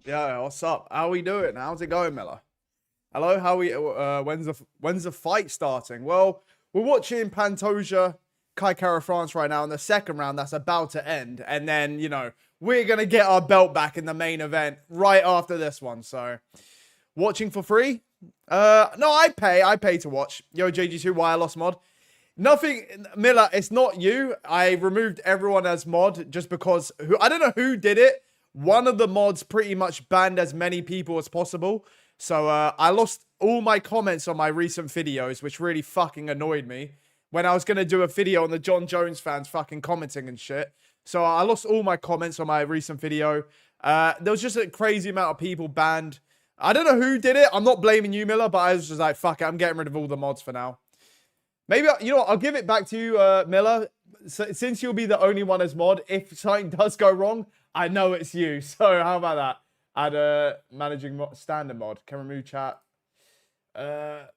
Yeah, what's up? How we doing? How's it going, Miller? Hello, how we? When's the fight starting? Well, we're watching Pantoja Kai Kara France right now in the second round. That's about to end, and then we're gonna get our belt back in the main event right after this one. So, watching for free? No, I pay. I pay to watch. Yo, JG2, why I lost mod? Nothing, Miller. It's not you. I removed everyone as mod just because I don't know who did it. One of the mods pretty much banned as many people as possible. So I lost all my comments on my recent videos, which really fucking annoyed me. When I was going to do a video on the John Jones fans fucking commenting and shit. So I lost all my comments on my recent video. There was just a crazy amount of people banned. I don't know who did it. I'm not blaming you, Miller, but I was just like, fuck it. I'm getting rid of all the mods for now. Maybe, you know what, I'll give it back to you, Miller. So, since you'll be the only one as mod, if something does go wrong, I know it's you. So how about that? Add a managing standard mod. Can remove chat. Here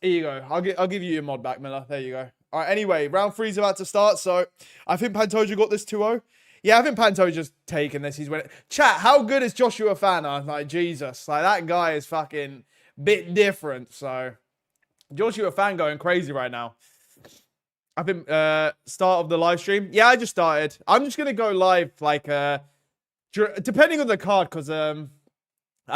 you go. I'll give you your mod back, Miller. There you go. All right, anyway, round 3's about to start. So I think Pantoja got this 2-0. Yeah, I think Pantoja's taking this. He's winning. Chat, how good is Joshua Fan? I'm like, Jesus. Like, that guy is fucking bit different. So Joshua Fan going crazy right now. I think start of the live stream. Yeah, I just started. I'm just gonna go live like depending on the card, because I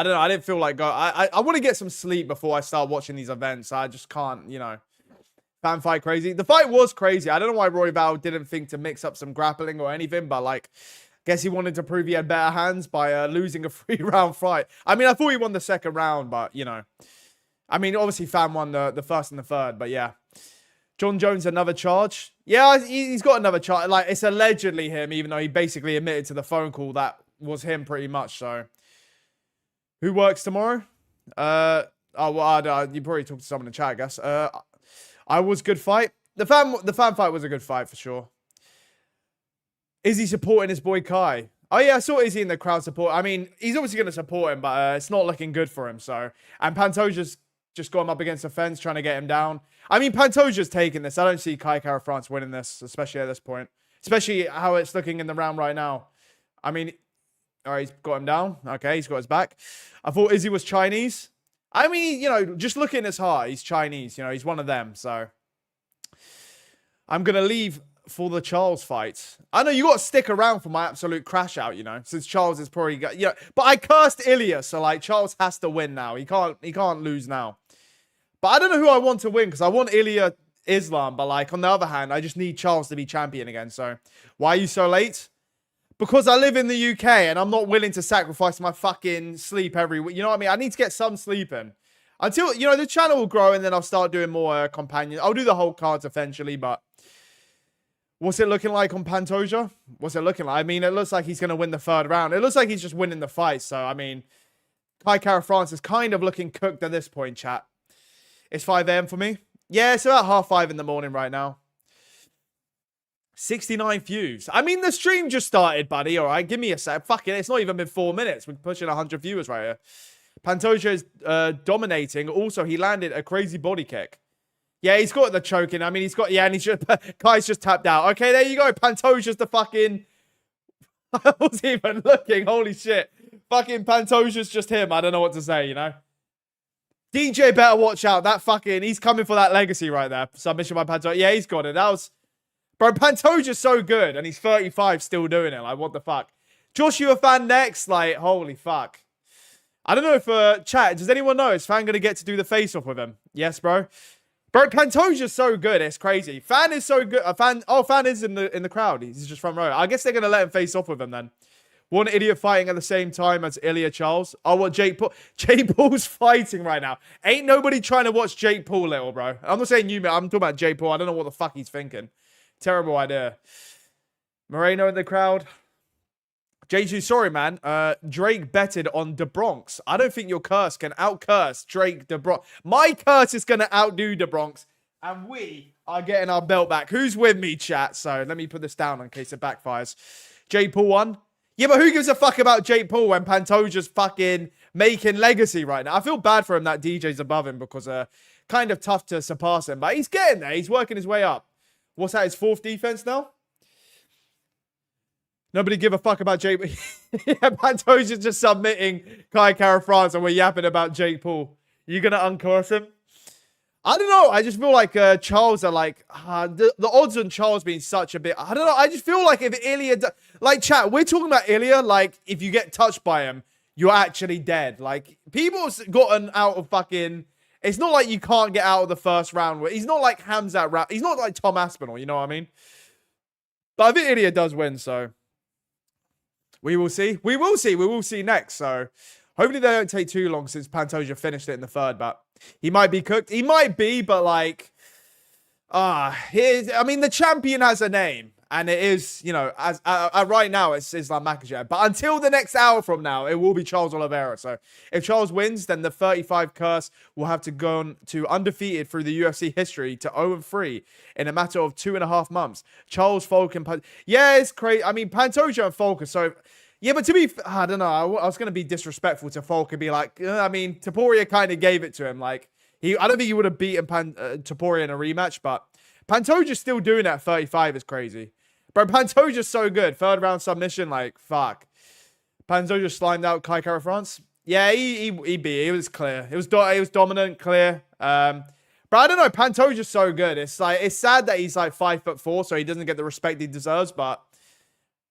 don't know. I didn't feel like go. I want to get some sleep before I start watching these events. I just can't, fan fight crazy. The fight was crazy. I don't know why Roy Val didn't think to mix up some grappling or anything, but like, guess he wanted to prove he had better hands by losing a 3-round fight. I mean, I thought he won the second round, but I mean, obviously Fan won the first and the third, but yeah. John Jones, another charge. Yeah, he's got another charge. Like, it's allegedly him, even though he basically admitted to the phone call that was him pretty much. So, who works tomorrow? Oh, well, you probably talked to someone in the chat, I guess. I was good fight. The fan fight was a good fight for sure. Is he supporting his boy Kai? Oh, yeah, I saw Izzy in the crowd support. I mean, he's obviously going to support him, but it's not looking good for him. So, and Pantoja's just got him up against the fence, trying to get him down. I mean, Pantoja's taking this. I don't see Kai Kara France winning this, especially at this point. Especially how it's looking in the round right now. I mean, all right, he's got him down. Okay, he's got his back. I thought Izzy was Chinese. I mean, just looking at his heart, he's Chinese. He's one of them. So, I'm going to leave for the Charles fight. I know you got to stick around for my absolute crash out, since Charles is probably got, but I cursed Ilia, so like Charles has to win now. He can't lose now. But I don't know who I want to win, because I want Ilia Islam, but like on the other hand, I just need Charles to be champion again. So why are you so late? Because I live in the UK and I'm not willing to sacrifice my fucking sleep every week. You know what I mean? I need to get some sleep in. Until, the channel will grow and then I'll start doing more companions. I'll do the whole cards eventually, but what's it looking like on Pantoja? What's it looking like? I mean, it looks like he's going to win the third round. It looks like he's just winning the fight. So, I mean, Kai Kara France is kind of looking cooked at this point, chat. It's 5 a.m. for me. Yeah, it's about 5:30 in the morning right now. 69 views. I mean, the stream just started, buddy. All right, give me a sec. Fuck it, it's not even been 4 minutes. We're pushing 100 viewers right here. Pantoja is dominating. Also, he landed a crazy body kick. Yeah, he's got the choking. I mean, he's got... Yeah, and he's just... Kai's just tapped out. Okay, there you go. Pantoja's the fucking... I wasn't even looking. Holy shit. Fucking Pantoja's just him. I don't know what to say, DJ better watch out. That fucking... He's coming for that legacy right there. Submission by Pantoja. Yeah, he's got it. That was... Bro, Pantoja's so good. And he's 35 still doing it. Like, what the fuck? Joshua Fan next. Like, holy fuck. I don't know if... chat, does anyone know? Is Fan going to get to do the face-off with him? Yes, bro. Bro, Pantoja's so good. It's crazy. Fan is so good. Fan is in the crowd. He's just front row. I guess they're going to let him face off with him then. One idiot fighting at the same time as Ilia Charles. Oh, what Jake Paul? Jake Paul's fighting right now. Ain't nobody trying to watch Jake Paul, little bro. I'm not saying you, man. I'm talking about Jake Paul. I don't know what the fuck he's thinking. Terrible idea. Moreno in the crowd. J2, sorry, man. Drake betted on the Bronx. I don't think your curse can out-curse Drake the Bronx. My curse is going to outdo the Bronx. And we are getting our belt back. Who's with me, chat? So let me put this down in case it backfires. Jake Paul won. Yeah, but who gives a fuck about Jake Paul when Pantoja's fucking making legacy right now? I feel bad for him that DJ's above him because kind of tough to surpass him. But he's getting there. He's working his way up. What's that, his fourth defense now? Nobody give a fuck about Jake. Yeah, Pantoja's just submitting Kai Kara France and we're yapping about Jake Paul. You gonna uncurse him? I don't know. I just feel like Charles are like, the odds on Charles being such a bit, I don't know. I just feel like if Ilia, like chat, we're talking about Ilia, like if you get touched by him, you're actually dead. Like people's gotten out of fucking, it's not like you can't get out of the first round. He's not like Hamzat Rap. He's not like Tom Aspinall, you know what I mean? But I think Ilia does win, so we will see. We will see. We will see next, so hopefully they don't take too long since Pantoja finished it in the third, but he might be cooked. He might be, but like, I mean, the champion has a name, and it is, you know, as right now, it's Islam Makhachev. But until the next hour from now, it will be Charles Oliveira. So if Charles wins, then the 35 curse will have to go on to undefeated through the UFC history to 0-3 in a matter of 2.5 months. Charles, Falk, and yeah, it's crazy. I mean, Pantoja and Falk are so. Yeah, but to be, I don't know. I was going to be disrespectful to Falk and be like, I mean, Topuria kind of gave it to him. Like, I don't think he would have beaten Topuria in a rematch, but Pantoja's still doing that at 35 is crazy. Bro, Pantoja's so good. Third round submission, like, fuck. Pantoja slimed out Kai Kara France. Yeah, he beat. It was clear. It was dominant, clear. But I don't know. Pantoja's so good. It's like, it's sad that he's like 5'4", so he doesn't get the respect he deserves, but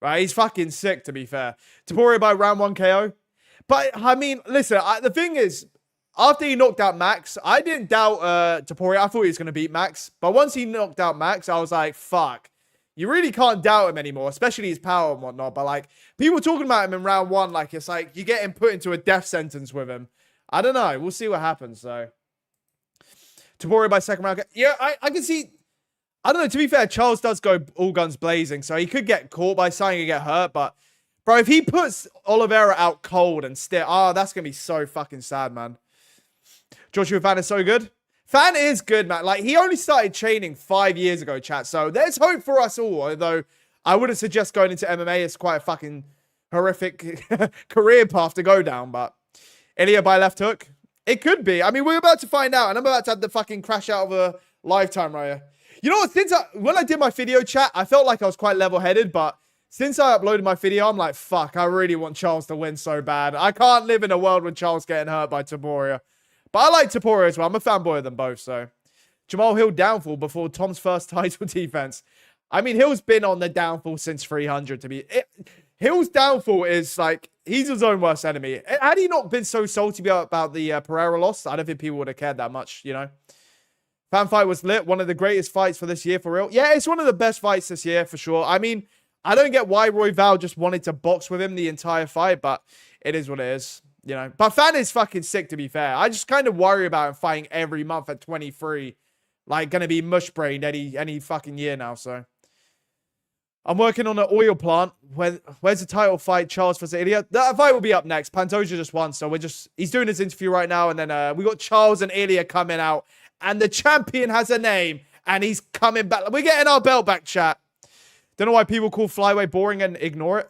right, he's fucking sick, to be fair. Topuria by round 1 KO. But, I mean, listen, the thing is, after he knocked out Max, I didn't doubt Topuria. I thought he was going to beat Max. But once he knocked out Max, I was like, fuck. You really can't doubt him anymore, especially his power and whatnot. But, like, people talking about him in round 1, like, it's like you're getting put into a death sentence with him. I don't know. We'll see what happens, so. Topuria by second round. Yeah, I can see. I don't know, to be fair, Charles does go all guns blazing, so he could get caught by something and get hurt, but, bro, if he puts Oliveira out cold and still, that's going to be so fucking sad, man. Joshua Fan is so good. Fan is good, man. Like, he only started training 5 years ago, chat, so there's hope for us all, although I wouldn't suggest going into MMA. It's quite a fucking horrific career path to go down, but Ilia by left hook. It could be. I mean, we're about to find out, and I'm about to have the fucking crash out of a lifetime right here. You know what, when I did my video chat, I felt like I was quite level-headed, but since I uploaded my video, I'm like, fuck, I really want Charles to win so bad. I can't live in a world with Charles getting hurt by Topuria. But I like Topuria as well. I'm a fanboy of them both, so. Jamal Hill downfall before Tom's first title defense. I mean, Hill's been on the downfall since 300 to be. Hill's downfall is like, he's his own worst enemy. Had he not been so salty about the Pereira loss, I don't think people would have cared that much, you know? Fan fight was lit. One of the greatest fights for this year, for real. Yeah, it's one of the best fights this year, for sure. I mean, I don't get why Roy Val just wanted to box with him the entire fight, but it is what it is, you know. But Fan is fucking sick, to be fair. I just kind of worry about him fighting every month at 23. Like, going to be mush-brained any fucking year now, so. I'm working on an oil plant. Where's the title fight? Charles versus Ilia. That fight will be up next. Pantoja just won, so he's doing his interview right now, and then we got Charles and Ilia coming out. And the champion has a name, and he's coming back. We're getting our belt back, chat. Don't know why people call flyweight boring and ignore it.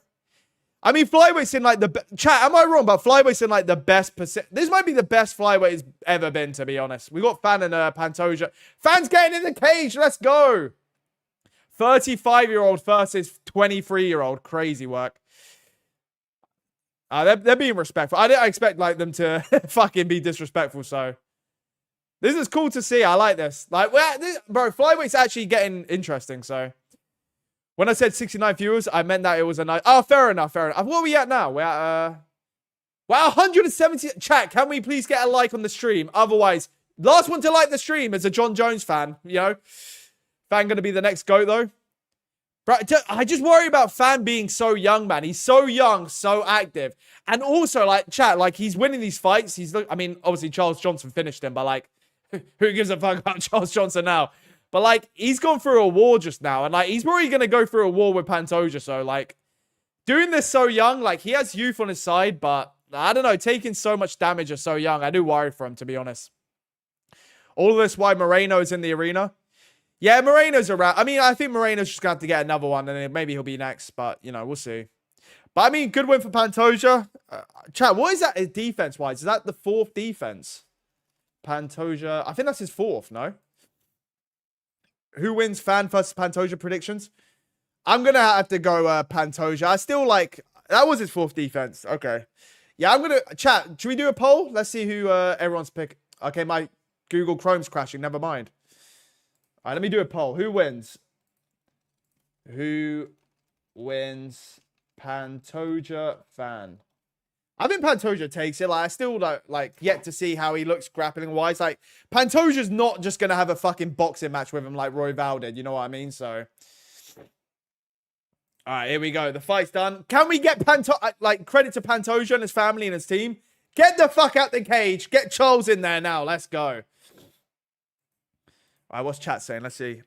I mean, flyweight's in like chat, am I wrong? But flyweight's in like the best percent. This might be the best flyweight it's ever been, to be honest. We got Fan and Pantoja. Fan's getting in the cage. Let's go. 35-year-old versus 23-year-old. Crazy work. They're being respectful. I didn't expect like them to fucking be disrespectful, so. This is cool to see. I like this. Like, bro, flyweight's actually getting interesting, so. When I said 69 viewers, I meant that it was a nice. Oh, fair enough, fair enough. What are we at now? We're at, wow, 170. Chat, can we please get a like on the stream? Otherwise, last one to like the stream is a John Jones fan, you know? Fan gonna be the next GOAT, though. Bro, I just worry about Fan being so young, man. He's so young, so active. And also, like, chat, like, he's winning these fights. I mean, obviously, Charles Johnson finished him, but, like, who gives a fuck about Charles Johnson now? But, like, he's gone through a war just now. And, like, he's probably going to go through a war with Pantoja. So, like, doing this so young, like, he has youth on his side. But, I don't know, taking so much damage at so young, I do worry for him, to be honest. All of this why Moreno's in the arena. Yeah, Moreno's around. I mean, I think Moreno's just going to have to get another one, and then maybe he'll be next. But, you know, we'll see. But, I mean, good win for Pantoja. Chat, what is that defense-wise? Is that the 4th defense? Pantoja. I think that's his 4th, no? Who wins Fan versus Pantoja predictions? I'm going to have to go Pantoja. I still like... That was his 4th defense. Okay. Yeah, I'm going to... Chat, should we do a poll? Let's see who everyone's pick. Okay, my Google Chrome's crashing. Never mind. All right, let me do a poll. Who wins? Who wins Pantoja Fan? I think Pantoja takes it. Like, I still like yet to see how he looks grappling wise. Like, Pantoja's not just gonna have a fucking boxing match with him like Royval did. You know what I mean? So, all right, here we go. The fight's done. Can we get credit to Pantoja and his family and his team? Get the fuck out the cage. Get Charles in there now. Let's go. All right, what's chat saying? Let's see.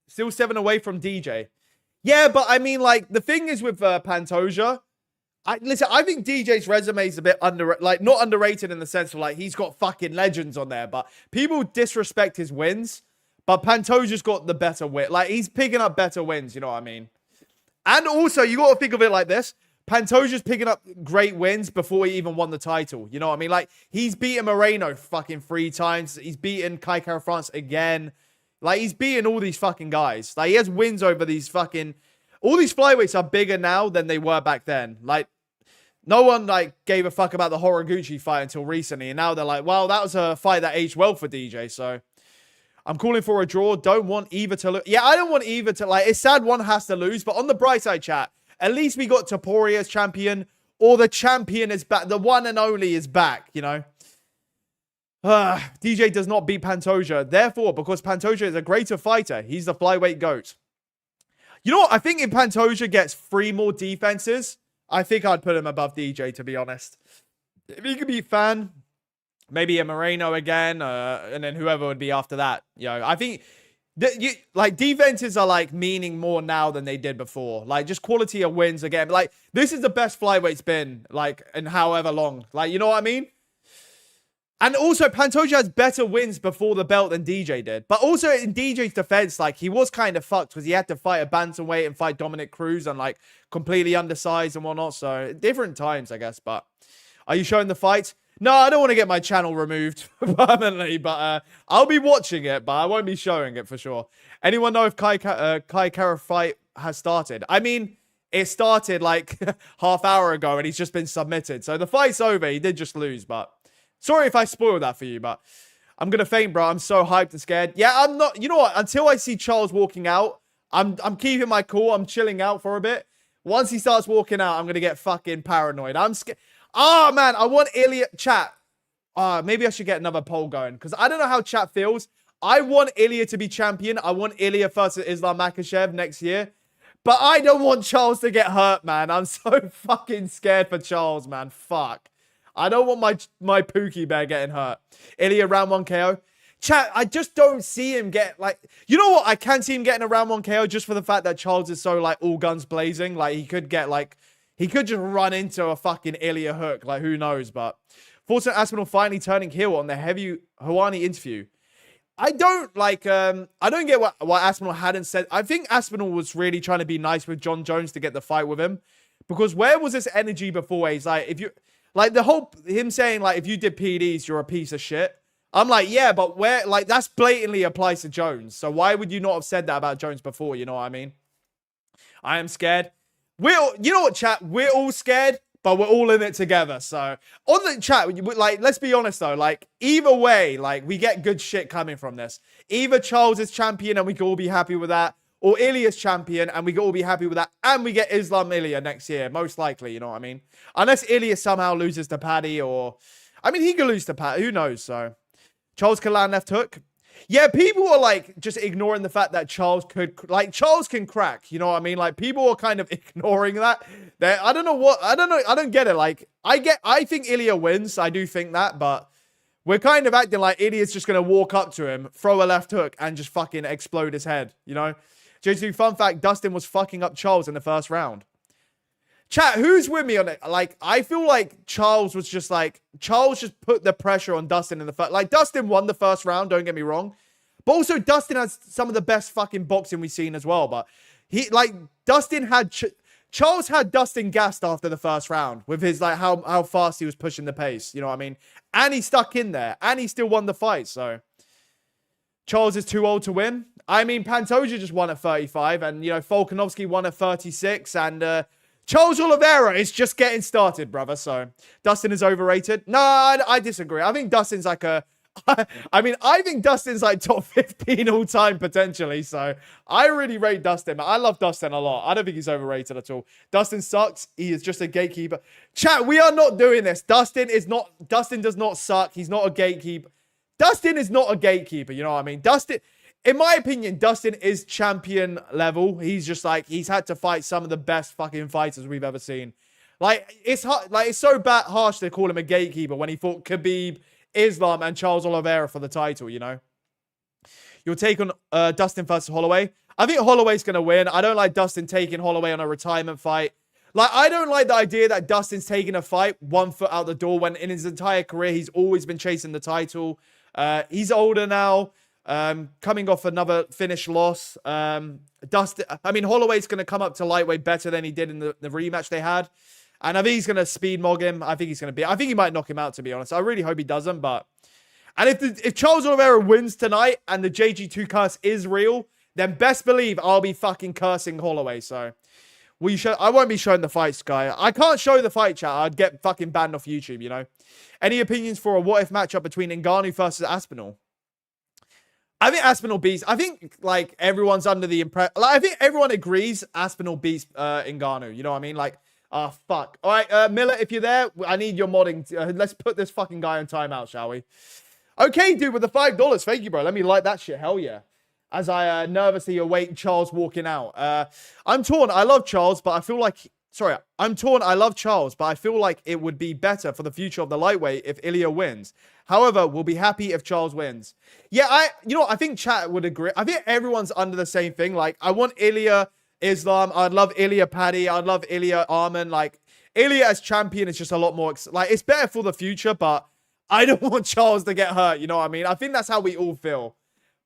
Still 7 away from DJ. Yeah, but I mean, like, the thing is with Pantoja, listen, I think DJ's resume is a bit not underrated in the sense of, like, he's got fucking legends on there, but people disrespect his wins, but Pantoja's got the better win. Like, he's picking up better wins, you know what I mean? And also, you got to think of it like this. Pantoja's picking up great wins before he even won the title. You know what I mean? Like, he's beaten Moreno fucking 3 times. He's beaten Kai Kara France again. Like, he's beaten all these fucking guys. Like, he has wins over these fucking... All these flyweights are bigger now than they were back then. Like, no one, like, gave a fuck about the Horiguchi fight until recently. And now they're like, well, that was a fight that aged well for DJ. So, I'm calling for a draw. Don't want either to lose. Yeah, I don't want either to... Like, it's sad one has to lose. But on the bright side, chat... At least we got Topuria as champion, or the champion is back. The one and only is back, you know. DJ does not beat Pantoja. Therefore, because Pantoja is a greater fighter, he's the flyweight GOAT. You know what? I think if Pantoja gets 3 more defenses, I think I'd put him above DJ, to be honest. If he could beat Fan, maybe a Moreno again, and then whoever would be after that. You know, I think... like, defenses are, like, meaning more now than they did before. Like, just quality of wins again. Like, this is the best flyweight's been, like, in however long. Like, you know what I mean? And also, Pantoja has better wins before the belt than DJ did. But also, in DJ's defense, like, he was kind of fucked because he had to fight a bantamweight and fight Dominic Cruz and, like, completely undersized and whatnot. So, different times, I guess. But, are you showing the fight? No, I don't want to get my channel removed permanently, but I'll be watching it, but I won't be showing it for sure. Anyone know if Kai Kara fight has started? I mean, it started like half hour ago and he's just been submitted. So the fight's over. He did just lose, but sorry if I spoiled that for you, but I'm going to faint, bro. I'm so hyped and scared. Yeah, I'm not, you know what? Until I see Charles walking out, I'm keeping my cool. I'm chilling out for a bit. Once he starts walking out, I'm going to get fucking paranoid. I'm scared. Oh, man, I want Ilia... Chat. Maybe I should get another poll going. Because I don't know how chat feels. I want Ilia to be champion. I want Ilia versus Islam Makhachev next year. But I don't want Charles to get hurt, man. I'm so fucking scared for Charles, man. Fuck. I don't want my Pookie Bear getting hurt. Ilia round 1 KO. Chat, I just don't see him get, like... You know what? I can see him getting a round 1 KO just for the fact that Charles is so, like, all guns blazing. Like, he could get, like... He could just run into a fucking Ilia hook. Like, who knows? But Fortune Aspinall finally turning heel on the heavy Hawani interview. I don't, like, I don't get what Aspinall hadn't said. I think Aspinall was really trying to be nice with John Jones to get the fight with him. Because where was this energy before? He's like, if you... Like, the whole... Him saying, like, if you did PDs, you're a piece of shit. I'm like, yeah, but where... Like, that's blatantly applies to Jones. So why would you not have said that about Jones before? You know what I mean? I am scared. You know what, chat? We're all scared, but we're all in it together. So, on the chat, like, let's be honest, though. Like, either way, like, we get good shit coming from this. Either Charles is champion and we can all be happy with that, or Ilia's champion and we can all be happy with that, and we get Islam Ilia next year, most likely, you know what I mean? Unless Ilia somehow loses to Paddy, or... I mean, he could lose to Paddy, who knows, so... Charles can land left hook. Yeah, people are, like, just ignoring the fact that Charles could... Like, Charles can crack, you know what I mean? Like, people are kind of ignoring that. I don't know what... I don't know. I don't get it. Like, I think Ilia wins. I do think that, but... We're kind of acting like Ilia's just going to walk up to him, throw a left hook, and just fucking explode his head, you know? JC, fun fact, Dustin was fucking up Charles in the first round. Chat, who's with me on it? Like, I feel like Charles just put the pressure on Dustin in the first. Like, Dustin won the first round, don't get me wrong. But also, Dustin has some of the best fucking boxing we've seen as well. But Charles had Dustin gassed after the first round with his, like, how fast he was pushing the pace. You know what I mean? And he stuck in there. And he still won the fight, so. Charles is too old to win. I mean, Pantoja just won at 35. And, you know, Volkanovski won at 36. And, Charles Oliveira is just getting started, brother. So, Dustin is overrated. No, I disagree. I think Dustin's like I think Dustin's like top 15 all time potentially. So, I really rate Dustin. I love Dustin a lot. I don't think he's overrated at all. Dustin sucks. He is just a gatekeeper. Chat, we are not doing this. Dustin does not suck. He's not a gatekeeper. Dustin is not a gatekeeper. You know what I mean? Dustin... In my opinion, Dustin is champion level. He's just like, he's had to fight some of the best fucking fighters we've ever seen. Like, it's so harsh to call him a gatekeeper when he fought Khabib, Islam, and Charles Oliveira for the title, you know? Your take on Dustin versus Holloway? I think Holloway's going to win. I don't like Dustin taking Holloway on a retirement fight. Like, I don't like the idea that Dustin's taking a fight 1 foot out the door when in his entire career, he's always been chasing the title. He's older now. Coming off another finish loss. Holloway's going to come up to lightweight better than he did in the rematch they had. And I think he's going to speed mog him. I think he might knock him out, to be honest. I really hope he doesn't, but... And if Charles Oliveira wins tonight and the JG2 curse is real, then best believe I'll be fucking cursing Holloway, so... I won't be showing the fights, guy. I can't show the fight, chat. I'd get fucking banned off YouTube, you know? Any opinions for a what-if matchup between Ngannou versus Aspinall? I think Aspinall beats... I think, like, everyone's under the impression... Like, I think everyone agrees Aspinall beats Ngannou. You know what I mean? Like, fuck. All right, Miller, if you're there, I need your modding. Let's put this fucking guy on timeout, shall we? Okay, dude, with the $5. Thank you, bro. Let me like that shit. Hell yeah. As I nervously await Charles walking out. I'm torn. I love Charles, but I feel like... Sorry, I'm torn. I love Charles, but I feel like it would be better for the future of the lightweight if Ilia wins. However, we'll be happy if Charles wins. Yeah, I think chat would agree. I think everyone's under the same thing. Like, I want Ilia Islam. I'd love Ilia Paddy. I'd love Ilia Arman. Like, Ilia as champion is just a lot more... Like, it's better for the future, but I don't want Charles to get hurt. You know what I mean? I think that's how we all feel.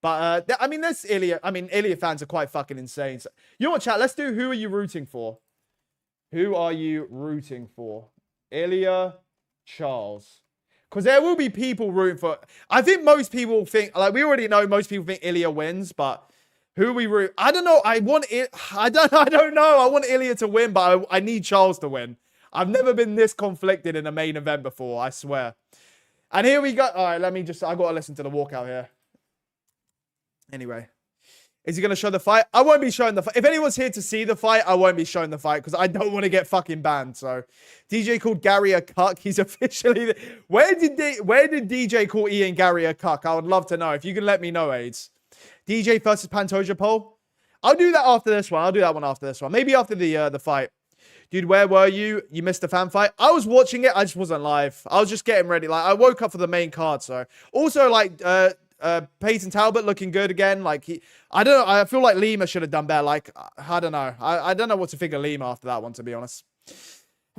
But, there's Ilia. Ilia fans are quite fucking insane. So, you know what, chat? Let's do who are you rooting for? Who are you rooting for? Ilia, Charles. Because there will be people rooting for... I think most people think... Like, we already know most people think Ilia wins, but who we root... I don't know. I don't know. I want Ilia to win, but I need Charles to win. I've never been this conflicted in a main event before, I swear. And here we go. All right, I got to listen to the walkout here. Anyway. Is he going to show the fight? I won't be showing the fight. If anyone's here to see the fight, I won't be showing the fight because I don't want to get fucking banned. So, DJ called Gary a cuck. He's officially... Where did DJ call Ian Gary a cuck? I would love to know. If you can let me know, AIDS. DJ versus Pantoja poll? I'll do that after this one. I'll do that one after this one. Maybe after the fight. Dude, where were you? You missed the fan fight? I was watching it. I just wasn't live. I was just getting ready. Like, I woke up for the main card, so... Also, like... Peyton Talbot looking good again. Like, I don't know. I feel like Lima should have done better. Like, I don't know. I don't know what to think of Lima after that one, to be honest.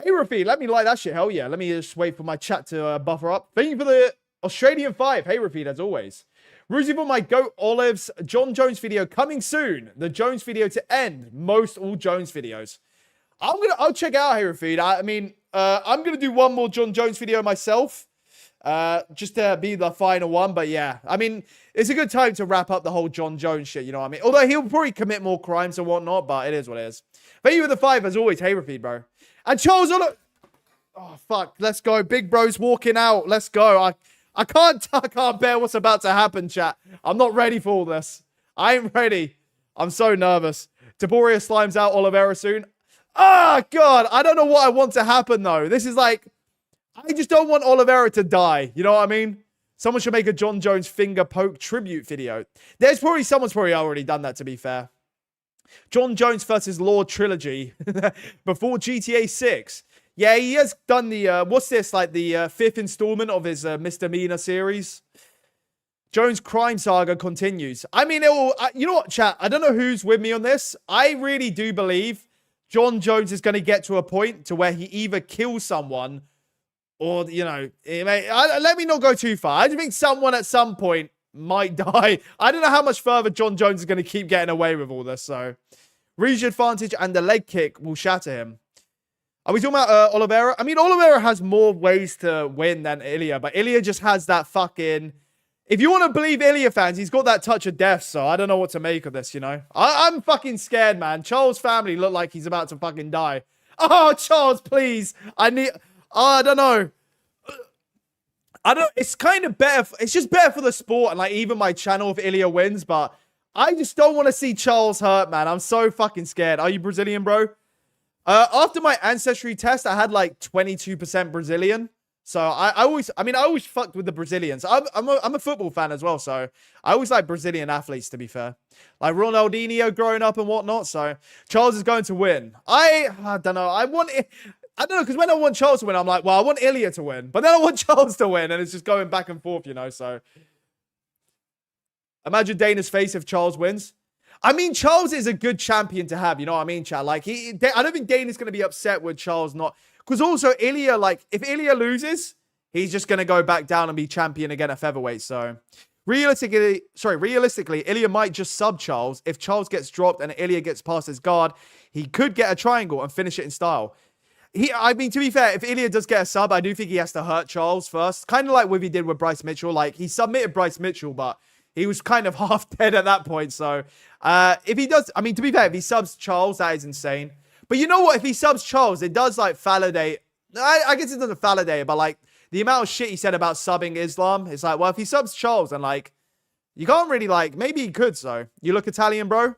Hey, Rafi, let me like that shit. Hell yeah. Let me just wait for my chat to buffer up. Thank you for the Australian 5. Hey, Rafi, as always. Roosie for my Goat Olives John Jones video coming soon. The Jones video to end most all Jones videos. I'll check out Hey, Rafi. I'm going to do one more John Jones video myself. Just to be the final one, but yeah, it's a good time to wrap up the whole John Jones shit, you know what I mean? Although he'll probably commit more crimes and whatnot, but it is what it is. Thank you for the 5, as always. Hey, Rafi, bro. And Charles on it. Oh, fuck. Let's go. Big bro's walking out. Let's go. I can't bear what's about to happen, chat. I'm not ready for all this. I ain't ready. I'm so nervous. Topuria slimes out Oliveira soon. Oh, God. I don't know what I want to happen, though. This is like... I just don't want Oliveira to die. You know what I mean? Someone should make a John Jones finger poke tribute video. Someone's probably already done that, to be fair. John Jones versus Lord trilogy before GTA 6. Yeah, he has done the, what's this? Like the 5th installment of his misdemeanor series. Jones crime saga continues. You know what, chat? I don't know who's with me on this. I really do believe John Jones is going to get to a point to where he either kills someone or, you know, let me not go too far. I just think someone at some point might die. I don't know how much further John Jones is going to keep getting away with all this. So, reach advantage and the leg kick will shatter him. Are we talking about Oliveira? I mean, Oliveira has more ways to win than Ilia, but Ilia just has that fucking... If you want to believe Ilia fans, he's got that touch of death, so I don't know what to make of this, you know? I'm fucking scared, man. Charles' family look like he's about to fucking die. Oh, Charles, please. I don't know. It's kind of better. It's just better for the sport and, like, even my channel if Ilia wins, but I just don't want to see Charles hurt, man. I'm so fucking scared. Are you Brazilian, bro? After my ancestry test, I had, like, 22% Brazilian. So I always fucked with the Brazilians. I'm a football fan as well, so I always like Brazilian athletes, to be fair. Like Ronaldinho growing up and whatnot, so Charles is going to win. I don't know. I don't know, because when I want Charles to win, I'm like, well, I want Ilia to win. But then I want Charles to win, and it's just going back and forth, you know, so. Imagine Dana's face if Charles wins. I mean, Charles is a good champion to have, you know what I mean, Chad? Like, I don't think Dana's going to be upset with Charles not... Because also, Ilia, like, if Ilia loses, he's just going to go back down and be champion again at featherweight. So, realistically, Ilia might just sub Charles. If Charles gets dropped and Ilia gets past his guard, he could get a triangle and finish it in style. I mean, to be fair, if Ilia does get a sub, I do think he has to hurt Charles first. Kind of like what he did with Bryce Mitchell. Like, he submitted Bryce Mitchell, but he was kind of half dead at that point. So, if he does, I mean, to be fair, if he subs Charles, that is insane. But you know what? If he subs Charles, it does, like, validate... I guess it doesn't validate, but, like, the amount of shit he said about subbing Islam, it's like, well, if he subs Charles, then, like, you can't really, like... Maybe he could, so. You look Italian, bro?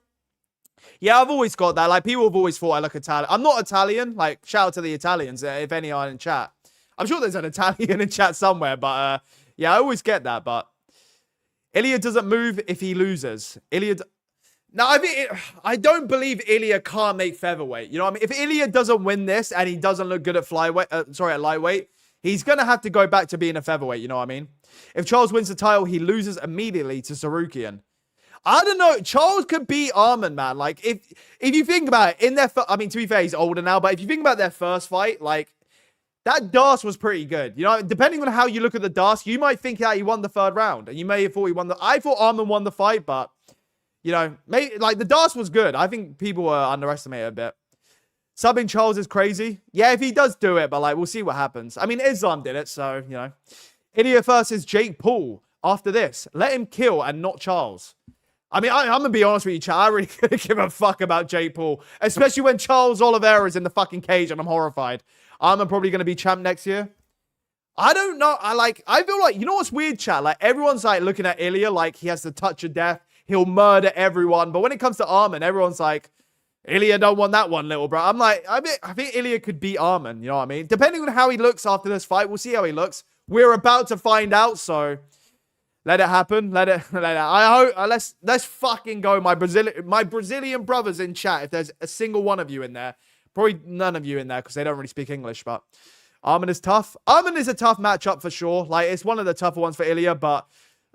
Yeah, I've always got that. Like, people have always thought I look Italian. I'm not Italian. Like, shout out to the Italians, if any are in chat. I'm sure there's an Italian in chat somewhere, but, yeah, I always get that, but... Ilia doesn't move if he loses. Now, I don't believe Ilia can't make featherweight. You know what I mean? If Ilia doesn't win this and he doesn't look good at at lightweight, he's going to have to go back to being a featherweight. You know what I mean? If Charles wins the title, he loses immediately to Sarukian. I don't know. Charles could beat Arman, man. Like, if you think about it, I mean, to be fair, he's older now, but if you think about their first fight, like, that DAS was pretty good. You know, depending on how you look at the DAS, you might think that he won the third round, and you may have thought he won I thought Arman won the fight, but... You know, maybe, like, the DAS was good. I think people were underestimated a bit. Subbing Charles is crazy. Yeah, if he does do it, but, like, we'll see what happens. I mean, Islam did it, so, you know. Ilia versus Jake Paul. After this, let him kill and not Charles. I mean, I'm going to be honest with you, Chad. I really couldn't give a fuck about Jake Paul. Especially when Charles Oliveira is in the fucking cage and I'm horrified. I'm probably going to be champ next year. I don't know. I feel like, you know what's weird, Chad? Like, everyone's, like, looking at Ilia like he has the touch of death. He'll murder everyone. But when it comes to Arman, everyone's like, Ilia don't want that one, little bro. I'm like, I think Ilia could beat Arman. You know what I mean? Depending on how he looks after this fight, we'll see how he looks. We're about to find out, so let it happen. Let it. I hope. Let's fucking go, my Brazilian brothers in chat. If there's a single one of you in there, probably none of you in there because they don't really speak English. But Arman is tough. Arman is a tough matchup for sure. Like, it's one of the tougher ones for Ilia, but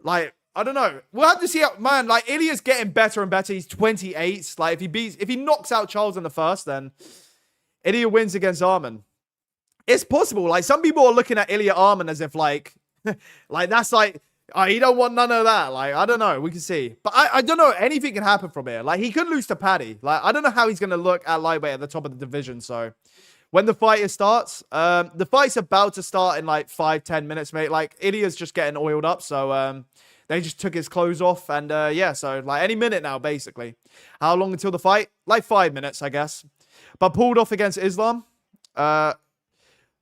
like, I don't know. We'll have to see how, man, like, Ilia's getting better and better. He's 28. Like, if he knocks out Charles in the first, then Ilia wins against Arman. It's possible. Like, some people are looking at Ilia Arman as if, like, like, that's like, oh, he don't want none of that. Like, I don't know. We can see. But I don't know. Anything can happen from here. Like, he could lose to Paddy. Like, I don't know how he's going to look at lightweight at the top of the division. So, when the fight starts, the fight's about to start in, like, 5-10 minutes, mate. Like, Ilia's just getting oiled up. So, they just took his clothes off. And, yeah, so, like, any minute now, basically. How long until the fight? Like, 5 minutes, I guess. But pulled off against Islam.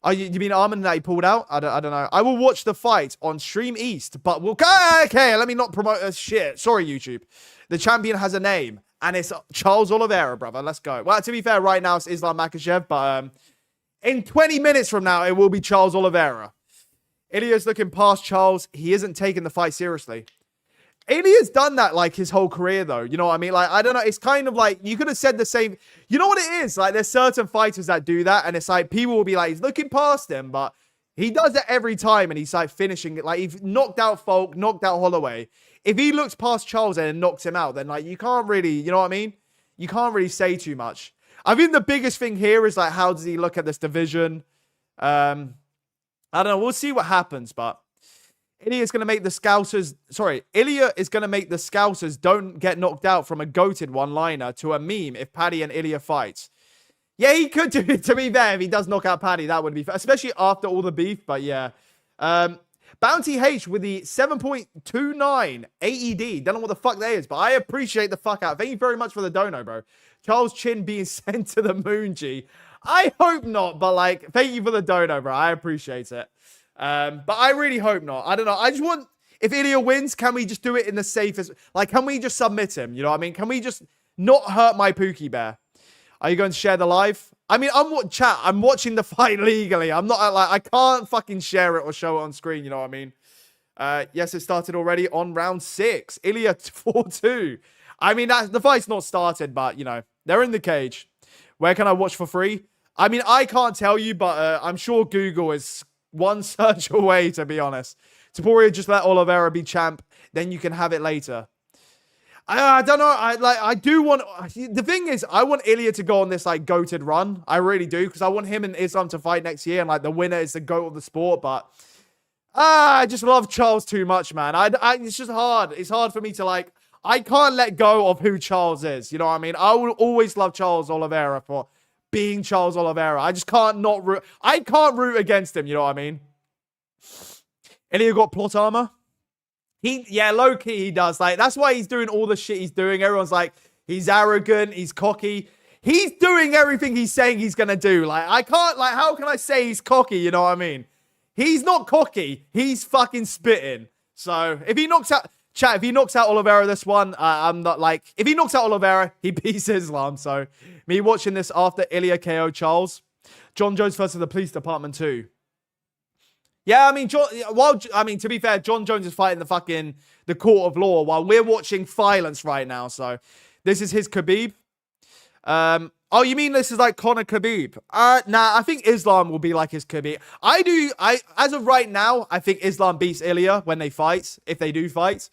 Oh, you mean Arman that he pulled out? I don't know. I will watch the fight on Stream East, but we'll... Okay, let me not promote shit. Sorry, YouTube. The champion has a name, and it's Charles Oliveira, brother. Let's go. Well, to be fair, right now it's Islam Makhachev, but in 20 minutes from now, it will be Charles Oliveira. Ilia's looking past Charles. He isn't taking the fight seriously. Ilia's done that, like, his whole career, though. You know what I mean? Like, I don't know. It's kind of like, you could have said the same. You know what it is? Like, there's certain fighters that do that, and it's like, people will be like, he's looking past him, but he does it every time, and he's, like, finishing it. Like, he knocked out Folk, knocked out Holloway. If he looks past Charles and knocks him out, then, like, you can't really, you know what I mean? You can't really say too much. I think the biggest thing here is like, how does he look at this division? I don't know. We'll see what happens, but Ilia is going to make the Scousers... Sorry, Ilia is going to make the Scousers don't get knocked out from a goated one-liner to a meme if Paddy and Ilia fights. Yeah, he could do it, to be fair. If he does knock out Paddy, that would be fair. Especially after all the beef, but yeah. Bounty H with the 7.29 AED. Don't know what the fuck that is, but I appreciate the fuck out. Thank you very much for the dono, bro. Charles Chin being sent to the moon, G. I hope not, but like, thank you for the dono, bro. I appreciate it. But I really hope not. I don't know. I just want, if Ilia wins, can we just do it in the safest, like, can we just submit him? You know what I mean? Can we just not hurt my Pookie Bear? Are you going to share the live? I mean, I'm watching the fight legally. I'm not like, I can't fucking share it or show it on screen. You know what I mean? Yes, it started already on round 6. Ilia 4-2. I mean, the fight's not started, but you know, they're in the cage. Where can I watch for free? I mean, I can't tell you, but I'm sure Google is one search away, to be honest. Topuria, just let Oliveira be champ, then you can have it later. I don't know. I do want... The thing is, I want Ilia to go on this, like, goated run. I really do, because I want him and Islam to fight next year, and, like, the winner is the GOAT of the sport, but... I just love Charles too much, man. It's just hard. It's hard for me to, like... I can't let go of who Charles is, you know what I mean? I will always love Charles Oliveira for being Charles Oliveira. I just can't not root... I can't root against him, you know what I mean? Ilia got plot armor? Yeah, low-key he does. Like, that's why he's doing all the shit he's doing. Everyone's like, he's arrogant, he's cocky. He's doing everything he's saying he's gonna do. Like, I can't, like, how can I say he's cocky, you know what I mean? He's not cocky. He's fucking spitting. So, if he knocks out... Chat, if he knocks out Oliveira this one, I'm not like... If he knocks out Oliveira, he beats Islam. So, me watching this after Ilia KO Charles. John Jones versus the police department too. Yeah, I mean, to be fair, John Jones is fighting the court of law while we're watching violence right now. So, this is his Khabib. Oh, you mean this is like Conor Khabib? Nah, I think Islam will be like his Khabib. As of right now, I think Islam beats Ilia when they fight, if they do fight.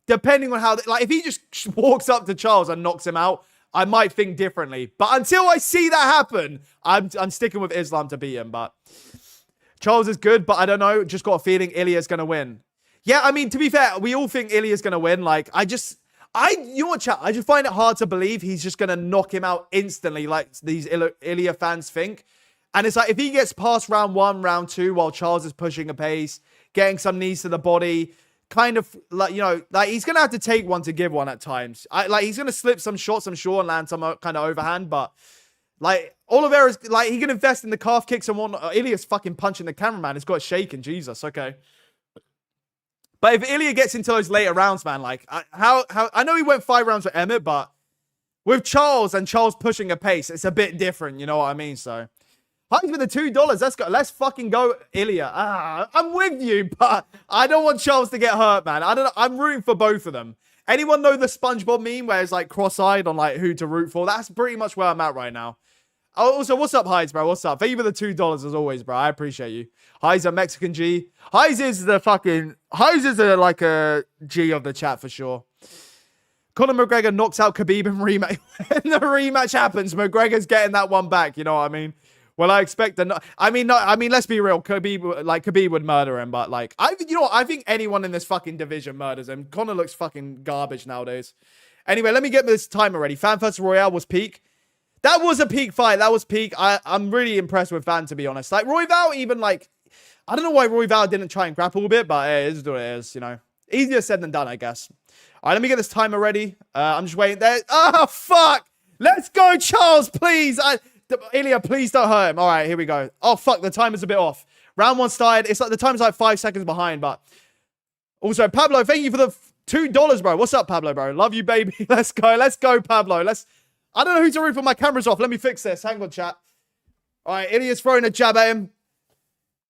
Depending on how, like, if he just walks up to Charles and knocks him out, I might think differently. But until I see that happen, I'm sticking with Islam to beat him, but... Charles is good, but I don't know. Just got a feeling Ilia's going to win. Yeah, I mean, to be fair, we all think Ilia's going to win. Like, you know what, chat? I just find it hard to believe he's just going to knock him out instantly like these Ilia fans think. And it's like, if he gets past round 1, round 2, while Charles is pushing a pace, getting some knees to the body, kind of, like, you know, like, he's going to have to take one to give one at times. Like, he's going to slip some shots, I'm sure, and land some kind of overhand, but... Like, Oliveira's, like, he can invest in the calf kicks and whatnot. Ilia's fucking punching the cameraman. It's got it shaking. Jesus, okay. But if Ilia gets into those later rounds, man, like, I know he went 5 rounds with Emmett, but with Charles and Charles pushing a pace, it's a bit different, you know what I mean? So, Hines with the $2. Let's go. Let's fucking go, Ilia. I'm with you, but I don't want Charles to get hurt, man. I don't know. I'm rooting for both of them. Anyone know the SpongeBob meme where it's, like, cross-eyed on, like, who to root for? That's pretty much where I'm at right now. Also, what's up, Hides, bro? What's up? Thank you for the $2 as always, bro. I appreciate you. Hides a Mexican G. Hides is like a G of the chat for sure. Conor McGregor knocks out Khabib in rematch. When the rematch happens, McGregor's getting that one back. You know what I mean? Well, I expect I mean, let's be real. Khabib would murder him, but like, you know what? I think anyone in this fucking division murders him. Conor looks fucking garbage nowadays. Anyway, let me get this timer ready. Fan vs Royale was peak. That was a peak fight. That was peak. I'm really impressed with Van, to be honest. Like, Royval even, like... I don't know why Royval didn't try and grapple a bit, but it is what it is, you know. Easier said than done, I guess. All right, let me get this timer ready. I'm just waiting there. Oh, fuck! Let's go, Charles, please! Ilia, please don't hurt him. All right, here we go. Oh, fuck, the timer's a bit off. Round 1 started. It's like the time's like 5 seconds behind, but... Also, Pablo, thank you for the $2, bro. What's up, Pablo, bro? Love you, baby. Let's go. Let's go, Pablo. I don't know who to root for. My camera's off. Let me fix this. Hang on, chat. All right, Ilia's throwing a jab at him.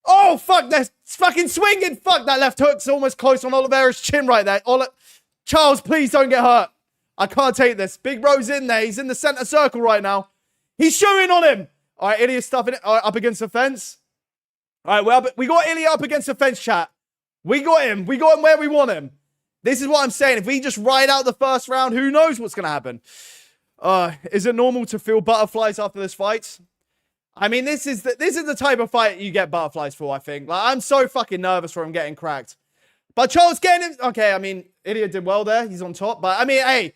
Oh, fuck. That's fucking swinging. Fuck, that left hook's almost close on Oliveira's chin right there. Charles, please don't get hurt. I can't take this. Big bro's in there. He's in the center circle right now. He's shooting on him. All right, Ilia's stuffing it up against the fence. All right, we got Ilia up against the fence, chat. We got him. We got him where we want him. This is what I'm saying. If we just ride out the first round, who knows what's going to happen. Is it normal to feel butterflies after this fight? I mean, this is the type of fight you get butterflies for, I think. Like, I'm so fucking nervous for him getting cracked. But Charles getting him... Okay, I mean, Ilia did well there. He's on top. But, I mean, hey,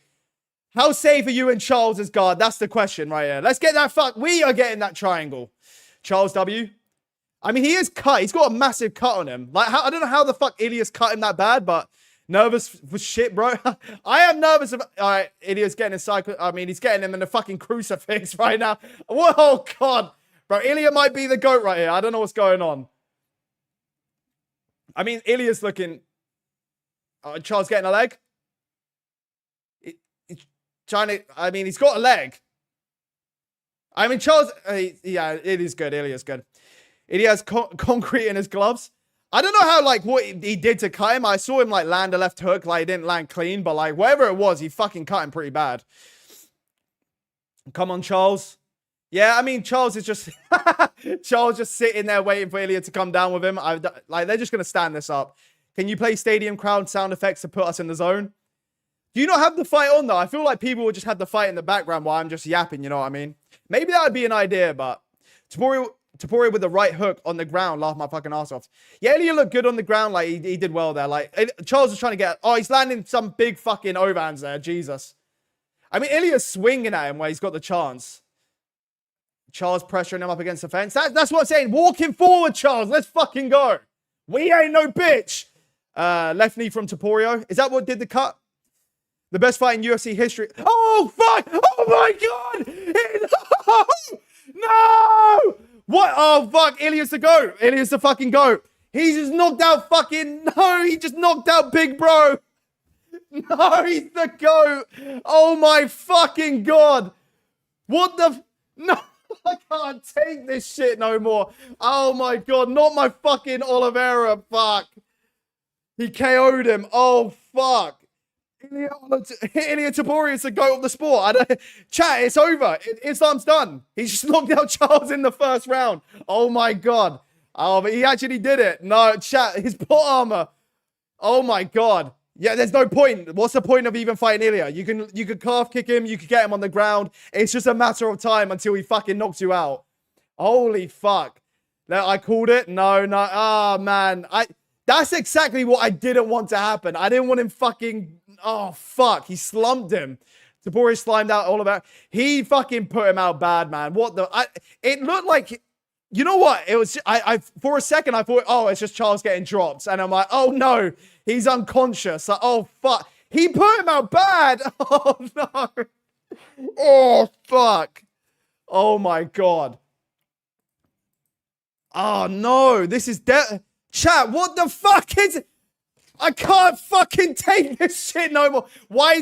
how safe are you in Charles' guard? That's the question right here. Let's get that fuck. We are getting that triangle. Charles W. I mean, he is cut. He's got a massive cut on him. Like, I don't know how the fuck Ilia's cut him that bad, but nervous for shit, bro. I am nervous. All right, Ilia's getting his cycle. I mean, he's getting him in a fucking crucifix right now. Whoa, God. Bro, Ilia might be the GOAT right here. I don't know what's going on. I mean, Ilia's looking... Charles getting a leg. Trying to... I mean, he's got a leg. I mean, Charles... yeah, it is good. Ilia's good. Ilia has concrete in his gloves. I don't know how, like, what he did to cut him. I saw him, like, land a left hook. Like, he didn't land clean. But, like, whatever it was, he fucking cut him pretty bad. Come on, Charles. Yeah, I mean, Charles is just... Charles just sitting there waiting for Ilia to come down with him. Like, they're just going to stand this up. Can you play stadium crowd sound effects to put us in the zone? Do you not have the fight on, though? I feel like people would just have the fight in the background while I'm just yapping, you know what I mean? Maybe that would be an idea, but... Topuria with the right hook on the ground laughed my fucking ass off. Yeah, Ilia looked good on the ground. Like, he did well there. Like, Charles was trying to get... Oh, he's landing some big fucking overhands there. Jesus. I mean, Ilia's swinging at him where he's got the chance. Charles pressuring him up against the fence. That's what I'm saying. Walking forward, Charles. Let's fucking go. We ain't no bitch. Left knee from Topuria. Is that what did the cut? The best fight in UFC history. Oh, fuck. Oh, my God. No. What? Oh, fuck. Ilia's the GOAT. Ilia's the fucking GOAT. He just knocked out fucking... No, he just knocked out Big Bro. No, he's the GOAT. Oh, my fucking God. What the... No, I can't take this shit no more. Oh, my God. Not my fucking Oliveira. Fuck. He KO'd him. Oh, fuck. Ilia Topuria is the GOAT of the sport. Chat, it's over. Islam's done. He just knocked out Charles in the first round. Oh my God. Oh, but he actually did it. No, chat, his plot armor. Oh my God. Yeah, there's no point. What's the point of even fighting Ilia? You could calf kick him. You could get him on the ground. It's just a matter of time until he fucking knocks you out. Holy fuck. I called it. No. Oh, man. That's exactly what I didn't want to happen. I didn't want him fucking... Oh, fuck. He slumped him. Topuria slimed out all of that. He fucking put him out bad, man. What the... It looked like... You know what? It was... For a second, I thought, oh, it's just Charles getting dropped. And I'm like, oh, no. He's unconscious. Like, oh, fuck. He put him out bad. Oh, no. Oh, fuck. Oh, my God. Oh, no. This is... Chat, what the fuck is it? I can't fucking take this shit no more. Why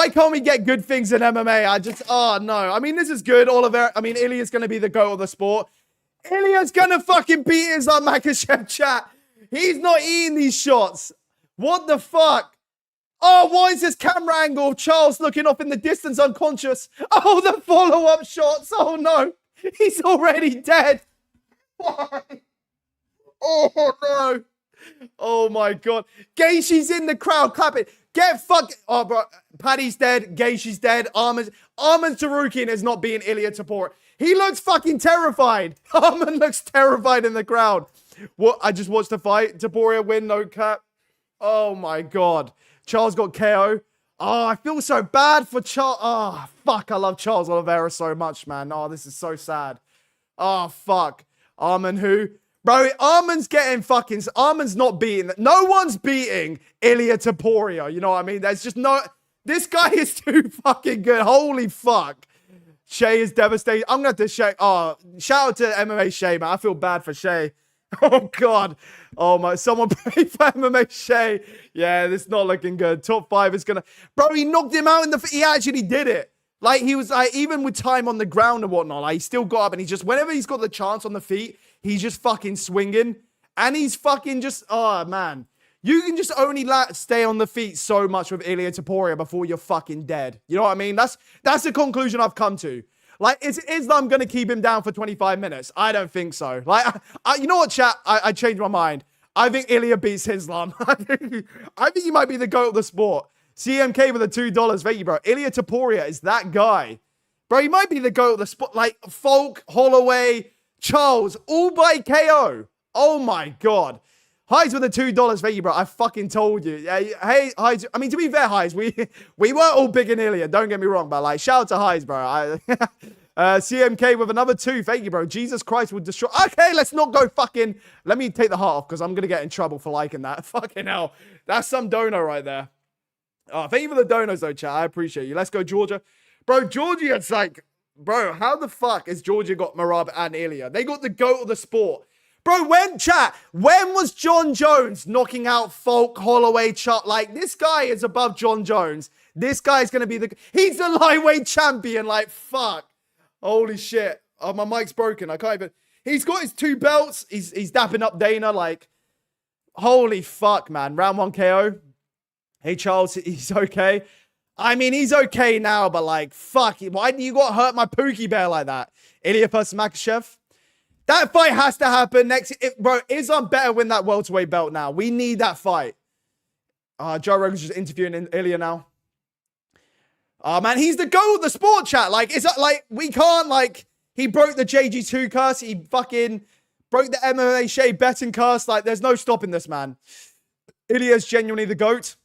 can't we get good things in MMA? Oh no. I mean, this is good. Oliveira, I mean, Ilia's going to be the GOAT of the sport. Ilia's going to fucking beat Islam Makhachev, chat. He's not eating these shots. What the fuck? Oh, what is this camera angle of Charles looking off in the distance unconscious? Oh, the follow-up shots. Oh no. He's already dead. Why? Oh, no. Oh, my God. Gaethje's in the crowd clapping. Get fucked. Oh, bro. Paddy's dead. Gaethje's dead. Arman Tsarukyan is not being Ilia Topuria. He looks fucking terrified. Arman looks terrified in the crowd. What? I just watched the fight. Topuria win, no cap. Oh, my God. Charles got KO. Oh, I feel so bad for Charles. Oh, fuck. I love Charles Oliveira so much, man. Oh, this is so sad. Oh, fuck. Arman who? Bro, Arman's not beating. No one's beating Ilia Topuria. You know what I mean? There's just no... This guy is too fucking good. Holy fuck. Shay is devastated. I'm going to have to Shay... Oh, shout out to MMA Shay, man. I feel bad for Shay. Oh, God. Oh, my... Someone pray for MMA Shay. Yeah, this is not looking good. Top 5 is going to... Bro, he knocked him out in the... He actually did it. Like, he was like... Even with time on the ground and whatnot, like, he still got up and he just... Whenever he's got the chance on the feet... He's just fucking swinging. And he's fucking just... Oh, man. You can just only stay on the feet so much with Ilia Topuria before you're fucking dead. You know what I mean? That's the conclusion I've come to. Like, is Islam going to keep him down for 25 minutes? I don't think so. Like, you know what, chat? I changed my mind. I think Ilia beats Islam. I think he might be the GOAT of the sport. CMK with the $2. Thank you, bro. Ilia Topuria is that guy. Bro, he might be the GOAT of the spot. Like, Folk, Holloway, Charles, all by KO. Oh, my God. Highs with the $2. Thank you, bro. I fucking told you. Hey, Highs. I mean, to be fair, Highs, we weren't all big in Ilia. Don't get me wrong, but, like, shout out to Highs, bro. CMK with another 2. Thank you, bro. Jesus Christ will destroy. Okay, let's not go fucking. Let me take the heart off because I'm going to get in trouble for liking that. Fucking hell. That's some dono right there. Oh, thank you for the donos, though, chat. I appreciate you. Let's go, Georgia. Bro, Georgia, it's like, bro, how the fuck has Georgia got Marab and Ilia? They got the GOAT of the sport. Bro, when was John Jones knocking out Folk, Holloway, like, this guy is above John Jones. This guy's going to be he's the lightweight champion. Like, fuck. Holy shit. Oh, my mic's broken. I can't even. He's got his 2 belts. He's dapping up Dana. Like, holy fuck, man. Round 1 KO. Hey, Charles, he's okay. I mean, he's okay now, but like, fuck. Why do you got hurt my Pookie Bear like that? Ilia versus Makhachev. That fight has to happen next. Bro, Islam better win that welterweight belt now. We need that fight. Joe Rogan's just interviewing Ilia now. Oh, man, he's the GOAT of the sport, chat. Like, is that like, we can't, like, he broke the JG2 curse. He fucking broke the MMA Shea betting curse. Like, there's no stopping this, man. Ilia's genuinely the GOAT.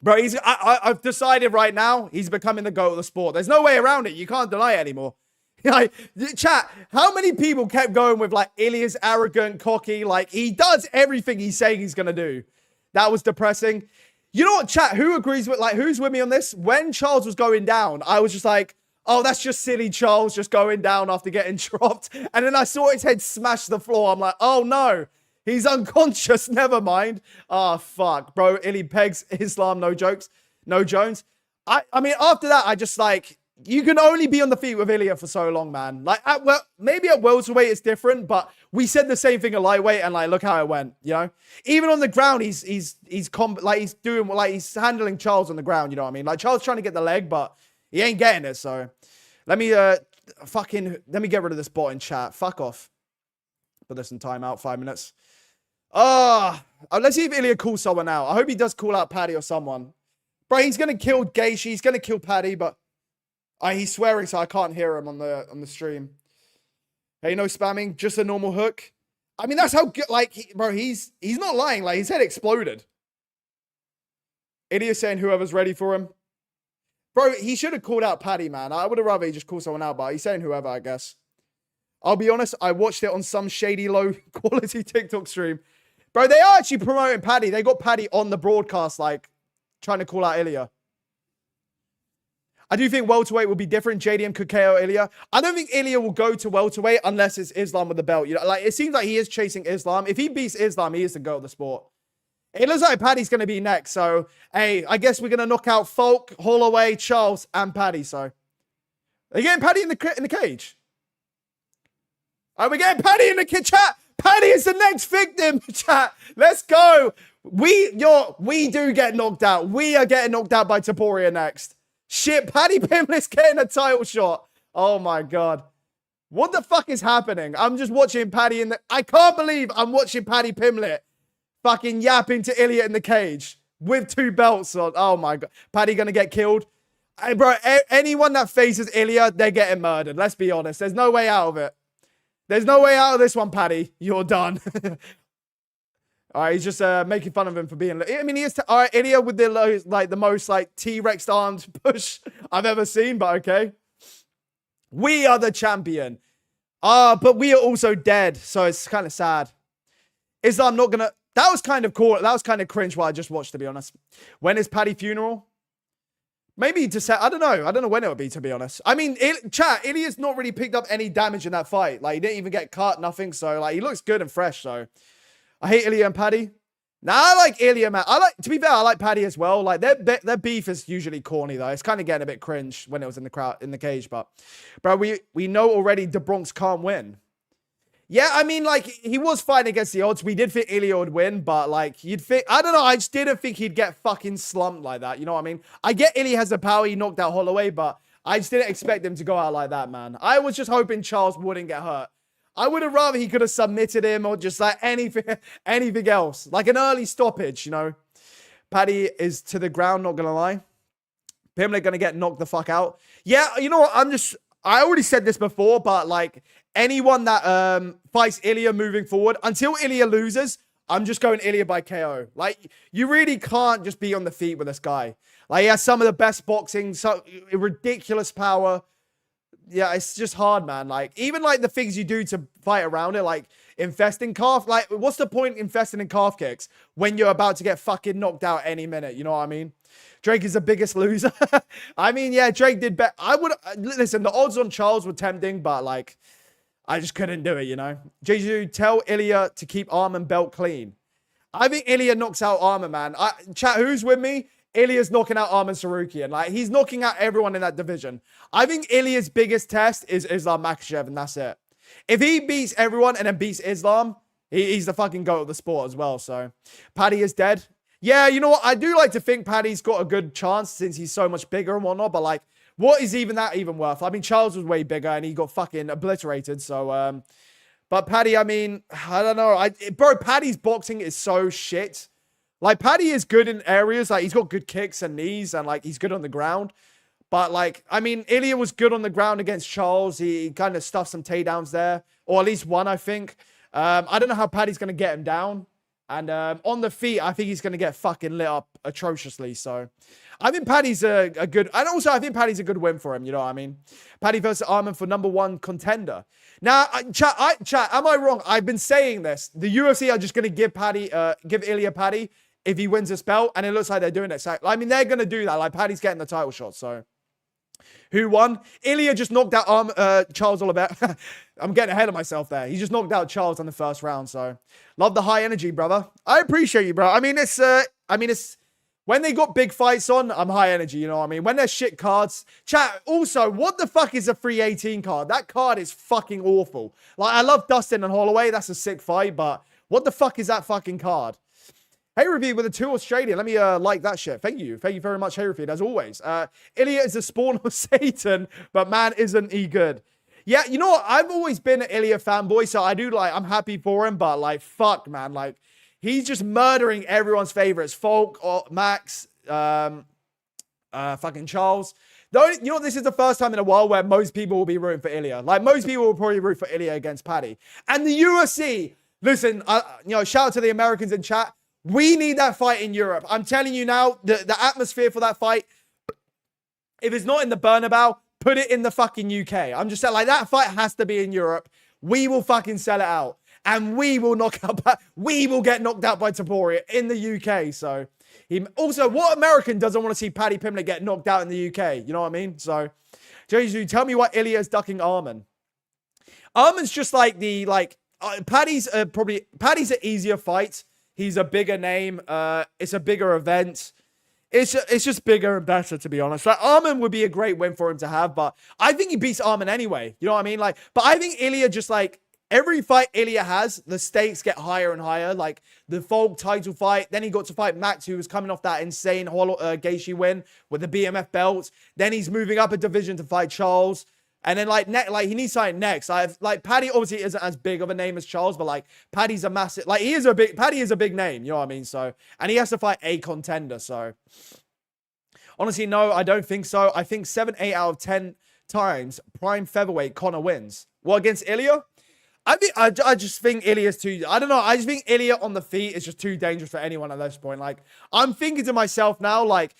Bro, I've decided right now, he's becoming the GOAT of the sport. There's no way around it. You can't deny it anymore. Like, chat, how many people kept going with, like, Ilia's arrogant, cocky? Like, he does everything he's saying he's going to do. That was depressing. You know what, chat? Who agrees with, like, who's with me on this? When Charles was going down, I was just like, oh, that's just silly Charles just going down after getting dropped. And then I saw his head smash the floor. I'm like, oh, no. He's unconscious. Never mind. Oh, fuck. Bro, Illy pegs Islam. No jokes. No Jones. I mean, after that, I just, like, you can only be on the feet with Ilia for so long, man. Like, maybe at welterweight it's different, but we said the same thing at lightweight, and like, look how it went. You know, even on the ground, he's handling Charles on the ground. You know what I mean? Like, Charles trying to get the leg, but he ain't getting it. So let me get rid of this bot in chat. Fuck off. Put this in timeout. 5 minutes. Let's see if Ilia calls someone out. I hope he does call out Paddy or someone. Bro, he's gonna kill Gaethje. He's gonna kill Paddy, but he's swearing, so I can't hear him on the stream. Hey, no spamming, just a normal hook. I mean, that's how good. Like, he's not lying. Like, his head exploded. Idiot saying whoever's ready for him. Bro, he should have called out Paddy, man. I would have rather he just called someone out, but he's saying whoever, I guess. I'll be honest, I watched it on some shady, low-quality TikTok stream. Bro, they are actually promoting Paddy. They got Paddy on the broadcast, like, trying to call out Ilia. I do think welterweight will be different. JDM could KO Ilia. I don't think Ilia will go to welterweight unless it's Islam with the belt. You know, like, it seems like he is chasing Islam. If he beats Islam, he is the GOAT of the sport. It looks like Paddy's going to be next. So, hey, I guess we're going to knock out Folk, Holloway, Charles, and Paddy. So, are you getting Paddy in the cage? All right, we're getting Paddy in the chat. Paddy is the next victim, chat. Let's go. We do get knocked out. We are getting knocked out by Topuria next. Shit, Paddy Pimlet's getting a title shot. Oh, my God. What the fuck is happening? I'm just watching Paddy in the... I can't believe I'm watching Paddy Pimlet fucking yapping to Ilia in the cage with 2 belts on. Oh, my God. Paddy gonna get killed? Hey, bro, anyone that faces Ilia, they're getting murdered. Let's be honest. There's no way out of it. There's no way out of this one, Paddy. You're done. All right, he's just making fun of him for being... I mean, he is... All right, Ilia with the most, like, T-Rex armed push I've ever seen, but okay. We are the champion. But we are also dead, so it's kind of sad. Islam not gonna... That was kind of cool. That was kind of cringe what I just watched, to be honest. When is Paddy funeral? Maybe to say... I don't know. I don't know when it would be, to be honest. I mean, chat, Ilia's not really picked up any damage in that fight. Like, he didn't even get cut, nothing. So, like, he looks good and fresh, so... I hate Ilia and Paddy. Nah, I like Ilia, man. To be fair, I like Paddy as well. Like, their beef is usually corny, though. It's kind of getting a bit cringe when it was in the cage, but... Bro, we know already the Bronx can't win. Yeah, I mean, like, he was fighting against the odds. We did think Ilia would win, but, like, you'd think... I don't know, I just didn't think he'd get fucking slumped like that. You know what I mean? I get Ilia has the power. He knocked out Holloway, but I just didn't expect him to go out like that, man. I was just hoping Charles wouldn't get hurt. I would have rather he could have submitted him or just like anything else. Like an early stoppage, you know. Paddy is to the ground, not going to lie. Pimlet going to get knocked the fuck out. Yeah, you know what? I already said this before, but like anyone that fights Ilia moving forward, until Ilia loses, I'm just going Ilia by KO. Like, you really can't just be on the feet with this guy. Like, he has some of the best boxing, so ridiculous power. Yeah, it's just hard, man. Like, even like the things you do to fight around it, like infesting calf. Like, what's the point investing in calf kicks when you're about to get fucking knocked out any minute? You know what I mean? Drake is the biggest loser. I mean, yeah, Drake did better. I would listen. The odds on Charles were tempting, but like, I just couldn't do it. You know, Jeju, tell Ilia to keep arm and belt clean. I think Ilia knocks out Arman, man. Chat, who's with me? Ilia's knocking out Arman Sarukian. Like, he's knocking out everyone in that division. I think Ilia's biggest test is Islam Makhachev, and that's it. If he beats everyone and then beats Islam, he's the fucking GOAT of the sport as well. So, Paddy is dead. Yeah, you know what? I do like to think Paddy's got a good chance since he's so much bigger and whatnot. But, like, what is even that even worth? I mean, Charles was way bigger and he got fucking obliterated. So, but Paddy, I mean, I don't know. Bro, Paddy's boxing is so shit. Like, Paddy is good in areas. Like, he's got good kicks and knees and, like, he's good on the ground. But, like, I mean, Ilia was good on the ground against Charles. He kind of stuffed some takedowns there. Or at least one, I think. I don't know how Paddy's going to get him down. And on the feet, I think he's going to get fucking lit up atrociously. So, I think Paddy's a good... And also, I think Paddy's a good win for him. You know what I mean? Paddy versus Arman for #1 contender. Now, chat, am I wrong? I've been saying this. The UFC are just going to give Ilia Paddy if he wins this belt, and it looks like they're doing it. So, I mean, they're going to do that. Like, Paddy's getting the title shot, so... Who won? Ilia just knocked out Charles Oliveira. I'm getting ahead of myself there. He just knocked out Charles in the first round, so... Love the high energy, brother. I appreciate you, bro. I mean, it's... When they got big fights on, I'm high energy, you know what I mean? When there's shit cards... Chat, also, what the fuck is a 318 card? That card is fucking awful. Like, I love Dustin and Holloway. That's a sick fight, but... What the fuck is that fucking card? Hey, Review with a 2 Australia. Let me like that shit. Thank you. Thank you very much, Hey, Review, as always. Ilia is the spawn of Satan, but man, isn't he good? Yeah, you know what? I've always been an Ilia fanboy, so I do, like, I'm happy for him, but, like, fuck, man. Like, he's just murdering everyone's favorites. Falk, Max, fucking Charles. You know, this is the first time in a while where most people will be rooting for Ilia. Like, most people will probably root for Ilia against Paddy. And the UFC, listen, you know, shout out to the Americans in chat. We need that fight in Europe. I'm telling you now, the atmosphere for that fight, if it's not in the Bernabeu, put it in the fucking UK. I'm just saying, like, that fight has to be in Europe. We will fucking sell it out. And we will we will get knocked out by Topuria in the UK. So, also, what American doesn't want to see Paddy Pimblett get knocked out in the UK? You know what I mean? So, Jesu, tell me why Ilia's ducking Arman. Arman's just like Paddy's an easier fight. He's a bigger name. It's a bigger event. It's just bigger and better, to be honest. Like, Arman would be a great win for him to have, but I think he beats Arman anyway. You know what I mean? Like, but I think Ilia just, like, every fight Ilia has, the stakes get higher and higher. Like, the Falk title fight. Then he got to fight Max, who was coming off that insane Gaethje win with the BMF belt. Then he's moving up a division to fight Charles. And then, like, he needs something next. Like, Paddy obviously isn't as big of a name as Charles, but, like, Paddy's a massive... Like, Paddy is a big name, you know what I mean? So, and he has to fight a contender, so... Honestly, no, I don't think so. I think 8 out of 10 times, prime featherweight Conor wins. What, against Ilia? I just think Ilia's too... I don't know. I just think Ilia on the feet is just too dangerous for anyone at this point. Like, I'm thinking to myself now, like,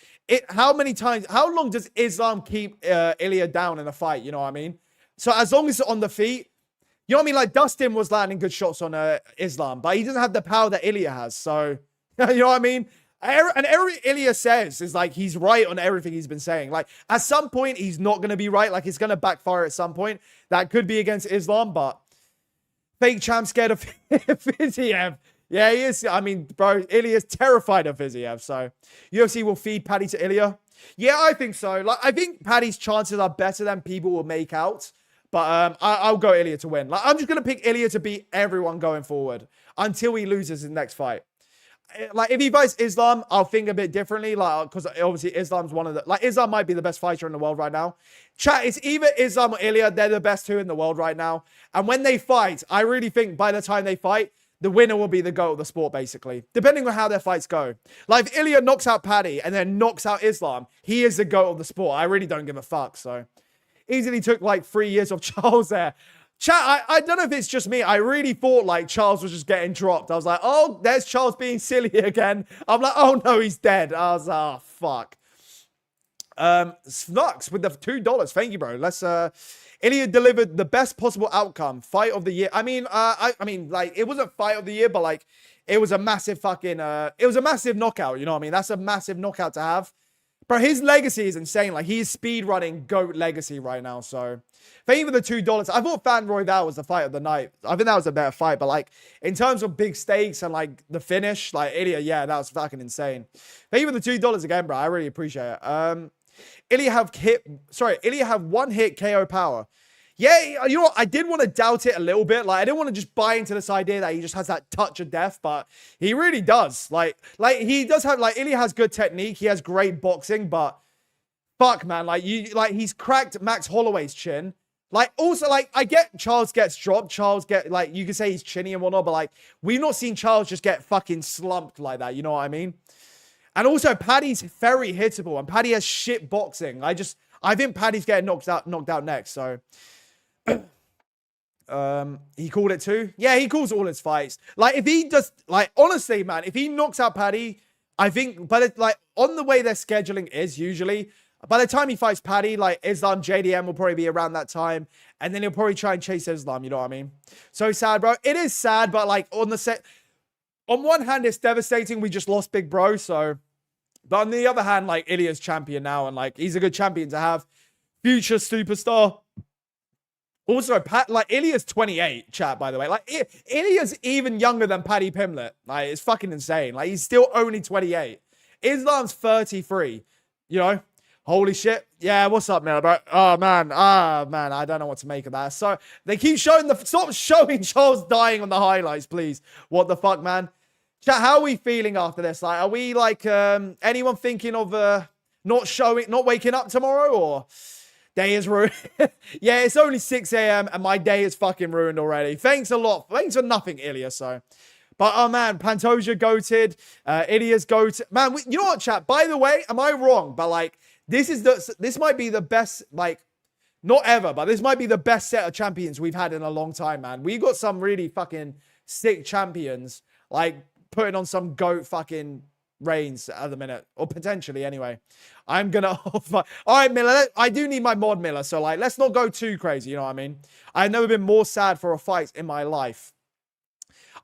how long does Islam keep Ilia down in a fight? You know what I mean? So as long as it's on the feet, you know what I mean? Like, Dustin was landing good shots on Islam, but he doesn't have the power that Ilia has. So, you know what I mean? And every Ilia says is, like, he's right on everything he's been saying. Like, at some point, he's not going to be right. Like, it's going to backfire at some point. That could be against Islam, but... Fake champ scared of Fiziev. Yeah, he is. I mean, bro, Ilia's terrified of Fiziev. So, UFC will feed Paddy to Ilia. Yeah, I think so. Like, I think Paddy's chances are better than people will make out. But I'll go Ilia to win. Like, I'm just going to pick Ilia to beat everyone going forward until he loses his next fight. Like, if he fights Islam, I'll think a bit differently. Like, because obviously Islam's one of the... Like, Islam might be the best fighter in the world right now. Chat, it's either Islam or Ilia. They're the best two in the world right now. And when they fight, I really think by the time they fight, the winner will be the GOAT of the sport, basically, depending on how their fights go. Like, if Ilia knocks out Paddy and then knocks out Islam, he is the GOAT of the sport. I really don't give a fuck, so. Easily took, like, 3 years of Charles there. Chat, I don't know if it's just me. I really thought, like, Charles was just getting dropped. I was like, oh, there's Charles being silly again. I'm like, oh, no, he's dead. I was like, oh, fuck. Snux with the $2. Thank you, bro. Let's, Ilia delivered the best possible outcome. Fight of the year. I mean, like, it wasn't fight of the year, but, like, it was a massive fucking, it was a massive knockout. You know what I mean? That's a massive knockout to have. Bro, his legacy is insane. Like, he's speed running GOAT legacy right now. So, thank you for the $2. I thought Fan Royale was the fight of the night. I think that was a better fight. But, like, in terms of big stakes and, like, the finish, like, Ilia, yeah, that was fucking insane. Thank you for the $2 again, bro. I really appreciate it. Ilia have one hit KO power. Yeah, you know what? I did want to doubt it a little bit. Like, I didn't want to just buy into this idea that he just has that touch of death, but he really does. Like he does have, like, Ilia has good technique. He has great boxing, but fuck, man. Like, he's cracked Max Holloway's chin. Like, also, like, I get Charles gets dropped. Charles like, you can say he's chinny and whatnot, but, like, we've not seen Charles just get fucking slumped like that. You know what I mean? And also, Paddy's very hittable, and Paddy has shit boxing. I think Paddy's getting knocked out next, so. He called it too. Yeah, he calls all his fights. Like, if he does, like, honestly, man, if he knocks out Paddy, I think, but like, on the way their scheduling is usually, by the time he fights Paddy, like, Islam JDM will probably be around that time, and then he'll probably try and chase Islam. You know what I mean? So sad, bro. It is sad, but, like, on one hand, it's devastating. We just lost Big Bro, so. But on the other hand, like, Ilia's champion now, and, like, he's a good champion to have. Future superstar. Also, Ilia's 28, chat, by the way. Like, Ilia's even younger than Paddy Pimblett. Like, it's fucking insane. Like, he's still only 28. Islam's 33. You know? Holy shit. Yeah, what's up, man, bro? Oh, man. I don't know what to make of that. So, they keep showing stop showing Charles dying on the highlights, please. What the fuck, man? Chat, how are we feeling after this? Like, are we, like, anyone thinking of, not waking up tomorrow, or... Day is ruined. Yeah, it's only 6 a.m. and my day is fucking ruined already. Thanks a lot. Thanks for nothing, Ilia, so. But, oh, man, Pantoja goated. Ilia's goated. Man, you know what, chat? By the way, am I wrong? But, like, this might be the best, like, not ever, but this might be the best set of champions we've had in a long time, man. We've got some really fucking sick champions, like, putting on some GOAT fucking reigns at the minute, or potentially anyway. I'm gonna all right, Miller, I do need my mod, Miller, so, like, let's not go too crazy, you know what I mean? I've never been more sad for a fight in my life.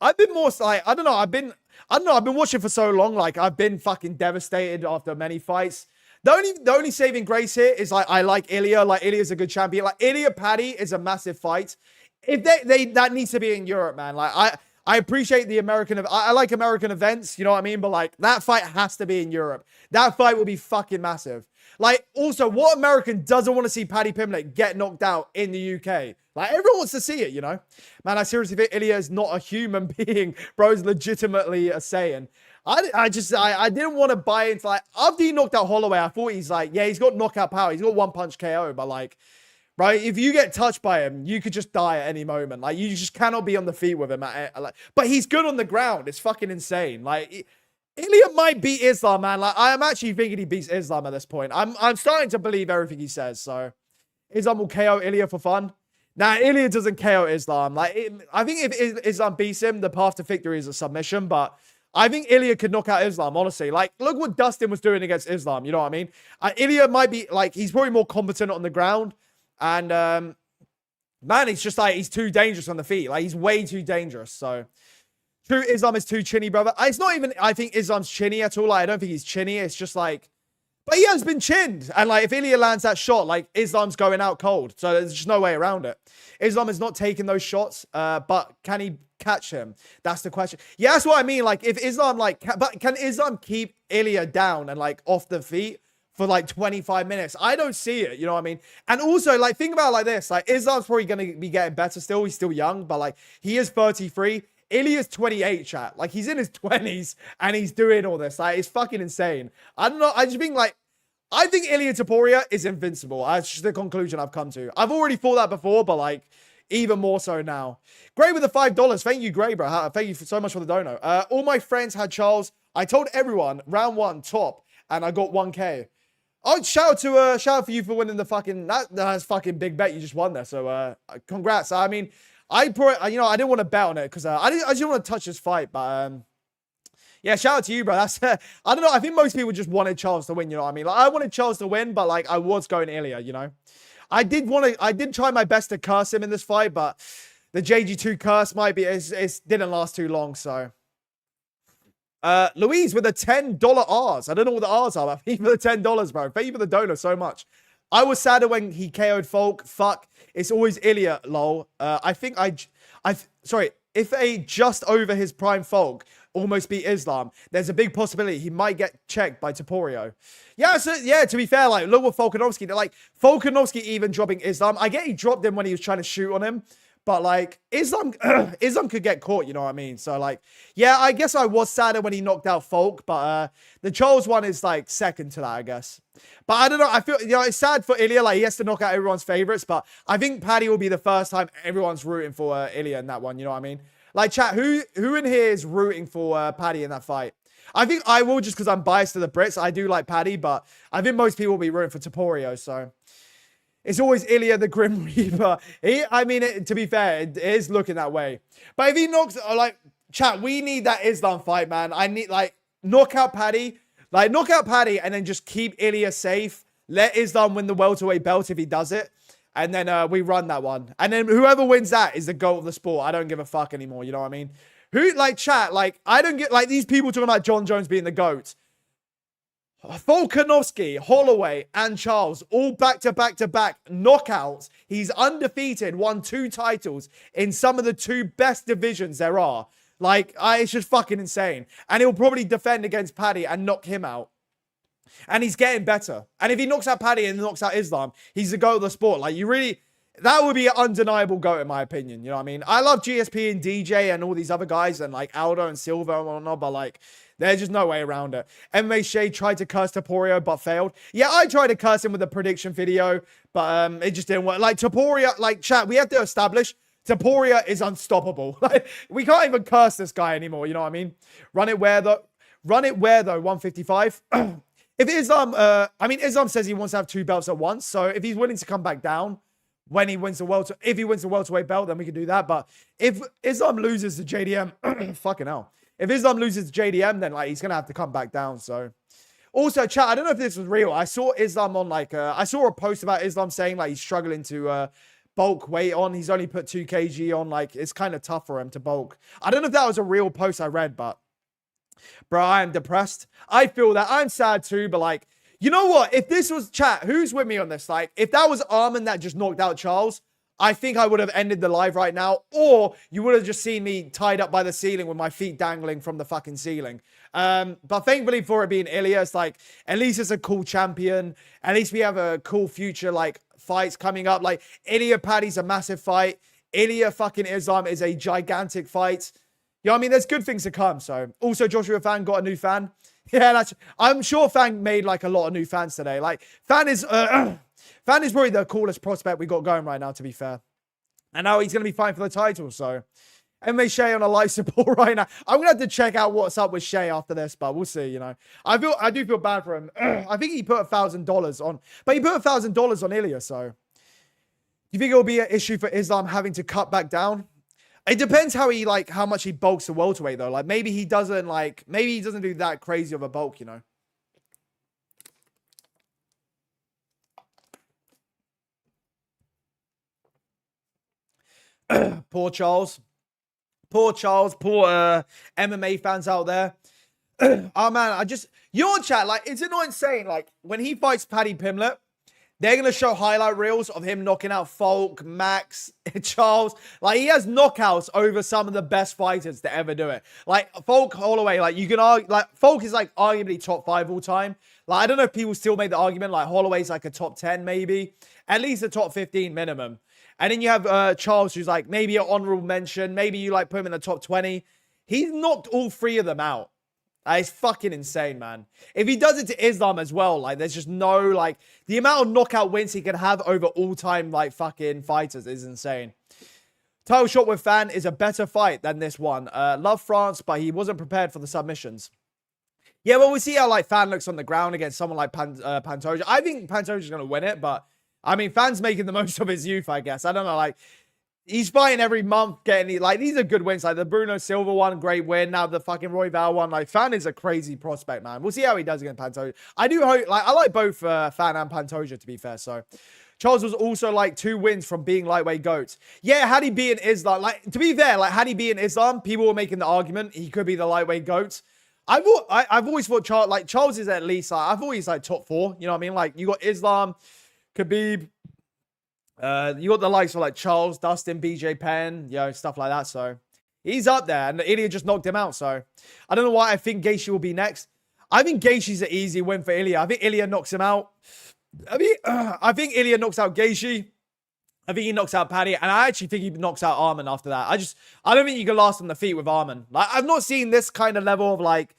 I've been more, like, I don't know, I've been watching for so long, like, I've been fucking devastated after many fights. The only saving grace here is, like, I like Ilia. Like, Ilia's a good champion. Like, Ilia Paddy is a massive fight. If that needs to be in Europe, man. Like, I appreciate the American... I like American events, you know what I mean? But, like, that fight has to be in Europe. That fight will be fucking massive. Like, also, what American doesn't want to see Paddy Pimblett get knocked out in the UK? Like, everyone wants to see it, you know? Man, I seriously think Ilia is not a human being. Bro is legitimately a Saiyan. I didn't want to buy into, like... After he knocked out Holloway, I thought he's like... Yeah, he's got knockout power. He's got one-punch KO, but, like... Right, if you get touched by him, you could just die at any moment. Like, you just cannot be on the feet with him. But he's good on the ground. It's fucking insane. Like, Ilia might beat Islam, man. Like, I'm actually thinking he beats Islam at this point. I'm starting to believe everything he says. So, Islam will KO Ilia for fun. Nah, Ilia doesn't KO Islam. Like, I think if Islam beats him, the path to victory is a submission. But I think Ilia could knock out Islam, honestly. Like, look what Dustin was doing against Islam. You know what I mean? Ilia might be, like, he's probably more competent on the ground. And, man, it's just like, he's too dangerous on the feet. Like, he's way too dangerous. So, true, Islam is too chinny, brother. It's not even, I think Islam's chinny at all. Like, I don't think he's chinny. It's just like, but he has been chinned. And, like, if Ilia lands that shot, like, Islam's going out cold. So, there's just no way around it. Islam is not taking those shots, but can he catch him? That's the question. Yeah, that's what I mean. Like, if Islam, like, but can Islam keep Ilia down and, like, off the feet for like 25 minutes? I don't see it, you know what I mean? And also, like, think about it like this. Like, Islam's probably going to be getting better still. He's still young, but, like, he is 33. Ilia's 28, chat. Like, he's in his 20s and he's doing all this. Like, it's fucking insane. I don't know. I just think, like, I think Ilia Topuria is invincible. That's just the conclusion I've come to. I've already thought that before, but, like, even more so now. Gray with the $5. Thank you, Gray, bro. Thank you so much for the dono. All my friends had Charles. I told everyone round 1 top, and I got 1K. Oh, shout out for you for winning the fucking that's fucking big bet you just won there. So congrats. I mean, I didn't want to bet on it because I just didn't want to touch this fight, but yeah, shout out to you, bro. That's I don't know. I think most people just wanted Charles to win. You know what I mean? Like I wanted Charles to win, but like I was going Ilia. You know, I did try my best to curse him in this fight, but the JG2 curse might be it didn't last too long. So. Louise with a $10 R's. I don't know what the R's are, but thank you for the $10, bro. Thank you for the donor so much. I was sadder when he KO'd Folk. Fuck. It's always Ilia, lol. I think sorry. If a just over his prime Folk almost beat Islam, there's a big possibility he might get checked by Topuria. Yeah, so, yeah, to be fair, like, look what Volkanovski did. Like, Volkanovski even dropping Islam. I get he dropped him when he was trying to shoot on him. But, like, Islam could get caught, you know what I mean? So, like, yeah, I guess I was sadder when he knocked out Folk. But the Charles one is, like, second to that, I guess. But I don't know. I feel, it's sad for Ilia. Like, he has to knock out everyone's favorites. But I think Paddy will be the first time everyone's rooting for Ilia in that one. You know what I mean? Like, chat, who in here is rooting for Paddy in that fight? I think I will just because I'm biased to the Brits. I do like Paddy, but I think most people will be rooting for Topuria, so... It's always Ilia the Grim Reaper. To be fair, it is looking that way. But if he knocks, like, chat, we need that Islam fight, man. I need, like, knock out Paddy, and then just keep Ilia safe. Let Islam win the welterweight belt if he does it. And then we run that one. And then whoever wins that is the GOAT of the sport. I don't give a fuck anymore, you know what I mean? Chat, like, I don't get, like, these people talking about John Jones being the GOAT. Volkanovski, Holloway, and Charles, all back-to-back-to-back knockouts. He's undefeated, won 2 titles in some of the 2 best divisions there are. Like, it's just fucking insane. And he'll probably defend against Paddy and knock him out. And he's getting better. And if he knocks out Paddy and knocks out Islam, he's the GOAT of the sport. Like, that would be an undeniable GOAT in my opinion. You know what I mean? I love GSP and DJ and all these other guys and, like, Aldo and Silva and whatnot, but, like... There's just no way around it. MMA Shade tried to curse Topuria, but failed. Yeah, I tried to curse him with a prediction video, but it just didn't work. Like, Topuria, like, chat, we have to establish Topuria is unstoppable. Like, we can't even curse this guy anymore, you know what I mean? Run it where, though? 155. If Islam, Islam says he wants to have 2 belts at once, so if he's willing to come back down when he wins the welterweight belt, then we can do that. But if Islam loses to JDM, fucking hell. If Islam loses to JDM, then, like, he's going to have to come back down, so. Also, chat, I don't know if this was real. I saw Islam on, like, I saw a post about Islam saying, like, he's struggling to bulk weight on. He's only put 2 kg on. Like, it's kind of tough for him to bulk. I don't know if that was a real post I read, but, bro, I am depressed. I feel that. I'm sad, too, but, like, you know what? If this was, chat, who's with me on this? Like, if that was Armin that just knocked out Charles, I think I would have ended the live right now, or you would have just seen me tied up by the ceiling with my feet dangling from the fucking ceiling. But thankfully for it being Ilia, it's like, at least it's a cool champion. At least we have a cool future, like, fights coming up. Like, Ilia Paddy's a massive fight. Ilia fucking Islam is a gigantic fight. You know what I mean? There's good things to come, so. Also, Joshua Fan got a new fan. Yeah, I'm sure Fan made, like, a lot of new fans today. Like, Fan is probably the coolest prospect we got going right now, to be fair. And now he's going to be fighting for the title, so. MMA Shay on a live support right now. I'm going to have to check out what's up with Shay after this, but we'll see, you know. I do feel bad for him. I think he put $1,000 on. But he put $1,000 on Ilia, so. You think it'll be an issue for Islam having to cut back down? It depends how much he bulks the welterweight, though. Like, maybe he doesn't do that crazy of a bulk, you know. Poor Charles. Poor MMA fans out there. Oh, man, your chat, like, it's annoying saying, like, when he fights Paddy Pimblett, they're going to show highlight reels of him knocking out Folk, Max, Charles. Like, he has knockouts over some of the best fighters to ever do it. Like, Folk, Holloway, like, you can argue, like, Folk is, like, arguably top 5 all time. Like, I don't know if people still make the argument, like, Holloway's, like, a top 10, maybe. At least a top 15 minimum. And then you have Charles, who's, like, maybe an honorable mention. Maybe you, like, put him in the top 20. He's knocked all 3 of them out. It's fucking insane, man. If he does it to Islam as well, like, there's just no, like, the amount of knockout wins he can have over all-time, like, fucking fighters is insane. Title shot with Fan is a better fight than this one. Love France, but he wasn't prepared for the submissions. Yeah, well, we see how, like, Fan looks on the ground against someone like Pantoja. I think Pantoja's going to win it, but, I mean, Fan's making the most of his youth, I guess. I don't know, like, he's fighting every month, getting, like, these are good wins. Like, the Bruno Silva one, great win. Now the fucking Roy Val one. Like, Fan is a crazy prospect, man. We'll see how he does against Pantoja. I do hope, like, I like both Fan and Pantoja, to be fair, so... Charles was also like 2 wins from being lightweight GOAT. Yeah, had he beaten Islam, like, to be fair, like, had he beaten Islam, people were making the argument he could be the lightweight GOAT. I've always thought Charles is at least, like, I've always, like, top 4, you know what I mean? Like, you got Islam, Khabib, you got the likes of, like, Charles, Dustin, BJ Penn, you know, stuff like that, so he's up there, and Ilia just knocked him out, so I don't know why I think Gaethje will be next. I think Gaethje's an easy win for Ilia. I think Ilia knocks him out. I think Ilia knocks out Gaethje. I think he knocks out Paddy, and I actually think he knocks out Arman after that. I don't think you can last on the feet with Arman. Like, I've not seen this kind of level of, like,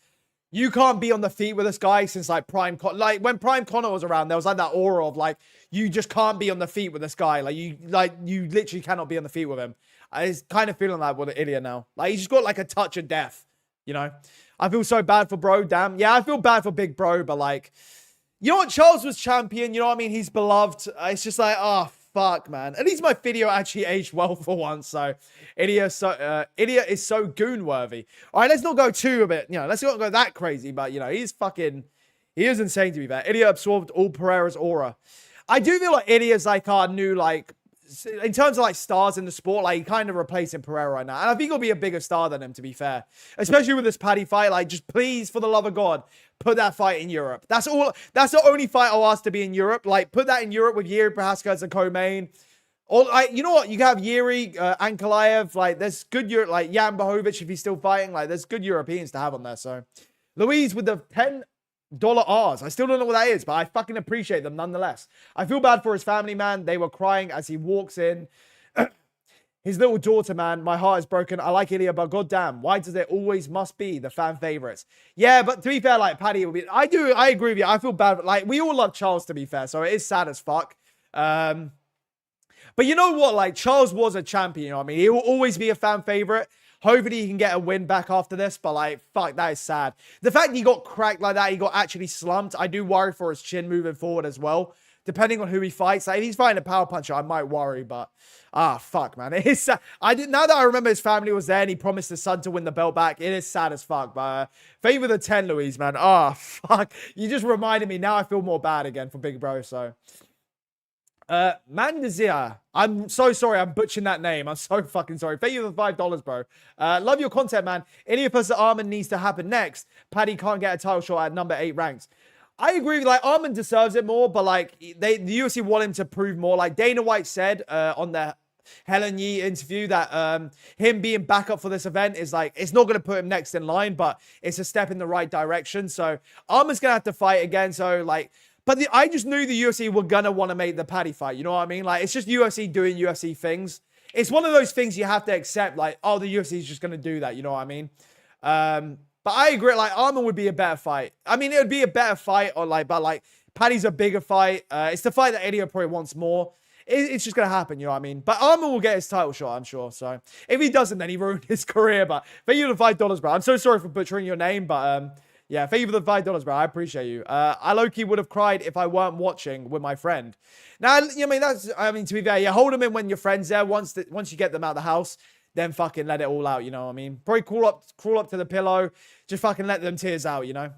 you can't be on the feet with this guy since, like, like, when Prime Conor was around, there was, like, that aura of, like, you just can't be on the feet with this guy. Like, you literally cannot be on the feet with him. I was kind of feeling that with Ilia now. Like, he's just got, like, a touch of death, you know? I feel so bad for bro, damn. Yeah, I feel bad for big bro, but, like... You know what? Charles was champion. You know what I mean? He's beloved. It's just like, oh, fuck, man. At least my video actually aged well for once. So, Ilia is so goon-worthy. All right, let's not go too a bit. You know, let's not go that crazy. But, you know, he is insane to be fair. Ilia absorbed all Pereira's aura. I do feel like Ilia's like our new, like, in terms of, like, stars in the sport, like, he kind of replacing Pereira right now. And I think he'll be a bigger star than him, to be fair. Especially with this Paddy fight. Like, just please, for the love of God, put that fight in Europe. That's the only fight I'll ask to be in Europe. Like, put that in Europe with Yuri Prohaska as a co-main. Or, like, you know what? You can have Yuri, Ankalaev. Like, there's good Europe. Like, Jan Bohovic, if he's still fighting. Like, there's good Europeans to have on there. So, Louise with the $10 Rs. I still don't know what that is, but I fucking appreciate them nonetheless. I feel bad for his family, man. They were crying as he walks in. His little daughter, man, my heart is broken. I like Ilia, but goddamn, why does it always must be the fan favorites? Yeah, but to be fair, like, Paddy will be... I agree with you. I feel bad. Like, we all love Charles, to be fair, so it is sad as fuck. But you know what? Like, Charles was a champion, you know what I mean? He will always be a fan favorite. Hopefully he can get a win back after this, but, like, fuck, that is sad. The fact he got cracked like that, he got actually slumped, I do worry for his chin moving forward as well. Depending on who he fights. Like, if he's fighting a power puncher, I might worry, but... fuck, man. It is sad. Now that I remember his family was there and he promised his son to win the belt back, it is sad as fuck, but... favor the 10, Louise, man. Fuck. You just reminded me. Now I feel more bad again for Big Bro, so... Mandazia. I'm so sorry I'm butchering that name. I'm so fucking sorry. Thank you for the $5, bro. Love your content, man. Ilia versus Arman needs to happen next. Paddy can't get a title shot at number 8 ranks. I agree with, like, Arman deserves it more, but, like, the UFC want him to prove more. Like, Dana White said on the Helen Yee interview that him being back up for this event is, like, it's not going to put him next in line, but it's a step in the right direction. So, Arman's going to have to fight again. So, like, but I just knew the UFC were going to want to make the Paddy fight. You know what I mean? Like, it's just UFC doing UFC things. It's one of those things you have to accept, like, oh, the UFC is just going to do that. You know what I mean? But I agree, like, Arman would be a better fight. I mean, it would be a better fight, or like, but, like, Paddy's a bigger fight. It's the fight that Ilia probably wants more. It's just going to happen, you know what I mean? But Arman will get his title shot, I'm sure. So, if he doesn't, then he ruined his career. But thank you for the $5, bro. I'm so sorry for butchering your name, but, yeah, thank you for the $5, bro. I appreciate you. I low-key would have cried if I weren't watching with my friend. Now, you know, I mean, to be fair, you hold them in when your friend's there. Once you get them out of the house, then fucking let it all out, you know what I mean? Probably crawl up to the pillow, just fucking let them tears out, you know?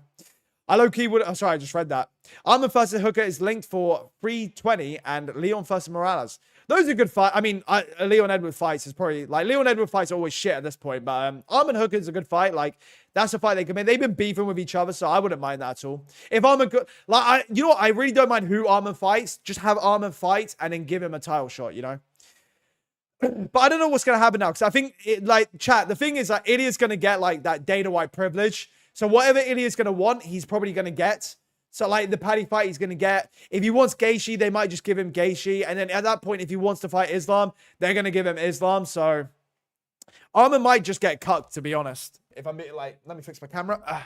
I low-key would... Oh, sorry, I just read that. Arman versus Hooker is linked for 320, and Leon versus Morales. Those are good fights. I mean, Leon Edwards fights is probably... Like, Leon Edwards fights are always shit at this point, but Arman Hooker is a good fight. Like, that's a fight they can make. They've been beefing with each other, so I wouldn't mind that at all. If Arman... Like, you know what? I really don't mind who Arman fights. Just have Arman fight, and then give him a title shot, you know? But I don't know what's going to happen now, because I think, chat, the thing is, like, Ilia's going to get, like, that Dana White privilege. So whatever Ilia's going to want, he's probably going to get. So, like, the Paddy fight he's going to get. If he wants Gaethje, they might just give him Gaethje. And then at that point, if he wants to fight Islam, they're going to give him Islam. So, Arman might just get cucked, to be honest. If I'm, like, let me fix my camera.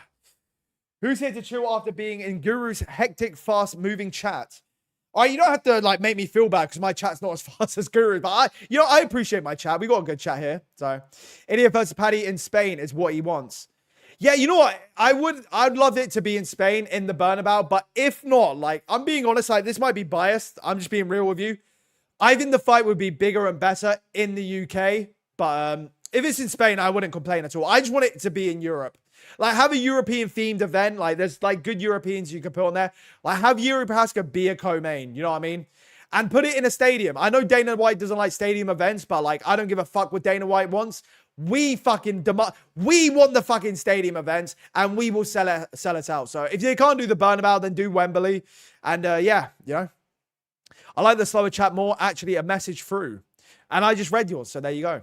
Who's here to chill after being in Guru's hectic, fast-moving chat? All right, you don't have to like make me feel bad because my chat's not as fast as Guru, but I appreciate my chat. We got a good chat here. So, Ilia versus Paddy in Spain is what he wants. Yeah, you know what? I'd love it to be in Spain in the Burnabout, but if not, like I'm being honest, like this might be biased. I'm just being real with you. I think the fight would be bigger and better in the UK, but if it's in Spain, I wouldn't complain at all. I just want it to be in Europe. Like, have a European themed event. Like, there's like good Europeans you can put on there. Like, have Yuri Prochazka be a co-main. You know what I mean? And put it in a stadium. I know Dana White doesn't like stadium events, but like, I don't give a fuck what Dana White wants. We fucking we want the fucking stadium events, and we will sell it out. So if they can't do the Burnabout, then do Wembley. And yeah, you know, I like the slower chat more. Actually, a message through, and I just read yours. So there you go.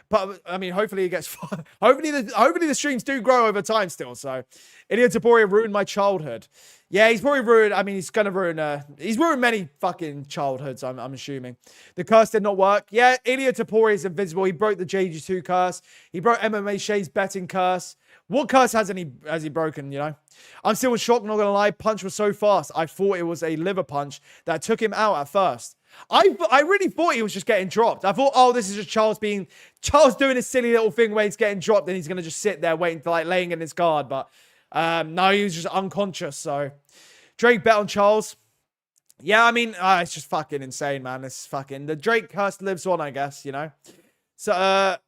But I mean, hopefully it gets fun. Hopefully the streams do grow over time still. So, Ilia Topuria ruined my childhood. Yeah, he's probably ruined. I mean, he's gonna ruin. He's ruined many fucking childhoods. I'm assuming the curse did not work. Yeah, Ilia Topuria is invincible. He broke the JG2 curse. He broke MMA Shay's betting curse. What curse hasn't he broken? You know, I'm still in shock. Not gonna lie. Punch was so fast. I thought it was a liver punch that took him out at first. I really thought he was just getting dropped. I thought, oh, this is just Charles doing his silly little thing where he's getting dropped and he's going to just sit there waiting to like laying in his guard. But no, he was just unconscious. So Drake bet on Charles. Yeah, I mean, it's just fucking insane, man. It's fucking, the Drake curse lives on, I guess, you know? So,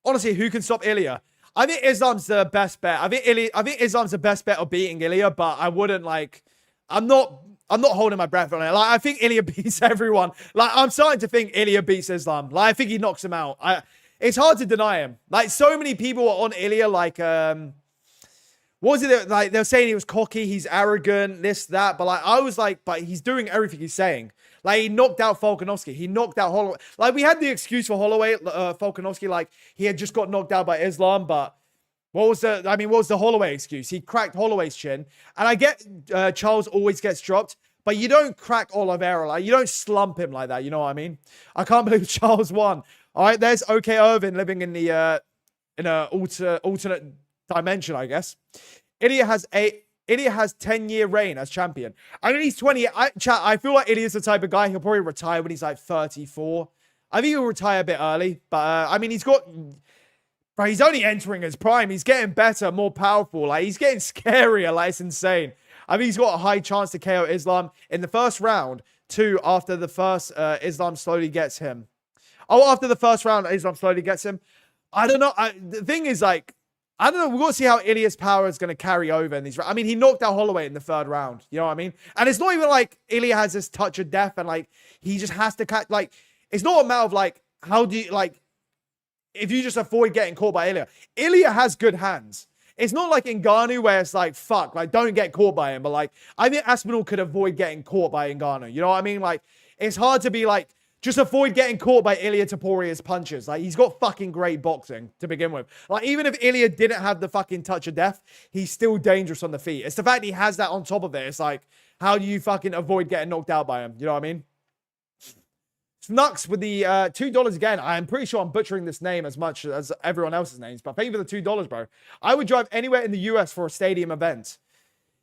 honestly, who can stop Ilia? I think Islam's the best bet. I think Islam's the best bet of beating Ilia, but I wouldn't like, I'm not holding my breath on it. Like, I think Ilia beats everyone. Like, I'm starting to think Ilia beats Islam. Like, I think he knocks him out. It's hard to deny him. Like, so many people are on Ilia, like, what was it? Like, they were saying he was cocky, he's arrogant, this, that. But, like, I was like, but he's doing everything he's saying. Like, he knocked out Volkanovski. He knocked out Holloway. Like, we had the excuse for Holloway, Volkanovski, like, he had just got knocked out by Islam, but what was the Holloway excuse? He cracked Holloway's chin. And I get Charles always gets dropped, but you don't crack Oliveira. Like, you don't slump him like that. You know what I mean? I can't believe Charles won. All right, there's OK Irvin living in the in a alternate dimension, I guess. Ilia has 10-year reign as champion. I mean, he's 20. I feel like Ilia's the type of guy, he'll probably retire when he's like 34. I think he'll retire a bit early, but I mean, he's only entering his prime. He's getting better, more powerful. Like, he's getting scarier. Like, it's insane. I mean, he's got a high chance to KO Islam in the first round, too, after the first Islam slowly gets him. Oh, after the first round, Islam slowly gets him. I don't know. The thing is, like, I don't know. We've got to see how Ilia's power is going to carry over in these rounds. I mean, he knocked out Holloway in the third round. You know what I mean? And it's not even like Ilia has this touch of death and, like, he just has to catch. Like, it's not a matter of, like, how do you, like, if you just avoid getting caught by Ilia. Ilia has good hands. It's not like Ngannou where it's like, fuck, like, don't get caught by him. But, like, I think Aspinall could avoid getting caught by Ngannou. You know what I mean? Like, it's hard to be like, just avoid getting caught by Ilia Topuria's punches. Like, he's got fucking great boxing to begin with. Like, even if Ilia didn't have the fucking touch of death, he's still dangerous on the feet. It's the fact he has that on top of it. It's like, how do you fucking avoid getting knocked out by him? You know what I mean? Snux with the $2 again. I'm pretty sure I'm butchering this name as much as everyone else's names, but thank you for the $2, bro. I would drive anywhere in the US for a stadium event.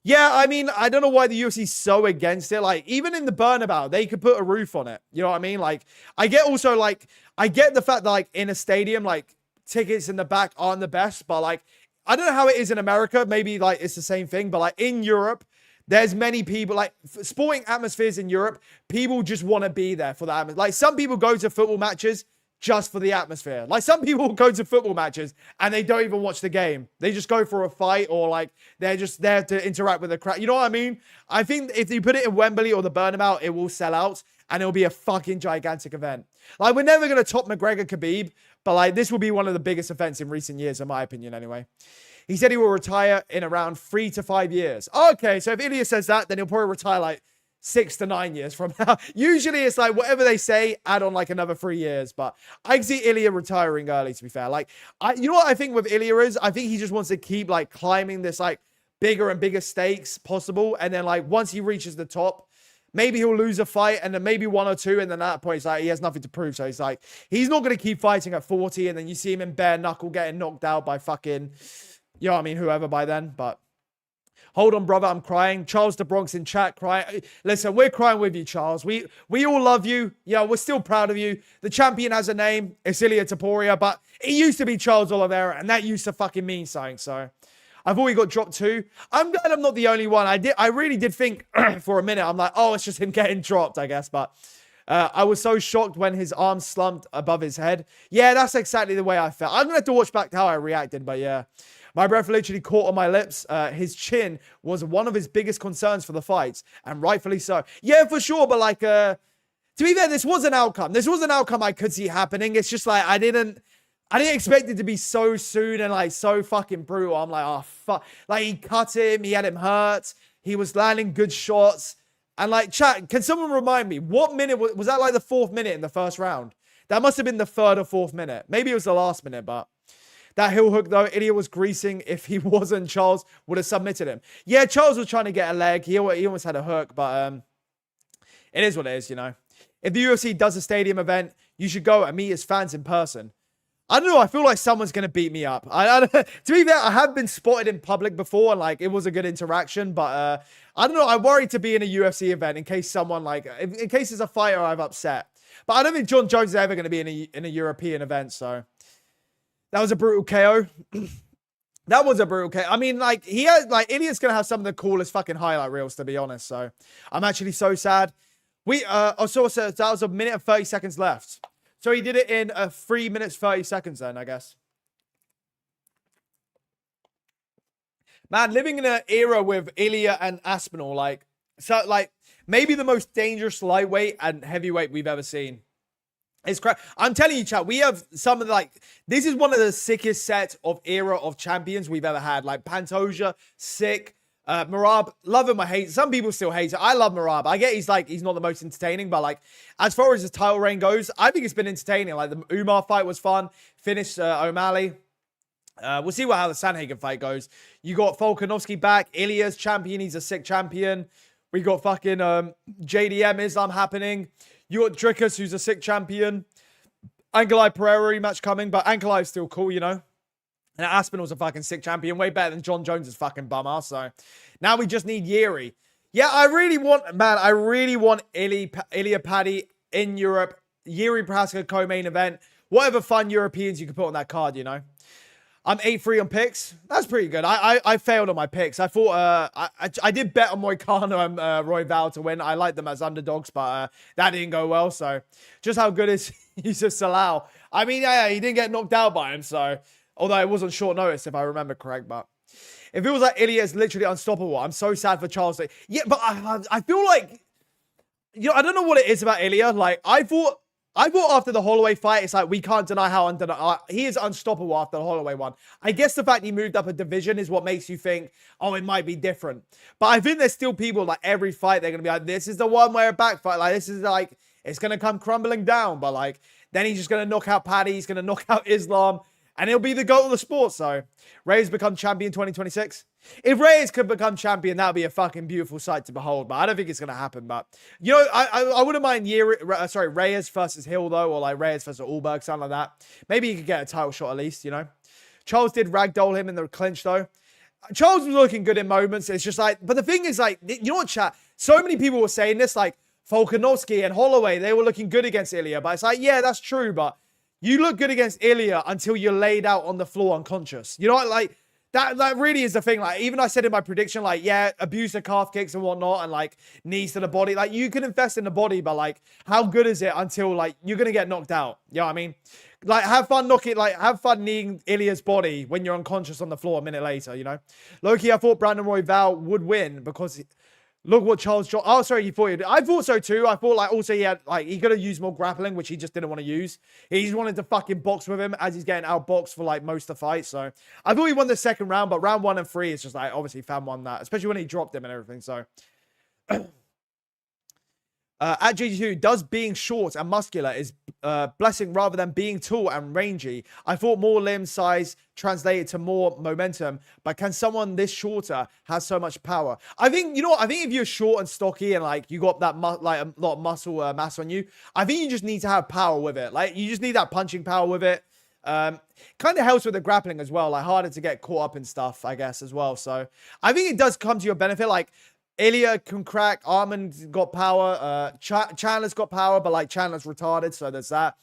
Yeah, I mean, I don't know why the UFC's so against it. Like, even in the Burnabout, they could put a roof on it. You know what I mean? Like, I get the fact that, like, in a stadium, like, tickets in the back aren't the best, but, like, I don't know how it is in America. Maybe, like, it's the same thing, but, like, in Europe, there's many people, like, sporting atmospheres in Europe, people just want to be there for the atmosphere. Like, some people go to football matches just for the atmosphere. Like, some people go to football matches and they don't even watch the game. They just go for a fight, or, like, they're just there to interact with the crowd. You know what I mean? I think if you put it in Wembley or the Burnabout, it will sell out and it'll be a fucking gigantic event. Like, we're never going to top McGregor Khabib, but, like, this will be one of the biggest events in recent years, in my opinion, anyway. He said he will retire in around 3 to 5 years. Okay, so if Ilia says that, then he'll probably retire like 6 to 9 years from now. Usually it's like whatever they say, add on like another 3 years. But I can see Ilia retiring early, to be fair. Like, you know what I think with Ilia is? I think he just wants to keep like climbing this like bigger and bigger stakes possible. And then like once he reaches the top, maybe he'll lose a fight and then maybe 1 or 2. And then at that point, it's like he has nothing to prove. So he's like, he's not going to keep fighting at 40. And then you see him in bare knuckle getting knocked out by fucking... You know what I mean? Whoever by then. But Hold on, brother, I'm crying. Charles the Bronx in chat crying. Listen, we're crying with you, Charles. We all love you. Yeah, we're still proud of you. The champion has a name. It's Ilia Topuria, but it used to be Charles Oliveira, and that used to fucking mean something. So I've already got dropped too. I'm glad I'm not the only one. I really did think for a minute, I'm like, oh, it's just him getting dropped, I guess. But I was so shocked when his arm slumped above his head. Yeah, that's exactly the way I felt. I'm going to have to watch back how I reacted, but yeah. My breath literally caught on my lips. His chin was one of his biggest concerns for the fights, and rightfully so. Yeah, for sure, but like, to be fair, this was an outcome. This was an outcome I could see happening. It's just like, I didn't expect it to be so soon and like so fucking brutal. I'm like, oh, fuck. Like, he cut him. He had him hurt. He was landing good shots. And like, chat, can someone remind me, what minute was that, like the 4th minute in the first round? That must have been the 3rd or 4th minute. Maybe it was the last minute, but that heel hook, though, Ilia was greasing. If he wasn't, Charles would have submitted him. Yeah, Charles was trying to get a leg. He almost had a hook, but it is what it is, you know. If the UFC does a stadium event, you should go and meet his fans in person. I don't know. I feel like someone's going to beat me up. To be fair, I have been spotted in public before, and like, it was a good interaction, but I don't know. I worry to be in a UFC event in case someone, like, in case there's a fighter I've upset. But I don't think John Jones is ever going to be in a European event, so that was a brutal KO. That was a brutal KO. I mean, like, Ilia's going to have some of the coolest fucking highlight reels, to be honest. So I'm actually so sad. That was a minute and 30 seconds left. So he did it in 3 minutes, 30 seconds then, I guess. Man, living in an era with Ilia and Aspinall, like, so, like, maybe the most dangerous lightweight and heavyweight we've ever seen. It's crap. I'm telling you, chat, we have some of the, like, this is one of the sickest sets of era of champions we've ever had. Like, Pantoja, sick. Merab, love him, I hate. Some people still hate it. I love Merab. I get he's not the most entertaining, but like, as far as his title reign goes, I think it's been entertaining. Like, the Umar fight was fun. Finished O'Malley. We'll see how the Sanhagen fight goes. You got Volkanovski back. Ilia's champion. He's a sick champion. We got fucking JDM Islam happening. You got Drickus, who's a sick champion. Ankalaev Pereira rematch coming, but Ankalaev's still cool, you know. And Aspinall's a fucking sick champion. Way better than John Jones' fucking bum ass. So now we just need Yeri. Yeah, I really want Ilia Paddy in Europe. Yeri Prohaska co-main event. Whatever fun Europeans you can put on that card, you know. I'm 8-3 on picks. That's pretty good. I failed on my picks. I thought I did bet on Moicano and Royval to win. I like them as underdogs, but that didn't go well. So just how good is Yusuf Salau? I mean, yeah, he didn't get knocked out by him. So although it was on short notice, if I remember correct, but it feels like Ilia is literally unstoppable. I'm so sad for Charles. Yeah, but I feel like, you know, I don't know what it is about Ilia. Like, I thought after the Holloway fight, it's like, we can't deny how he is unstoppable after the Holloway one. I guess the fact he moved up a division is what makes you think, oh, it might be different. But I think there's still people, like, every fight, they're going to be like, this is the one where a back fight, like, this is like, it's going to come crumbling down. But like, then he's just going to knock out Paddy. He's going to knock out Islam. And he'll be the GOAT of the sport. So Reyes become champion 2026. If Reyes could become champion, that would be a fucking beautiful sight to behold. But I don't think it's going to happen. But, you know, I wouldn't mind Reyes versus Hill, though. Or like Reyes versus Allberg, something like that. Maybe he could get a title shot at least, you know. Charles did ragdoll him in the clinch, though. Charles was looking good in moments. It's just like, but the thing is, like, you know what, chat? So many people were saying this, like Volkanovski and Holloway, they were looking good against Ilia. But it's like, yeah, that's true. But you look good against Ilia until you're laid out on the floor unconscious. You know what? Like, that really is the thing. Like, even I said in my prediction, like, yeah, abuse of calf kicks and whatnot, and like knees to the body. Like, you can invest in the body, but like, how good is it until like you're gonna get knocked out? You know what I mean? Like, have fun kneeing Ilia's body when you're unconscious on the floor a minute later, you know? Loki, I thought Brandon Royval would win because look what Charles John. Oh, sorry, you thought I thought so too. I thought like also he could have used more grappling, which he just didn't want to use. He just wanted to fucking box with him as he's getting outboxed for like most of the fight. So I thought he won the second round, but round 1 and 3 is just like obviously Fan won that, especially when he dropped him and everything. So at GG2, does being short and muscular is blessing rather than being tall and rangy? I thought more limb size translated to more momentum, but can someone this shorter have so much power? I think, you know what? I think if you're short and stocky and like you got that like a lot of muscle mass on you, I think you just need to have power with it. Like, you just need that punching power with it. Kind of helps with the grappling as well, like harder to get caught up in stuff, I guess, as well. So I think it does come to your benefit. Like Ilia can crack, Arman's got power, Chandler's got power, but like Chandler's retarded, so there's that.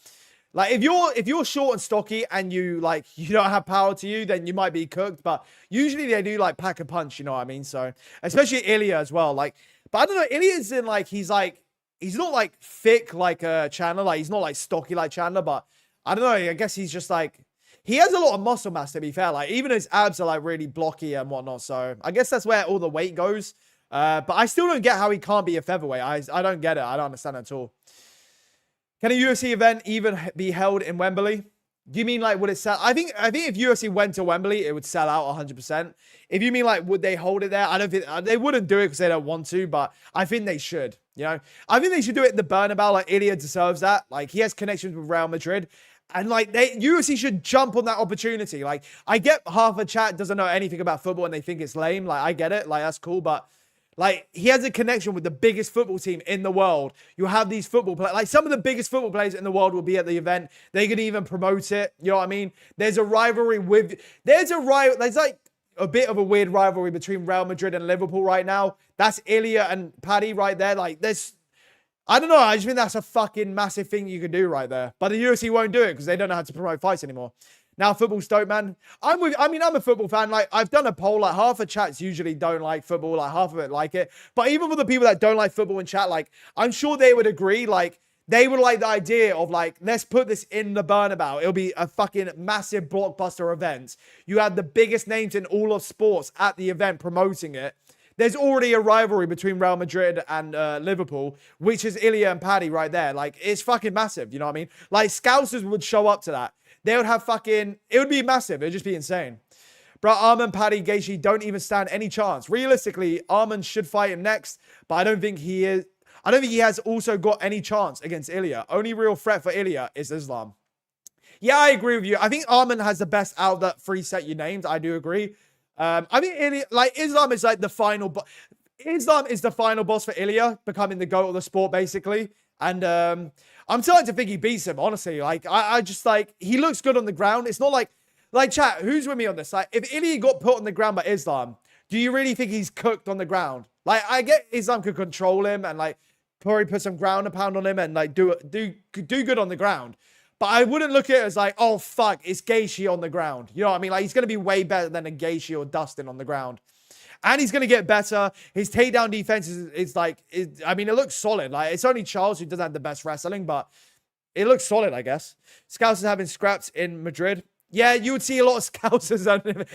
Like if you're short and stocky and you don't have power to you, then you might be cooked. But usually they do like pack a punch, you know what I mean? So especially Ilia as well. Like, but I don't know, Ilia's in like he's not like thick like Chandler, like he's not like stocky like Chandler, but I don't know, I guess he's just like he has a lot of muscle mass to be fair. Like even his abs are like really blocky and whatnot. So I guess that's where all the weight goes. But I still don't get how he can't be a featherweight. I don't get it. I don't understand it at all. Can a UFC event even be held in Wembley? Do you mean like would it sell? I think if UFC went to Wembley, it would sell out 100%. If you mean like would they hold it there? I don't think they wouldn't do it because they don't want to, but I think they should. You know, I think they should do it in the Bernabeu. Like Ilia deserves that. Like he has connections with Real Madrid, and like UFC should jump on that opportunity. Like I get half a chat doesn't know anything about football and they think it's lame. Like I get it. Like that's cool, but. Like, he has a connection with the biggest football team in the world. You have these football players. Like, some of the biggest football players in the world will be at the event. They could even promote it. You know what I mean? There's a rivalry with... There's like a bit of a weird rivalry between Real Madrid and Liverpool right now. That's Ilia and Paddy right there. Like, there's... I don't know. I just think that's a fucking massive thing you can do right there. But the UFC won't do it because they don't know how to promote fights anymore. Now, football's dope, man. I'm a football fan. Like, I've done a poll. Like, half of chats usually don't like football. Like, half of it like it. But even for the people that don't like football in chat, like, I'm sure they would agree. Like, they would like the idea of, like, let's put this in the Bernabeu. It'll be a fucking massive blockbuster event. You have the biggest names in all of sports at the event promoting it. There's already a rivalry between Real Madrid and Liverpool, which is Ilia and Paddy right there. Like, it's fucking massive. You know what I mean? Like, Scousers would show up to that. They would have fucking... It would be massive. It would just be insane. Bro, Arman, Paddy, Gaethje don't even stand any chance. Realistically, Arman should fight him next, but I don't think he is... I don't think he has also got any chance against Ilia. Only real threat for Ilia is Islam. Yeah, I agree with you. I think Arman has the best out of that three set you named. I do agree. I think Ilia... Like, Islam is like the final... Islam is the final boss for Ilia, becoming the GOAT of the sport, basically. And I'm starting to think he beats him, honestly. Like, I just, like, he looks good on the ground. It's not like, chat, who's with me on this? Like, if Ilia got put on the ground by Islam, do you really think he's cooked on the ground? Like, I get Islam could control him and, like, probably put some ground and pound on him and, like, do good on the ground. But I wouldn't look at it as, like, oh, fuck, it's Gaethje on the ground. You know what I mean? Like, he's going to be way better than a Gaethje or Dustin on the ground. And he's going to get better. His takedown defense is like, I mean, it looks solid. Like, it's only Charles who doesn't have the best wrestling, but it looks solid, I guess. Scouts are having scraps in Madrid. Yeah, you would see a lot of Scousers.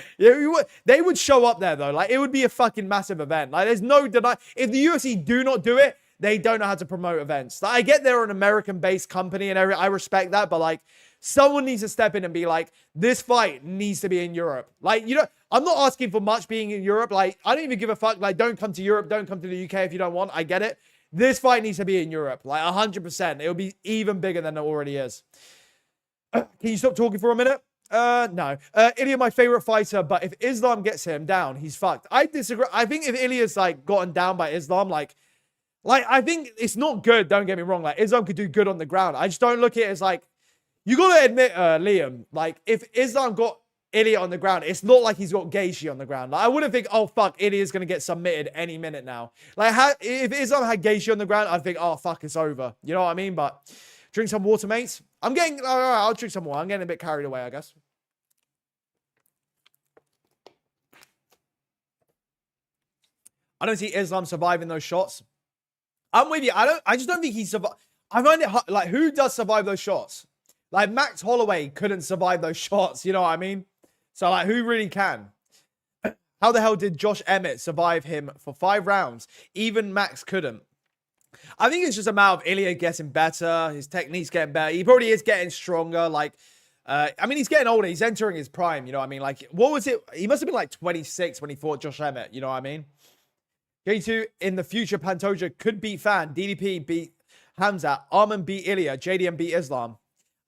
They would show up there, though. Like, it would be a fucking massive event. Like, there's no deny. If the UFC do not do it, they don't know how to promote events. Like, I get they're an American-based company, and I respect that, but, like, someone needs to step in and be like, this fight needs to be in Europe. Like, you know, I'm not asking for much being in Europe. Like, I don't even give a fuck. Like, don't come to Europe. Don't come to the UK if you don't want. I get it. This fight needs to be in Europe. Like, 100%. It'll be even bigger than it already is. Can you stop talking for a minute? No. Ilia, my favorite fighter, but if Islam gets him down, he's fucked. I disagree. I think if Ilia's, like, gotten down by Islam, like, I think it's not good. Don't get me wrong. Like, Islam could do good on the ground. I just don't look at it as, like, you got to admit, Liam, like, if Islam got Ilia on the ground, it's not like he's got Gaethje on the ground. Like, I wouldn't think, oh, fuck, Ilia's going to get submitted any minute now. Like, if Islam had Gaethje on the ground, I'd think, oh, fuck, it's over. You know what I mean? But drink some water, mates. I'm getting, all right, I'll drink some more. I'm getting a bit carried away, I guess. I don't see Islam surviving those shots. I'm with you. I just don't think he survived. I find it hard. Like, who does survive those shots? Like, Max Holloway couldn't survive those shots. You know what I mean? So, like, who really can? How the hell did Josh Emmett survive him for 5 rounds? Even Max couldn't. I think it's just a matter of Ilia getting better. His technique's getting better. He probably is getting stronger. Like, I mean, he's getting older. He's entering his prime. You know what I mean? Like, what was it? He must have been like 26 when he fought Josh Emmett. You know what I mean? J2, in the future, Pantoja could beat Fan. DDP beat Hamza. Arman beat Ilia. JDM beat Islam.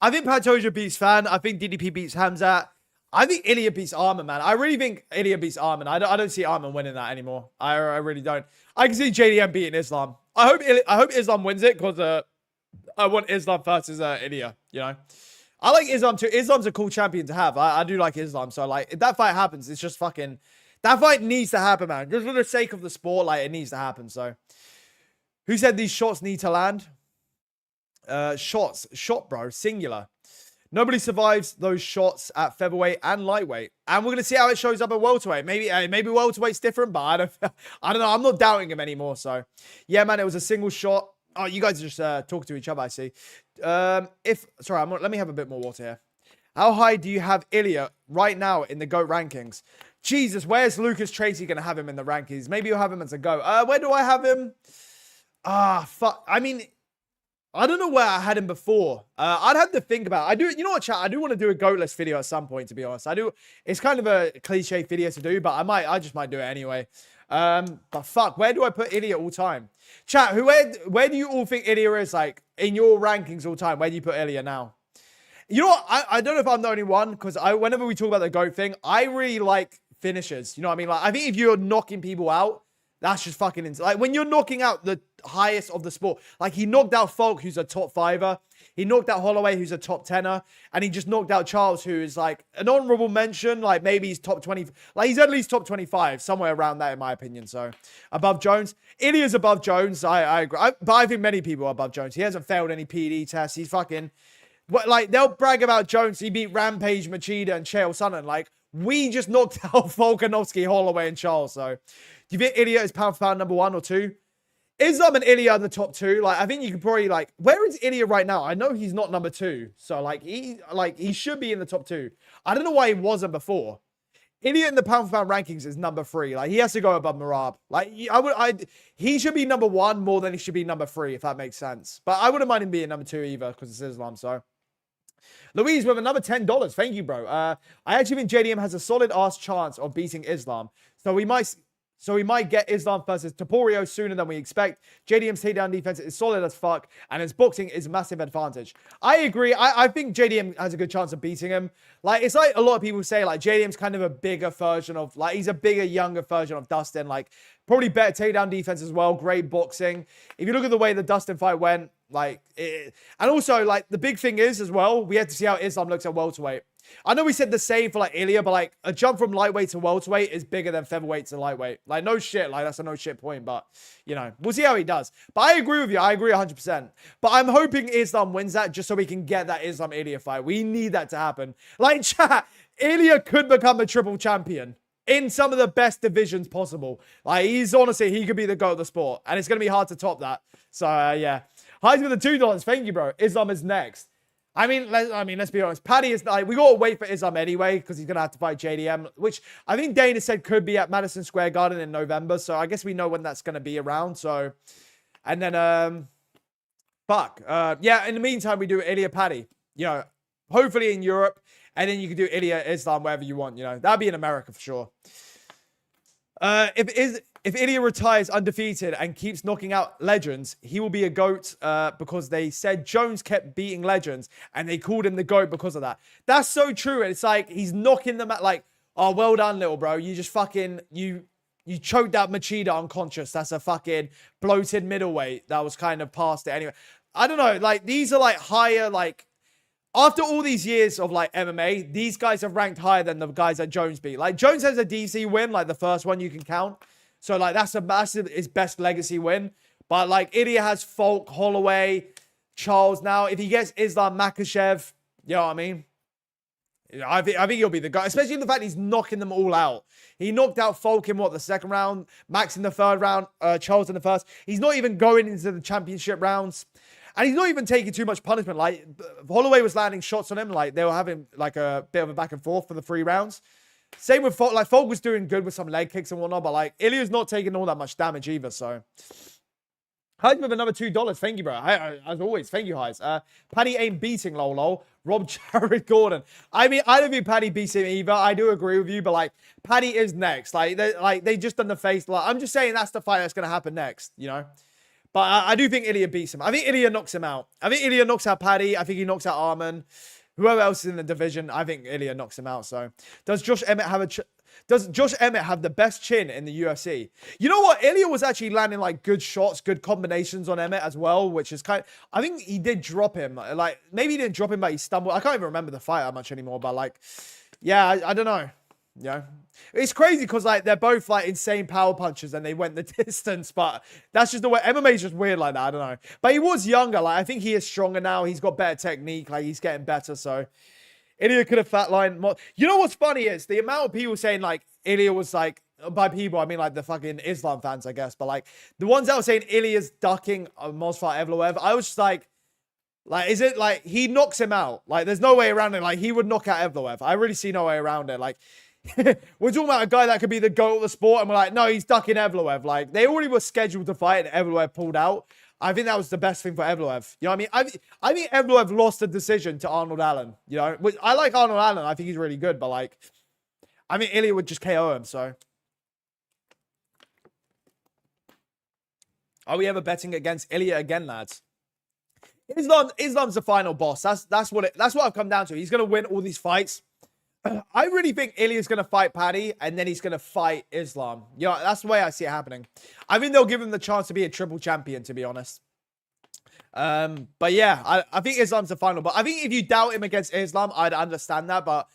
I think Pantoja beats Fan. I think DDP beats Hamza. I think Ilia beats Arman, man. I really think Ilia beats Arman. I don't see Arman winning that anymore. I really don't. I can see JDM beating Islam. I hope Islam wins it because I want Islam versus Ilia, you know. I like Islam too. Islam's a cool champion to have. I do like Islam. So, like, if that fight happens, it's just fucking... That fight needs to happen, man. Just for the sake of the sport, like, it needs to happen. So, who said these shots need to land? Shot, bro. Singular. Nobody survives those shots at featherweight and lightweight. And we're going to see how it shows up at welterweight. Maybe welterweight's different, but I don't know. I'm not doubting him anymore. So, yeah, man, it was a single shot. Oh, you guys are just talking to each other, I see. Sorry, let me have a bit more water here. How high do you have Ilia right now in the GOAT rankings? Jesus, where's Lucas Tracy going to have him in the rankings? Maybe you'll have him as a GOAT. Where do I have him? Fuck. I mean... I don't know where I had him before. I'd have to think about it. You know what, chat? I do want to do a GOATless video at some point, to be honest. It's kind of a cliche video to do, but I just might do it anyway. But fuck, where do I put Ilia all time? Chat, where do you all think Ilia is, like, in your rankings all time? Where do you put Ilia now? You know what? I don't know if I'm the only one, because whenever we talk about the GOAT thing, I really like finishers. You know what I mean? Like, I think if you're knocking people out, that's just fucking insane. Like, when you're knocking out the highest of the sport, like, he knocked out Falk, who's a top 5er. He knocked out Holloway, who's a top 10er. And he just knocked out Charles, who is, like, an honorable mention. Like, maybe he's top 20. Like, he's at least top 25, somewhere around that, in my opinion. So, above Jones. Ilia's above Jones. I agree. But I think many people are above Jones. He hasn't failed any PD tests. He's fucking... Like, they'll brag about Jones. He beat Rampage, Machida, and Chael Sonnen. Like, we just knocked out Volkanovski, Holloway, and Charles. So... Do you think Ilia is pound for pound number 1 or 2? Islam and Ilia are the top 2. Like, I think you could probably, like, where is Ilia right now? I know he's not number 2. So, like, he should be in the top 2. I don't know why he wasn't before. Ilia in the pound for pound rankings is number 3. Like, he has to go above Merab. Like, he should be number 1 more than he should be number 3, if that makes sense. But I wouldn't mind him being number 2 either, because it's Islam, so. Louise with another $10. Thank you, bro. I actually think JDM has a solid ass chance of beating Islam. So we might get Islam versus Topuria sooner than we expect. JDM's takedown defense is solid as fuck, and his boxing is a massive advantage. I agree. I think JDM has a good chance of beating him. Like, it's like a lot of people say, like, JDM's kind of a bigger version of, like, he's a bigger, younger version of Dustin. Like, probably better takedown defense as well. Great boxing. If you look at the way the Dustin fight went, like, and also, like, the big thing is, as well, we have to see how Islam looks at welterweight. I know we said the same for, like, Ilia, but, like, a jump from lightweight to welterweight is bigger than featherweight to lightweight. Like, no shit. Like, that's a no shit point, but, you know, we'll see how he does. But I agree with you. I agree 100%. But I'm hoping Islam wins that just so we can get that Islam-Ilia fight. We need that to happen. Like, chat, Ilia could become a triple champion in some of the best divisions possible. Like, honestly, he could be the GOAT of the sport. And it's going to be hard to top that. So, yeah. Highs with the $2. Thank you, bro. Islam is next. I mean, let's be honest. Paddy is like, we got to wait for Islam anyway, because he's going to have to fight JDM, which I think Dana said could be at Madison Square Garden in November. So I guess we know when that's going to be around. So, and then, yeah, in the meantime, we do Ilia Paddy, you know, hopefully in Europe. And then you can do Ilia Islam wherever you want, you know, that'd be in America for sure. If Ilia retires undefeated and keeps knocking out legends, he will be a GOAT because they said Jones kept beating legends and they called him the GOAT because of that. That's so true. And it's like, he's knocking them at, like, oh, well done, little bro. You just fucking, you choked out Machida unconscious. That's a fucking bloated middleweight that was kind of past it anyway. I don't know. Like, these are, like, higher, like, after all these years of, like, MMA, these guys have ranked higher than the guys that Jones beat. Like, Jones has a DC win, like the first one you can count. So, like, that's a massive, his best legacy win. But, like, Ilia has Falk, Holloway, Charles now. If he gets Islam Makhachev, you know what I mean? I think he'll be the guy, especially the fact he's knocking them all out. He knocked out Falk in, the second round? Max in the third round, Charles in the first. He's not even going into the championship rounds. And he's not even taking too much punishment. Like, Holloway was landing shots on him. Like, they were having, like, a bit of a back and forth for the 3 rounds. Same with Falk. Like, Falk was doing good with some leg kicks and whatnot, but, like, Ilia's not taking all that much damage either, so. Highs with another $2. Thank you, bro. As always, thank you, Highs. Paddy ain't beating lol. Rob Jared Gordon. I mean, I don't think Paddy beats him either. I do agree with you, but, like, Paddy is next. Like, they just done the face. Like, I'm just saying that's the fight that's going to happen next, you know? But I do think Ilia beats him. I think Ilia knocks him out. I think Ilia knocks out Paddy. I think he knocks out Arman. Whoever else is in the division, I think Ilia knocks him out. So, does Josh Emmett have a... Does Josh Emmett have the best chin in the UFC? You know what? Ilia was actually landing like good shots, good combinations on Emmett as well, which is kind of, I think he did drop him. Like, maybe he didn't drop him, but he stumbled. I can't even remember the fight that much anymore, but like, yeah, I don't know. Yeah, it's crazy because like they're both like insane power punchers and they went the distance, but that's just the way MMA is just weird like that. I don't know, but he was younger. Like I think he is stronger now. He's got better technique. Like he's getting better. So Ilia could have flatlined more. You know what's funny is the amount of people saying like Ilia was like, by people I mean like the fucking Islam fans I guess, but like the ones that were saying Ilia's ducking Movsar Evloev, I was just like, is it like he knocks him out? Like there's no way around it. Like he would knock out Evloev. I really see no way around it. Like. We're talking about a guy that could be the GOAT of the sport, and we're like, no, he's ducking Evloev. Like, they already were scheduled to fight, and Evloev pulled out. I think that was the best thing for Evloev. You know what I mean? I think Evloev lost the decision to Arnold Allen. You know, I like Arnold Allen. I think he's really good, but like, I mean, Ilia would just KO him. So, are we ever betting against Ilia again, lads? Islam's the final boss. That's what I've come down to. He's gonna win all these fights. I really think Ilia's going to fight Paddy, and then he's going to fight Islam. You know, that's the way I see it happening. I think they'll give him the chance to be a triple champion, to be honest. But yeah, I think Islam's the final. But I think if you doubt him against Islam, I'd understand that. But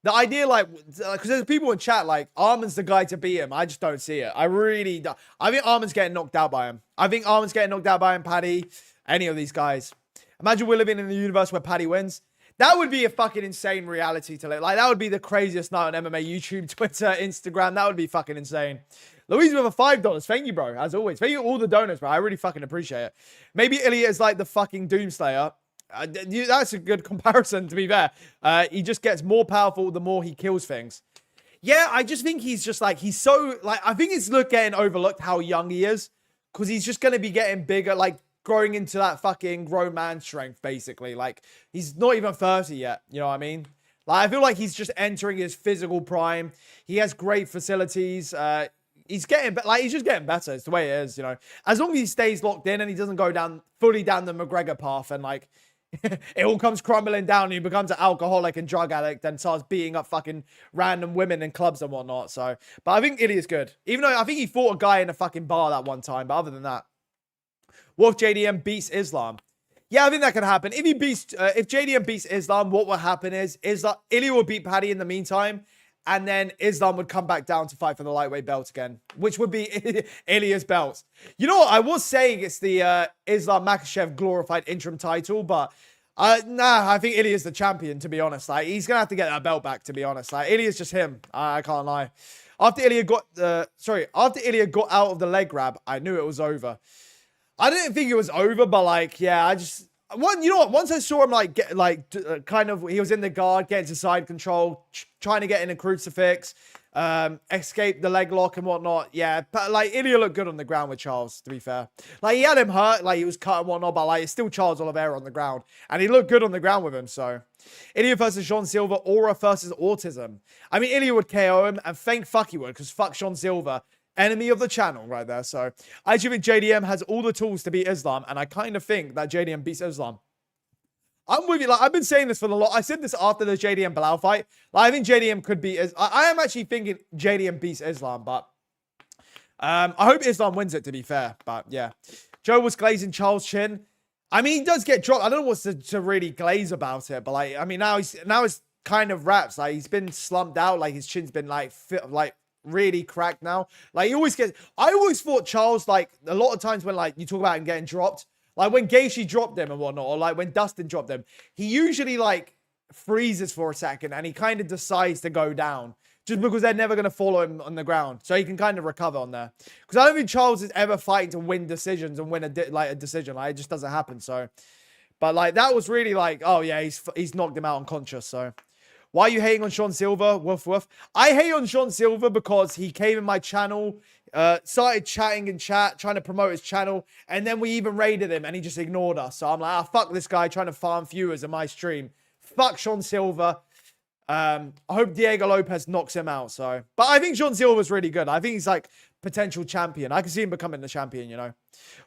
the idea, like, because there's people in chat, like, Arman's the guy to beat him. I just don't see it. I really don't. I think Arman's getting knocked out by him. I think Arman's getting knocked out by him, Paddy, any of these guys. Imagine we're living in the universe where Paddy wins. That would be a fucking insane reality to live. Like, that would be the craziest night on MMA, YouTube, Twitter, Instagram. That would be fucking insane. Louise with a $5. Thank you, bro. As always. Thank you all the donors, bro. I really fucking appreciate it. Maybe Ilia is like the fucking Doomslayer. That's a good comparison, to be fair. He just gets more powerful the more he kills things. Yeah, I just think he's just like, he's so, like, I think it's getting overlooked how young he is. Because he's just going to be getting bigger, like, growing into that fucking grown man strength, basically. Like, he's not even 30 yet. You know what I mean? Like, I feel like he's just entering his physical prime. He has great facilities. He's getting, like, he's just getting better. It's the way it is, you know. As long as he stays locked in and he doesn't go fully down the McGregor path and, like, it all comes crumbling down and he becomes an alcoholic and drug addict and starts beating up fucking random women in clubs and whatnot. So, but I think Ilia's good. Even though I think he fought a guy in a fucking bar that one time. But other than that, what if JDM beats Islam? Yeah, I think that could happen. If JDM beats Islam, what will happen is Ilia will beat Paddy in the meantime, and then Islam would come back down to fight for the lightweight belt again, which would be Ilia's belt. You know what? I was saying it's the Islam Makhachev glorified interim title, but nah, I think Ilia's the champion, to be honest. Like, he's gonna have to get that belt back, to be honest. Like, Ilia's just him. I can't lie. After Ilia got out of the leg grab, I knew it was over. I didn't think it was over, but like, yeah, you know what? Once I saw him kind of, he was in the guard, getting to side control, trying to get in a crucifix, escape the leg lock and whatnot. Yeah, but like Ilia looked good on the ground with Charles, to be fair. Like, he had him hurt, like he was cut and whatnot, but like it's still Charles Oliveira on the ground, and he looked good on the ground with him. So Ilia versus Sean Silva, Aura versus Autism. I mean, Ilia would KO him, and thank fuck he would, because fuck Sean Silva. Enemy of the channel right there. So I actually think JDM has all the tools to beat Islam, and I kind of think that JDM beats Islam. I'm with you. Like, I've been saying this for the lot. I said this after the JDM Bilal fight. Like, I think JDM could beat I am actually thinking JDM beats Islam, but I hope Islam wins it, to be fair. But yeah, Joe was glazing Charles' chin. I mean, he does get dropped. I don't know what's to really glaze about it, but like, I mean, now it's kind of wraps. Like, he's been slumped out. Like, his chin's been like really cracked now. Like, he always gets, I always thought Charles, like, a lot of times when, like, you talk about him getting dropped, like when Gaethje dropped him and whatnot, or like when Dustin dropped him, he usually like freezes for a second and he kind of decides to go down just because they're never going to follow him on the ground, so he can kind of recover on there. Because I don't think Charles is ever fighting to win decisions and win a decision. Like, it just doesn't happen. So, but like, that was really like, oh yeah, he's knocked him out unconscious. So why are you hating on Sean Silva? Woof, woof. I hate on Sean Silva because he came in my channel, started chatting in chat, trying to promote his channel, and then we even raided him, and he just ignored us. So I'm like, fuck this guy trying to farm viewers in my stream. Fuck Sean Silva. I hope Diego Lopez knocks him out. So, but I think Sean Silva's really good. I think he's like potential champion. I can see him becoming the champion, you know.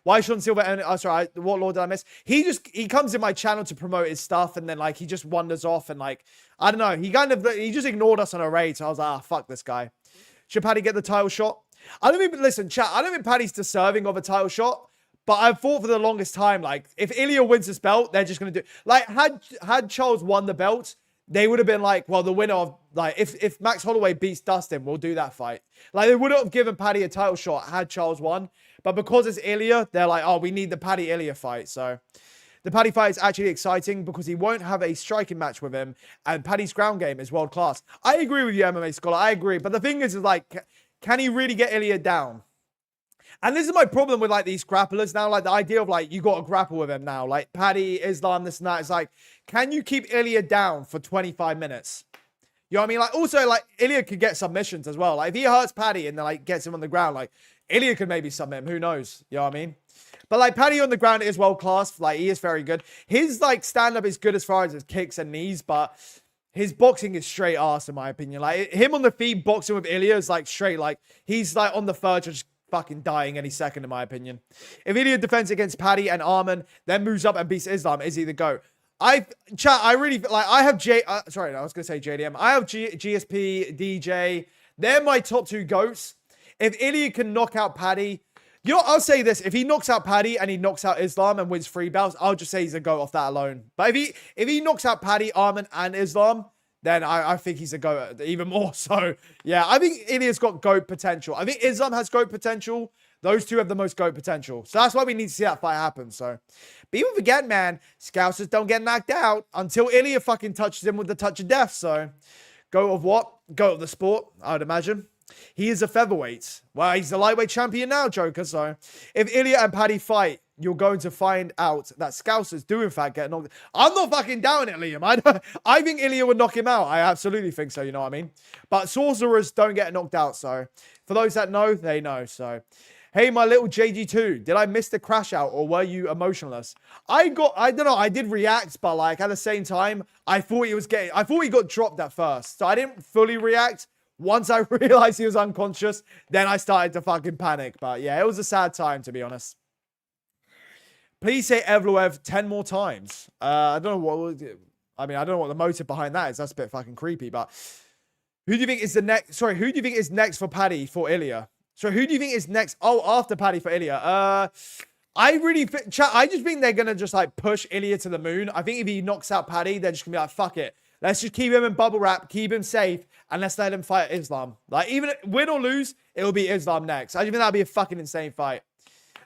Why Sean Silva? Oh, sorry, what law did I miss? He comes in my channel to promote his stuff, and then like he just wanders off, and like, I don't know, he just ignored us on a raid. So I was like, fuck this guy. Should Paddy get the title shot? I don't even, listen, chat, I don't think Paddy's deserving of a title shot. But I've thought for the longest time, like, if Ilia wins this belt, they're just going to do... Like, had Charles won the belt, they would have been like, well, the winner of... Like, if Max Holloway beats Dustin, we'll do that fight. Like, they wouldn't have given Paddy a title shot had Charles won. But because it's Ilia, they're like, oh, we need the Paddy-Ilia fight. So, the Paddy fight is actually exciting because he won't have a striking match with him. And Paddy's ground game is world class. I agree with you, MMA Scholar. I agree. But the thing is like, can he really get Ilia down? And this is my problem with, like, these grapplers now. Like, the idea of, like, you got to grapple with him now. Like, Paddy, Islam, this and that. It's like, can you keep Ilia down for 25 minutes? You know what I mean? Like, also, like, Ilia could get submissions as well. Like, if he hurts Paddy and then, like, gets him on the ground, like, Ilia could maybe submit him. Who knows? You know what I mean? But, like, Paddy on the ground is world-class. Like, he is very good. His, like, stand-up is good as far as his kicks and knees, but his boxing is straight ass, in my opinion. Like, him on the feet boxing with Ilia is, like, straight. Like, he's, like, on the verge of just fucking dying any second, in my opinion. If Ilia defends against Paddy and Arman, then moves up and beats Islam, is he the GOAT? Chat, I really, like, I have sorry, I was going to say JDM. I have GSP, DJ. They're my top two GOATs. If Ilia can knock out Paddy, you know, I'll say this. If he knocks out Paddy and he knocks out Islam and wins 3 belts, I'll just say he's a GOAT off that alone. But if he knocks out Paddy, Arman, and Islam, then I think he's a GOAT even more. So, yeah, I think Ilia's got GOAT potential. I think Islam has GOAT potential. Those two have the most GOAT potential. So that's why we need to see that fight happen. So, people forget, man, Scousers don't get knocked out until Ilia fucking touches him with the touch of death. So, GOAT of what? GOAT of the sport, I would imagine. He is a featherweight. Well, he's the lightweight champion now, Joker. So, if Ilia and Paddy fight, you're going to find out that Scousers do, in fact, get knocked. I'm not fucking down it, Liam. I think Ilia would knock him out. I absolutely think so, you know what I mean? But sorcerers don't get knocked out, so for those that know, they know. So, hey, my little JG2, did I miss the crash out or were you emotionless? I don't know, I did react, but like at the same time, I thought he got dropped at first. So I didn't fully react. Once I realized he was unconscious, then I started to fucking panic. But yeah, it was a sad time, to be honest. Please say Evloev 10 more times. I don't know I don't know what the motive behind that is. That's a bit fucking creepy. But who do you think is the next? Sorry, who do you think is next for Paddy for Ilia? So who do you think is next? Oh, after Paddy for Ilia. I just think they're gonna just like push Ilia to the moon. I think if he knocks out Paddy, they're just gonna be like, fuck it. Let's just keep him in bubble wrap, keep him safe, and let's let him fight Islam. Like, even win or lose, it will be Islam next. I just think that'd be a fucking insane fight.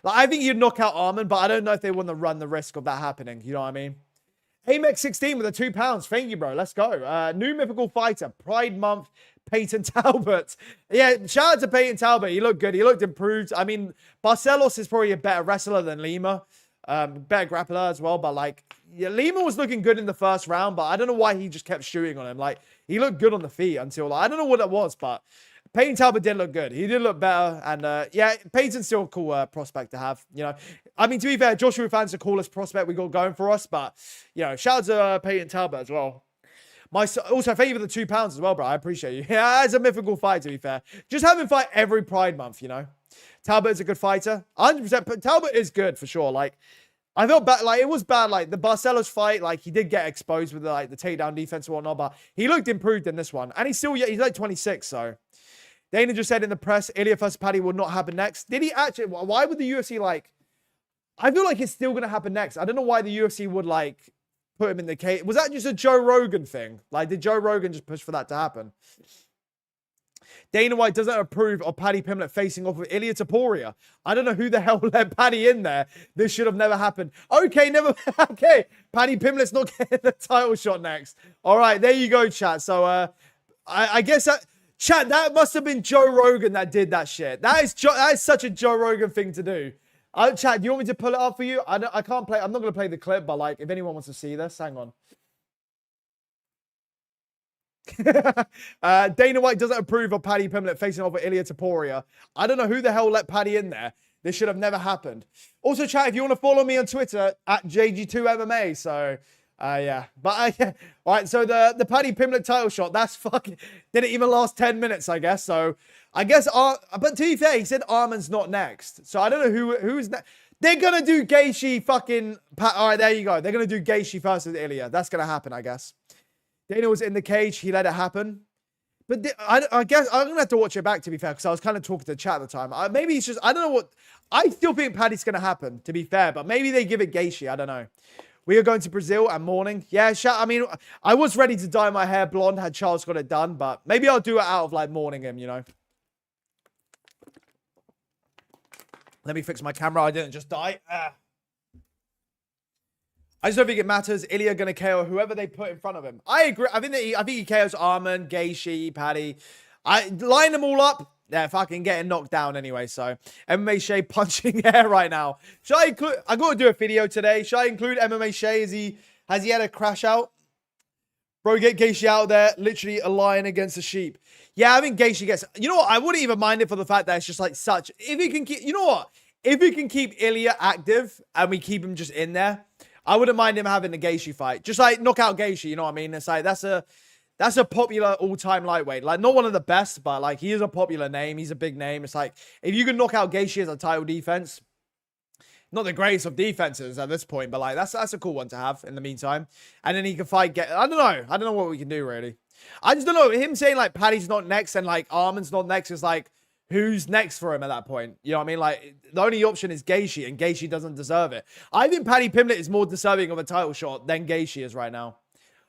Like, I think you'd knock out Arman, but I don't know if they want to run the risk of that happening. You know what I mean? Amex16 with the £2. Thank you, bro. Let's go. New mythical fighter, Pride Month, Peyton Talbot. Yeah, shout out to Peyton Talbot. He looked good. He looked improved. I mean, Barcelos is probably a better wrestler than Lima. Better grappler as well. But, like, yeah, Lima was looking good in the first round, but I don't know why he just kept shooting on him. Like, he looked good on the feet until, like, I don't know what it was, but Peyton Talbot did look good. He did look better. And, yeah, Peyton's still a cool prospect to have, you know. I mean, to be fair, Joshua Fan's the coolest prospect we got going for us. But, you know, shout out to Peyton Talbot as well. Also, thank you for the £2 as well, bro. I appreciate you. Yeah, it's a mythical fight, to be fair. Just have him fight every Pride Month, you know. Talbot is a good fighter. 100%. But Talbot is good, for sure. Like, I felt bad. Like, it was bad. Like, the Barcelos fight, like, he did get exposed with, like, the takedown defense and whatnot. But he looked improved in this one. And he's like 26, so. Dana just said in the press, Ilia vs. Paddy will not happen next. Did he actually? Why would the UFC, like... I feel like it's still going to happen next. I don't know why the UFC would, like, put him in the cage. Was that just a Joe Rogan thing? Like, did Joe Rogan just push for that to happen? Dana White doesn't approve of Paddy Pimblett facing off with Ilia Topuria. I don't know who the hell let Paddy in there. This should have never happened. Okay, never. Okay, Paddy Pimblett's not getting the title shot next. All right, there you go, chat. So, I guess that... Chat, that must have been Joe Rogan that did that shit. That is such a Joe Rogan thing to do. Chat, do you want me to pull it up for you? I can't play. I'm not going to play the clip, but like, if anyone wants to see this, hang on. Dana White doesn't approve of Paddy Pimblett facing off with Ilia Topuria. I don't know who the hell let Paddy in there. This should have never happened. Also, chat, if you want to follow me on Twitter, at JG2MMA. So... yeah, but yeah. All right, so the Paddy Pimblett title shot, that's fucking, didn't even last 10 minutes, I guess. So I guess, but to be fair, he said Arman's not next. So I don't know who's next. They're going to do Gaethje fucking, all right, there you go. They're going to do Gaethje versus Ilia. That's going to happen, I guess. Dana was in the cage. He let it happen. But I guess I'm going to have to watch it back, to be fair, because I was kind of talking to chat at the time. Maybe it's just, I don't know what, I still think Paddy's going to happen, to be fair, but maybe they give it Gaethje. I don't know. We are going to Brazil and mourning. Yeah, I mean, I was ready to dye my hair blonde had Charles got it done, but maybe I'll do it out of like mourning him, you know. Let me fix my camera. I didn't just dye. I just don't think it matters. Ilia gonna KO whoever they put in front of him. I agree. I think he KOs Arman, Gaethje, Paddy. I line them all up. They're fucking getting knocked down anyway. So MMA Shay punching air right now. Should I include? I got to do a video today. Should I include MMA Shay? Has he had a crash out? Bro, get Gaethje out there. Literally a lion against a sheep. Yeah, I think Gaethje gets. You know what? I wouldn't even mind it for the fact that it's just like such. If he can keep. You know what? If we can keep Ilia active and we keep him just in there, I wouldn't mind him having a Gaethje fight. Just like knock out Gaethje, you know what I mean? It's like, that's a popular all-time lightweight. Like, not one of the best, but like, he is a popular name. He's a big name. It's like, if you can knock out Gaethje as a title defense, not the greatest of defenses at this point, but like, that's a cool one to have in the meantime. And then he can fight, I don't know. I don't know what we can do, really. I just don't know. Him saying like, Paddy's not next and like, Arman's not next is like, who's next for him at that point? You know what I mean? Like, the only option is Gaethje, and Gaethje doesn't deserve it. I think Paddy Pimblett is more deserving of a title shot than Gaethje is right now.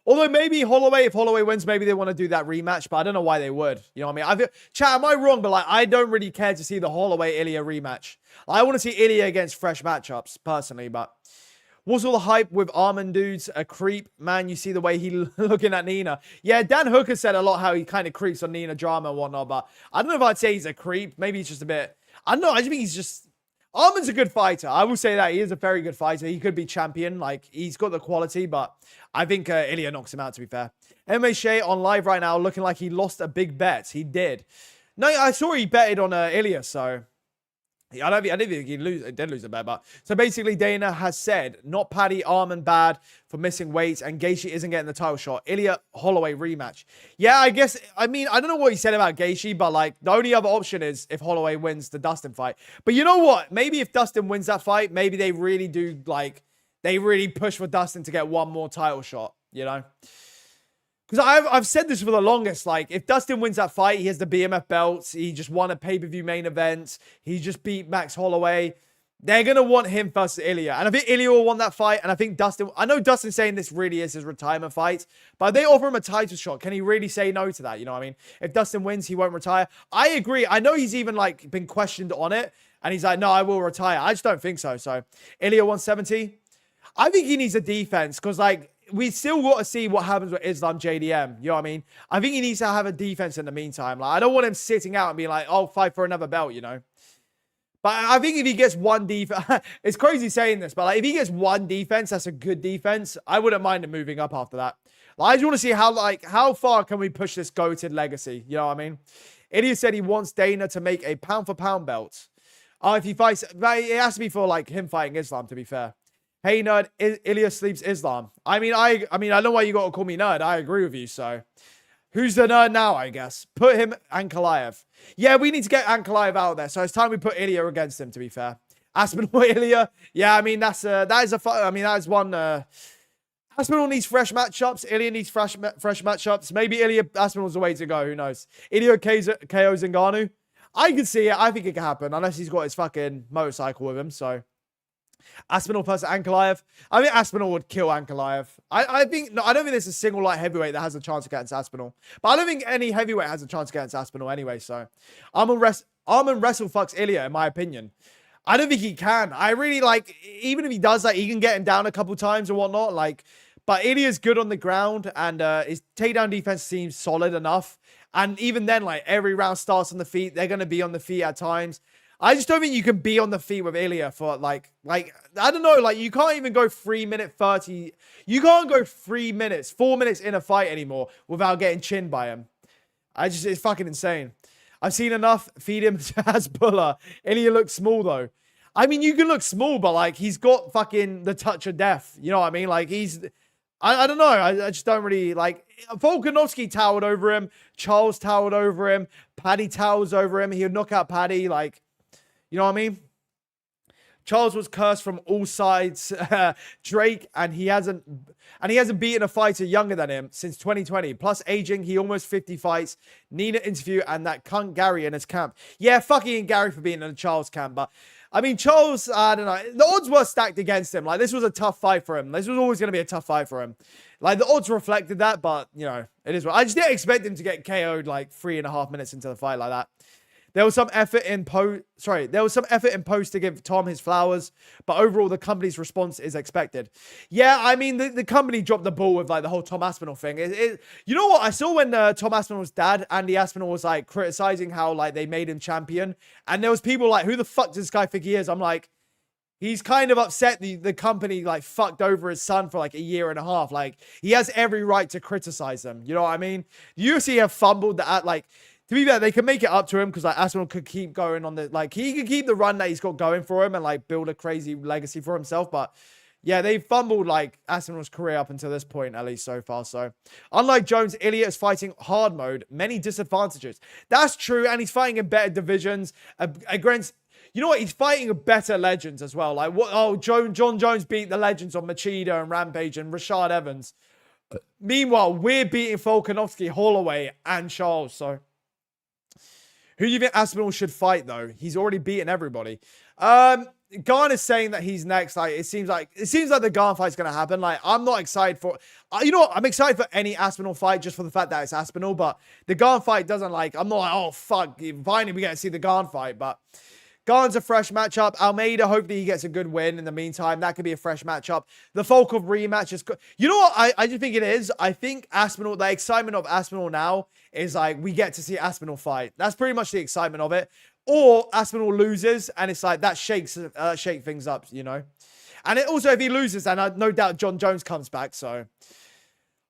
Although maybe Holloway, if Holloway wins, maybe they want to do that rematch, but I don't know why they would. You know what I mean? Chat, am I wrong? But like, I don't really care to see the Holloway-Ilia rematch. I want to see Ilia against fresh matchups, personally, but what's all the hype with Arman dudes? A creep. Man, you see the way he looking at Nina. Yeah, Dan Hooker said a lot how he kind of creeps on Nina drama and whatnot, but I don't know if I'd say he's a creep. Maybe he's just a bit... I don't know. I just think he's just... Arman's a good fighter. I will say that. He is a very good fighter. He could be champion. Like, he's got the quality, but I think Ilia knocks him out, to be fair. MMA Shay on live right now looking like he lost a big bet. He did. No, I saw he betted on Ilia, so... I didn't think he did lose a bet, but... So basically, Dana has said, not Paddy, Arman bad for missing weight, and Gaethje isn't getting the title shot. Ilia, Holloway rematch. Yeah, I guess... I mean, I don't know what he said about Gaethje, but, like, the only other option is if Holloway wins the Dustin fight. But you know what? Maybe if Dustin wins that fight, maybe they really do, like... They really push for Dustin to get one more title shot, you know? Because I've said this for the longest, like, if Dustin wins that fight, he has the BMF belts, he just won a pay-per-view main event, he just beat Max Holloway, they're going to want him versus Ilia. And I think Ilia will want that fight, and I think Dustin... I know Dustin's saying this really is his retirement fight, but if they offer him a title shot, can he really say no to that? You know what I mean? If Dustin wins, he won't retire. I agree. I know he's even, like, been questioned on it, and he's like, no, I will retire. I just don't think so. So, Ilia 170. I think he needs a defense, because, like... We still got to see what happens with Islam JDM. You know what I mean? I think he needs to have a defense in the meantime. Like, I don't want him sitting out and being like, oh, fight for another belt, you know? But I think if he gets one defense, it's crazy saying this, but like, if he gets one defense, that's a good defense. I wouldn't mind him moving up after that. Like, I just want to see how far can we push this goated legacy? You know what I mean? Ilia said he wants Dana to make a pound for pound belt. If he fights, it has to be for like him fighting Islam, to be fair. Hey, nerd, Ilia sleeps Islam. I mean, I don't know why you got to call me nerd. I agree with you, so. Who's the nerd now, I guess? Put him and Ankalaev. Yeah, we need to get Ankalaev out there, so it's time we put Ilia against him, to be fair. Aspinall, Ilia. Yeah, I mean, that is one... Aspinall needs fresh matchups. Ilia needs fresh matchups. Maybe Ilia, Aspinall's the way to go. Who knows? Ilia KOs Ngannou. I can see it. I think it can happen, unless he's got his fucking motorcycle with him, so... Aspinall versus Ankalaev. I think Aspinall would kill Ankalaev. I don't think there's a single light heavyweight that has a chance against Aspinall. But I don't think any heavyweight has a chance against Aspinall anyway, so. Arman wrestle fucks Ilia, in my opinion. I don't think he can. I really like, even if he does, like, he can get him down a couple times or whatnot, like, but Ilia's good on the ground, and his takedown defense seems solid enough. And even then, like, every round starts on the feet. They're going to be on the feet at times. I just don't think you can be on the feet with Ilia for, like, I don't know, like, you can't even go 3-minute 30. You can't go 3 minutes, 4 minutes in a fight anymore without getting chinned by him. It's fucking insane. I've seen enough. Feed him to Hasbulla. Ilia looks small, though. I mean, you can look small, but, like, he's got fucking the touch of death. You know what I mean? Like, I don't know. I just don't really, like, Volkanovski towered over him. Charles towered over him. Paddy towers over him. He'll knock out Paddy, like... You know what I mean? Charles was cursed from all sides. Drake, and he hasn't beaten a fighter younger than him since 2020. Plus aging, he almost 50 fights. Need an interview and that cunt Gary in his camp. Yeah, fucking Gary for being in a Charles camp, but I mean, Charles, I don't know. The odds were stacked against him. Like, this was a tough fight for him. This was always going to be a tough fight for him. Like, the odds reflected that, but, you know, it is what. I just didn't expect him to get KO'd like 3.5 minutes into the fight like that. There was some effort in post to give Tom his flowers, but overall the company's response is expected. Yeah, I mean the company dropped the ball with like the whole Tom Aspinall thing. You know what? I saw when Tom Aspinall's dad, Andy Aspinall, was like criticizing how like they made him champion, and there was people like, who the fuck does this guy think he is? I'm like, he's kind of upset the company like fucked over his son for like 1.5 years. Like, he has every right to criticize them. You know what I mean? The UFC have fumbled that like. To be fair, they can make it up to him because like Aspinall could keep going on the like he could keep the run that he's got going for him and like build a crazy legacy for himself. But yeah, they fumbled like Aspinall's career up until this point, at least so far. So unlike Jones, Ilia is fighting hard mode, many disadvantages. That's true, and he's fighting in better divisions against. You know what? He's fighting better legends as well. Like what? Oh, John Jones beat the legends on Machida and Rampage and Rashad Evans. Meanwhile, we're beating Volkanovski, Holloway, and Charles. So. Who do you think Aspinall should fight, though? He's already beaten everybody. Garn is saying that he's next. Like it seems like the Garn fight's gonna happen. Like, I'm not excited for. You know what? I'm excited for any Aspinall fight just for the fact that it's Aspinall. But the Garn fight doesn't like. I'm not like, oh fuck, finally we get to see the Garn fight. But Garn's a fresh matchup. Almeida, hopefully he gets a good win in the meantime. That could be a fresh matchup. The Volkov rematch is good. You know what? I just think it is. I think Aspinall, the excitement of Aspinall now is like, we get to see Aspinall fight. That's pretty much the excitement of it. Or Aspinall loses and it's like, that shake things up, you know? And it also, if he loses, then no doubt John Jones comes back, so.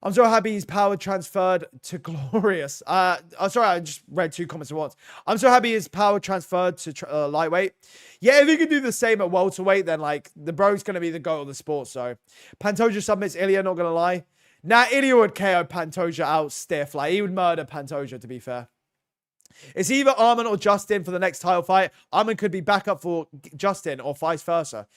I'm so happy his power transferred to Glorious. Sorry, I just read 2 comments at once. I'm so happy his power transferred to lightweight. Yeah, if he could do the same at welterweight, then like the bro's going to be the goat of the sport. So Pantoja submits Ilia, not going to lie. Nah, Ilia would KO Pantoja out stiff. Like, he would murder Pantoja, to be fair. It's either Arman or Justin for the next title fight. Arman could be back up for Justin or vice versa.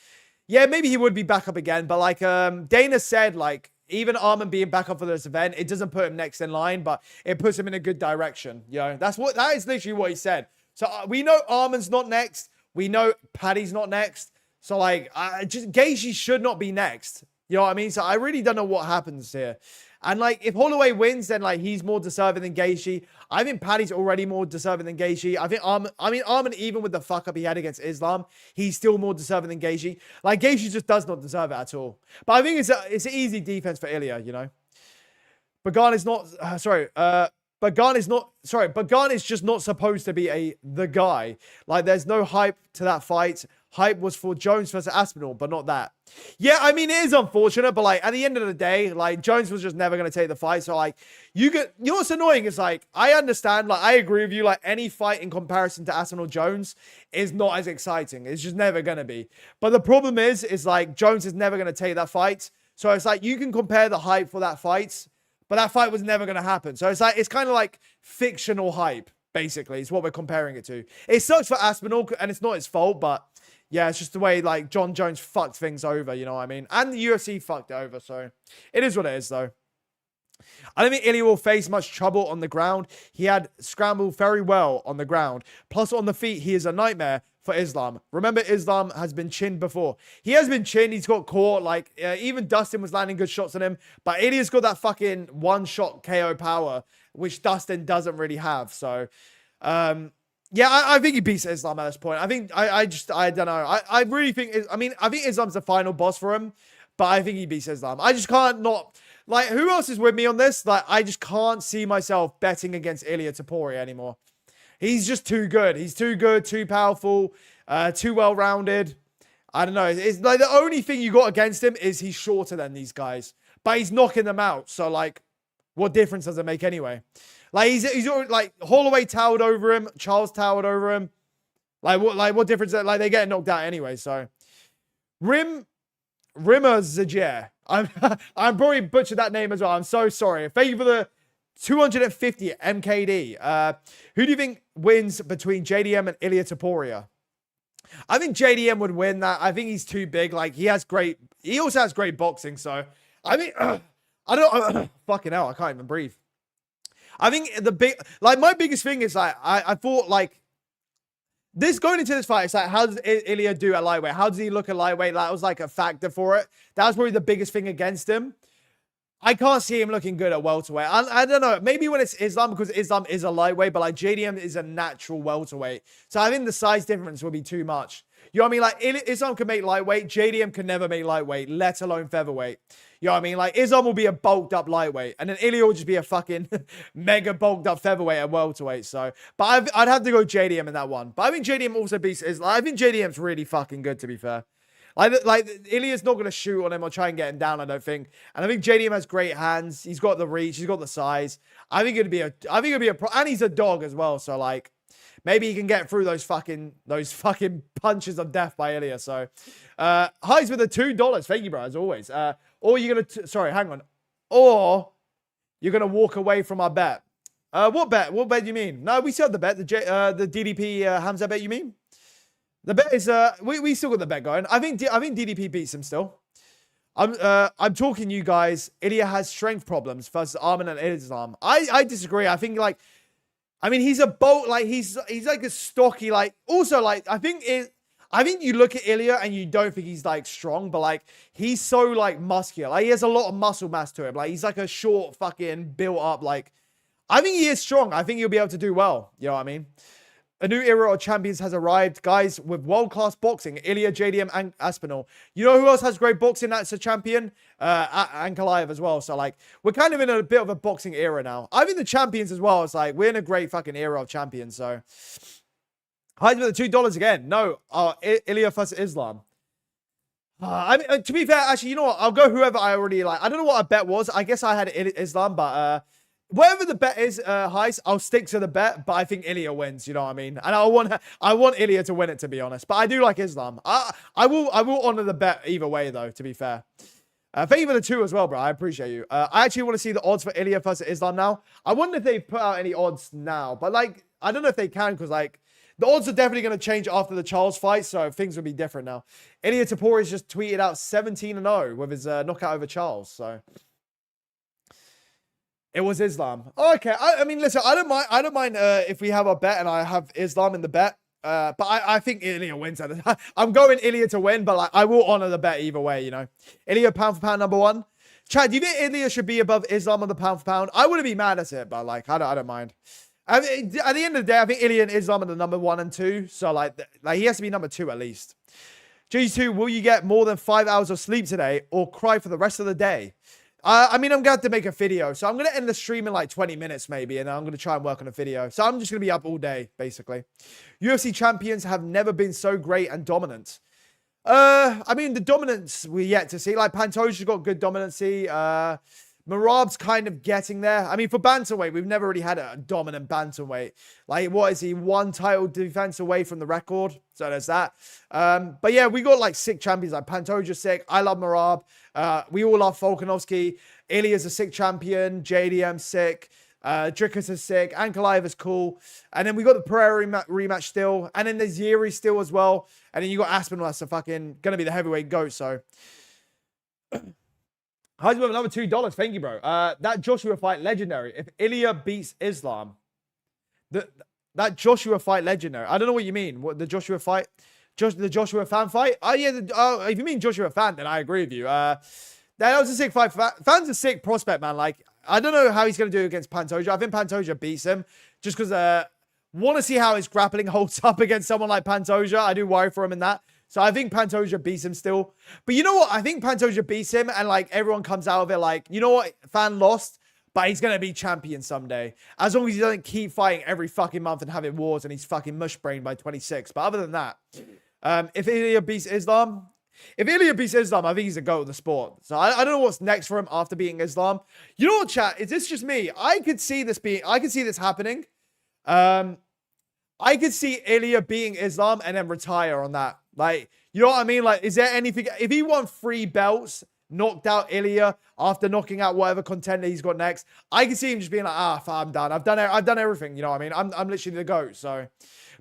Yeah, maybe he would be back up again. But like Dana said, like, even Arman being back up for this event, it doesn't put him next in line, but it puts him in a good direction. You know, that is literally what he said. So we know Arman's not next. We know Paddy's not next. So like, Gaethje should not be next. You know what I mean? So I really don't know what happens here. And like, if Holloway wins, then like he's more deserving than Gaethje. I think Paddy's already more deserving than Gaethje. I think Arman, even with the fuck up he had against Islam, he's still more deserving than Gaethje. Like, Gaethje just does not deserve it at all. But I think it's an easy defense for Ilia, you know. But Garn is not. But Garn is just not supposed to be the guy. Like, there's no hype to that fight. Hype was for Jones versus Aspinall, but not that. Yeah, I mean, it is unfortunate, but like, at the end of the day, like, Jones was just never going to take the fight. So like, you know what's annoying is like, I understand, like, I agree with you, like, any fight in comparison to Aspinall Jones is not as exciting. It's just never going to be. But the problem is like, Jones is never going to take that fight. So it's like, you can compare the hype for that fight, but that fight was never going to happen. So it's like, it's kind of like fictional hype, basically, is what we're comparing it to. It sucks for Aspinall, and it's not his fault, but yeah, it's just the way, like, John Jones fucked things over, you know what I mean? And the UFC fucked it over, so it is what it is, though. I don't think Ilia will face much trouble on the ground. He had scrambled very well on the ground. Plus, on the feet, he is a nightmare for Islam. Remember, Islam has been chinned before. He has been chinned. He's got caught. Like, even Dustin was landing good shots on him. But Ilia's got that fucking one-shot KO power, which Dustin doesn't really have. So, yeah, I think he beats Islam at this point. I think, I don't know. I really think, I think Islam's the final boss for him, but I think he beats Islam. I just can't not, like, who else is with me on this? Like, I just can't see myself betting against Ilia Topuria anymore. He's just too good. He's too good, too powerful, too well-rounded. I don't know. It's like, the only thing you got against him is he's shorter than these guys, but he's knocking them out. So, like, what difference does it make anyway? Like, he's already, like, Holloway towered over him. Charles towered over him. What difference? Like, they get knocked out anyway, so. Rimmer Zajer. I'm probably butchered that name as well. I'm so sorry. Thank you for the 250 MKD. Who do you think wins between JDM and Ilia Topuria? I think JDM would win that. I think he's too big. Like, he also has great boxing. So, I mean, I don't, fucking hell, I can't even breathe. I think my biggest thing is like, I thought like, this going into this fight, it's like, how does Ilia do at lightweight? How does he look at lightweight? That was like a factor for it. That was probably the biggest thing against him. I can't see him looking good at welterweight. I don't know. Maybe when it's Islam, because Islam is a lightweight, but like JDM is a natural welterweight. So I think the size difference will be too much. You know what I mean? Like Islam can make lightweight. JDM can never make lightweight, let alone featherweight. You know what I mean? Like Islam will be a bulked up lightweight, and then Ilia will just be a fucking mega bulked up featherweight and welterweight. So, but I'd have to go JDM in that one. But I think JDM also beats Islam. I think JDM's really fucking good, to be fair. Like Ilia's not going to shoot on him or try and get him down, I don't think. And I think JDM has great hands. He's got the reach. He's got the size. I think it'd be and he's a dog as well. So like, maybe he can get through those fucking punches of death by Ilia. So, highs with the $2. Thank you, bro, as always. Or you're going to, sorry, hang on. Or you're going to walk away from our bet. What bet? What bet do you mean? No, we still have the bet. The DDP Hamza bet, you mean? The bet is we still got the bet going. I think DDP beats him still. I'm talking you guys. Ilia has strength problems versus Arman and Islam. I disagree. I think like, I mean, he's a bolt, like he's like a stocky, like also like I think you look at Ilia and you don't think he's like strong, but like he's so like muscular. Like he has a lot of muscle mass to him. Like he's like a short fucking built up. Like I think he is strong. I think he'll be able to do well. You know what I mean? A new era of champions has arrived. Guys with world-class boxing. Ilia, JDM, and Aspinall. You know who else has great boxing that's a champion? Ankalaev as well. So, like, we're kind of in a bit of a boxing era now. I think the champions as well. It's like, we're in a great fucking era of champions. So, highs with the $2 again. No, Ilia versus Islam. I mean, to be fair, actually, you know what? I'll go whoever I already like. I don't know what a bet was. I guess I had Islam, but... whatever the bet is, Heist, I'll stick to the bet, but I think Ilia wins, you know what I mean? And I want Ilia to win it, to be honest. But I do like Islam. I will honor the bet either way, though, to be fair. Thank you for the 2 as well, bro. I appreciate you. I actually want to see the odds for Ilia versus Islam now. I wonder if they've put out any odds now. But, like, I don't know if they can, because, like, the odds are definitely going to change after the Charles fight, so things will be different now. Ilia Topuria just tweeted out 17-0 with his knockout over Charles, so... It was Islam. Okay, I mean, listen, I don't mind if we have a bet and I have Islam in the bet. But I think Ilia wins. I'm going Ilia to win, but like, I will honor the bet either way, you know. Ilia pound for pound number 1. Chad, do you think Ilia should be above Islam on the pound for pound? I wouldn't be mad at it, but like, I don't mind. I mean, at the end of the day, I think Ilia and Islam are the number 1 and 2. So like he has to be number 2 at least. G2, will you get more than 5 hours of sleep today or cry for the rest of the day? I mean, I'm going to have to make a video. So I'm going to end the stream in like 20 minutes maybe. And then I'm going to try and work on a video. So I'm just going to be up all day, basically. UFC champions have never been so great and dominant. I mean, the dominance we're yet to see. Like, Pantoja's got good dominancy. Merab's kind of getting there. I mean, for bantamweight, we've never really had a dominant bantamweight. Like, what is he? 1 title defense away from the record. So there's that. But yeah, we got like sick champions. Like Pantoja's sick. I love Merab. We all love Volkanovski. Ilia's a sick champion. JDM's sick. Drickus is sick. Ankalaev is cool. And then we got the Pereira rematch still. And then there's Yuri still as well. And then you got Aspinall. That's a fucking gonna be the heavyweight GOAT. So how's with another $2? Thank you, bro. That Joshua fight legendary. If Ilia beats Islam, that Joshua fight legendary. I don't know what you mean. What the Joshua fight? The Joshua fan fight? Oh yeah. If you mean Joshua fan, then I agree with you. That was a sick fight. Fan's a sick prospect, man. Like, I don't know how he's gonna do against Pantoja. I think Pantoja beats him just because want to see how his grappling holds up against someone like Pantoja. I do worry for him in that. So I think Pantoja beats him still. But you know what? I think Pantoja beats him and like everyone comes out of it like, you know what? Fan lost, but he's going to be champion someday. As long as he doesn't keep fighting every fucking month and having wars and he's fucking mush-brained by 26. But other than that, if Ilia beats Islam, I think he's a GOAT of the sport. So I don't know what's next for him after beating Islam. You know what, chat? Is this just me? I could see this happening. I could see Ilia beating Islam and then retire on that. Like, you know what I mean? Like, is there anything... If he won 3 belts, knocked out Ilia after knocking out whatever contender he's got next, I can see him just being like, I'm done. I've done everything, you know what I mean? I'm literally the GOAT, so...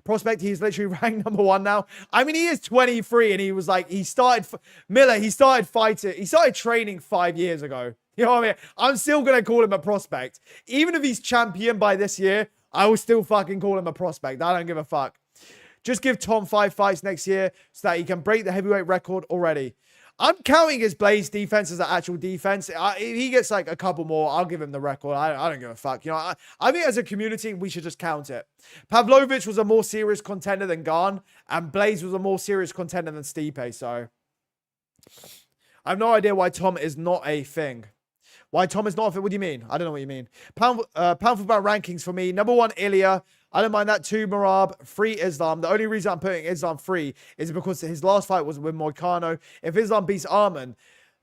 prospect. He's literally ranked number 1 now. I mean, he is 23 and he was like, he started fighting. He started training 5 years ago. You know what I mean? I'm still going to call him a prospect. Even if he's champion by this year, I will still fucking call him a prospect. I don't give a fuck. Just give Tom 5 fights next year so that he can break the heavyweight record already. I'm counting his Blaze defense as an actual defense. If he gets like a couple more, I'll give him the record. I don't give a fuck. You know, I think as a community, we should just count it. Pavlovich was a more serious contender than Garn, and Blaze was a more serious contender than Stipe. So I have no idea why Tom is not a thing. Why Tom is not a thing? What do you mean? I don't know what you mean. Pound for pound rankings for me. Number 1, Ilia. I don't mind that. 2, Merab. 3, Islam. The only reason I'm putting Islam 3 is because his last fight was with Moicano. If Islam beats Arman,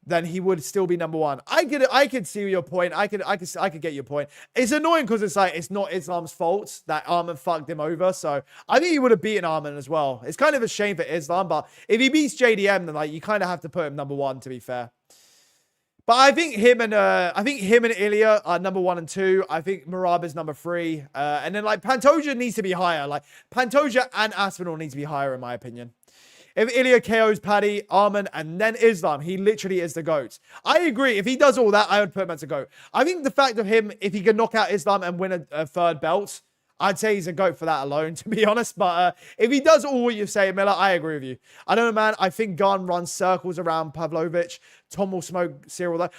then he would still be number 1. I get it. I could see your point. I could get your point. It's annoying because it's like it's not Islam's fault that Arman fucked him over. So I think he would have beaten Arman as well. It's kind of a shame for Islam, but if he beats JDM, then like you kind of have to put him number 1 to be fair. But I think him and Ilia are number 1 and 2. I think Merab is number 3. And then like Pantoja needs to be higher. Like Pantoja and Aspinall needs to be higher in my opinion. If Ilia KOs Paddy, Arman, and then Islam, he literally is the GOAT. I agree. If he does all that, I would put him as a GOAT. I think the fact of him, if he can knock out Islam and win a 3rd belt, I'd say he's a GOAT for that alone, to be honest. But if he does all what you say, Miller, I agree with you. I don't know, man. I think Garn runs circles around Pavlovich. Tom will smoke Cyril, though.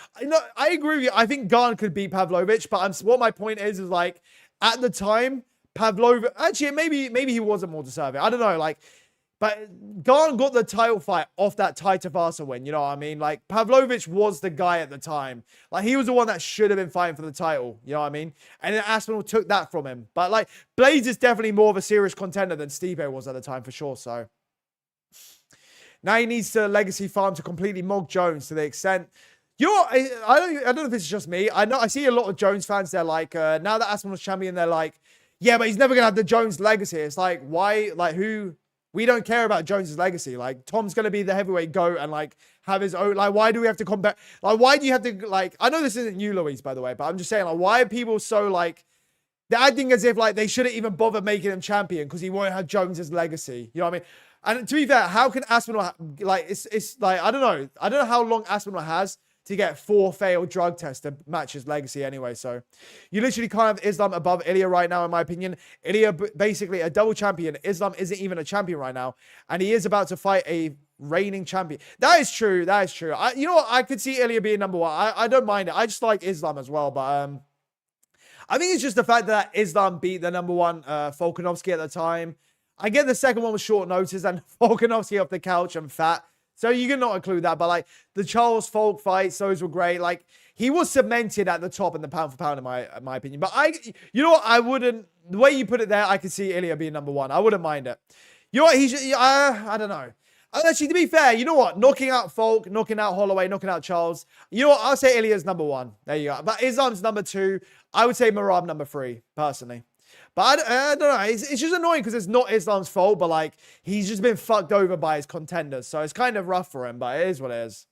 I agree with you. I think Garn could beat Pavlovich. But what my point is like, at the time, Pavlovich... Actually, maybe he wasn't more deserving. I don't know, like... But Garn got the title fight off that Tai Tuivasa win, you know what I mean? Like, Pavlovich was the guy at the time. Like, he was the one that should have been fighting for the title, you know what I mean? And then Aspinall took that from him. But, like, Blaze is definitely more of a serious contender than Stipe was at the time, for sure, so. Now he needs to legacy farm to completely mog Jones to the extent... You know what? I don't know if it's just me. I see a lot of Jones fans, they're like, now that Aspinall's champion, they're like, yeah, but he's never going to have the Jones legacy. It's like, why? Like, who... We don't care about Jones's legacy. Like, Tom's going to be the heavyweight GOAT and, like, have his own... Like, why do we have to compare... Like, why do you have to, like... I know this isn't you, Louise, by the way, but I'm just saying, like, why are people so, like... They're acting as if, like, they shouldn't even bother making him champion because he won't have Jones's legacy. You know what I mean? And to be fair, how can Aspinall... Like, it's like, I don't know. I don't know how long Aspinall has to get 4 failed drug tests to match his legacy anyway. So you literally can't have Islam above Ilia right now, in my opinion. Ilia, basically a double champion. Islam isn't even a champion right now. And he is about to fight a reigning champion. That is true. That is true. You know what? I could see Ilia being number 1. I don't mind it. I just like Islam as well. But I think it's just the fact that Islam beat the number 1 Volkanovski at the time. I get the second one was short notice and Volkanovski off the couch and fat. So you can not include that, but like the Charles Folk fights, those were great. Like he was cemented at the top in the pound for pound, in my opinion. But you know what? I wouldn't. The way you put it there, I could see Ilia being number 1. I wouldn't mind it. You know what? I don't know. Actually, to be fair, you know what? Knocking out Folk, knocking out Holloway, knocking out Charles. You know what? I'll say Ilia's number 1. There you go. But Islam's number 2. I would say Merab number 3, personally. But I don't know. It's just annoying because it's not Islam's fault, but like he's just been fucked over by his contenders. So it's kind of rough for him, but it is what it is.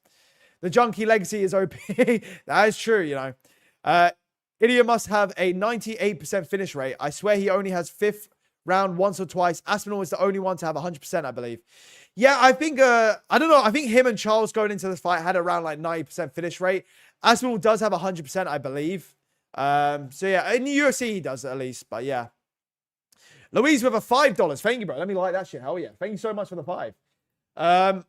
The junkie legacy is OP. That is true, you know. Ilia must have a 98% finish rate. I swear he only has 5th round once or twice. Aspinall is the only one to have 100%, I believe. Yeah, I think, I don't know. I think him and Charles going into this fight had around like 90% finish rate. Aspinall does have 100%, I believe. So yeah, in the UFC he does at least, but yeah. Louise with a $5. Thank you, bro. Let me like that shit. Hell yeah. Thank you so much for the 5. I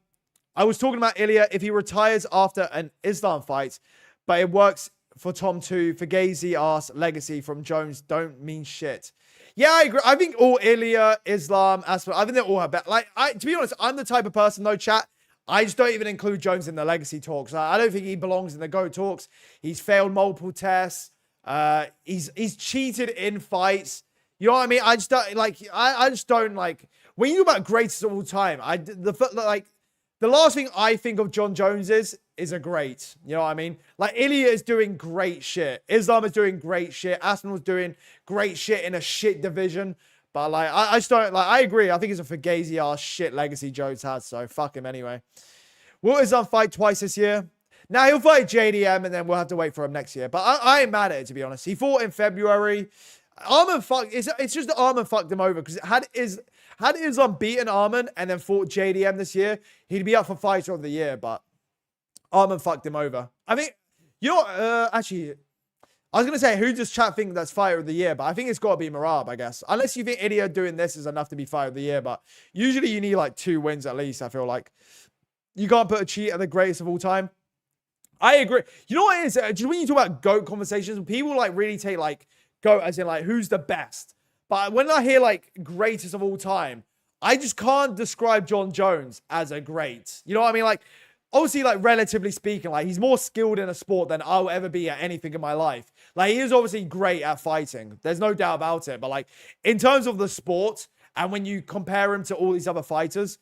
was talking about Ilia. If he retires after an Islam fight, but it works for Tom too. Fugazi ass legacy from Jones don't mean shit. Yeah, I agree. I think all Ilia, Islam, Aspinall, I think they all have better. Like, to be honest, I'm the type of person, though, chat. I just don't even include Jones in the legacy talks. I don't think he belongs in the GOAT talks. He's failed multiple tests. He's cheated in fights. You know what I mean? I just don't like. I just don't like when you talk about greatest of all time. The last thing I think of John Jones is a great. You know what I mean? Like Ilia is doing great shit. Islam is doing great shit. Aspinall's doing great shit in a shit division. But like, I just don't like. I agree. I think it's a fugazi ass shit legacy Jones has. So fuck him anyway. Will Islam fight twice this year? Now he'll fight JDM and then we'll have to wait for him next year. But I ain't mad at it, to be honest. He fought in February. Arman fucked. It's just that Arman fucked him over, because had Islam beaten Arman and then fought JDM this year, he'd be up for fighter of the year. But Arman fucked him over. I mean, actually, I was gonna say, who does chat think that's fighter of the year? But I think it's got to be Marab, I guess. Unless you think Ilia doing this is enough to be fighter of the year. But usually you need like 2 wins at least. I feel like you can't put a cheat at the greatest of all time. I agree. You know what it is? Just when you talk about GOAT conversations, people like really take like GOAT as in like who's the best. But when I hear like greatest of all time, I just can't describe Jon Jones as a great. You know what I mean? Like, obviously, like relatively speaking, like he's more skilled in a sport than I'll ever be at anything in my life. Like, he is obviously great at fighting. There's no doubt about it. But like in terms of the sport, and when you compare him to all these other fighters,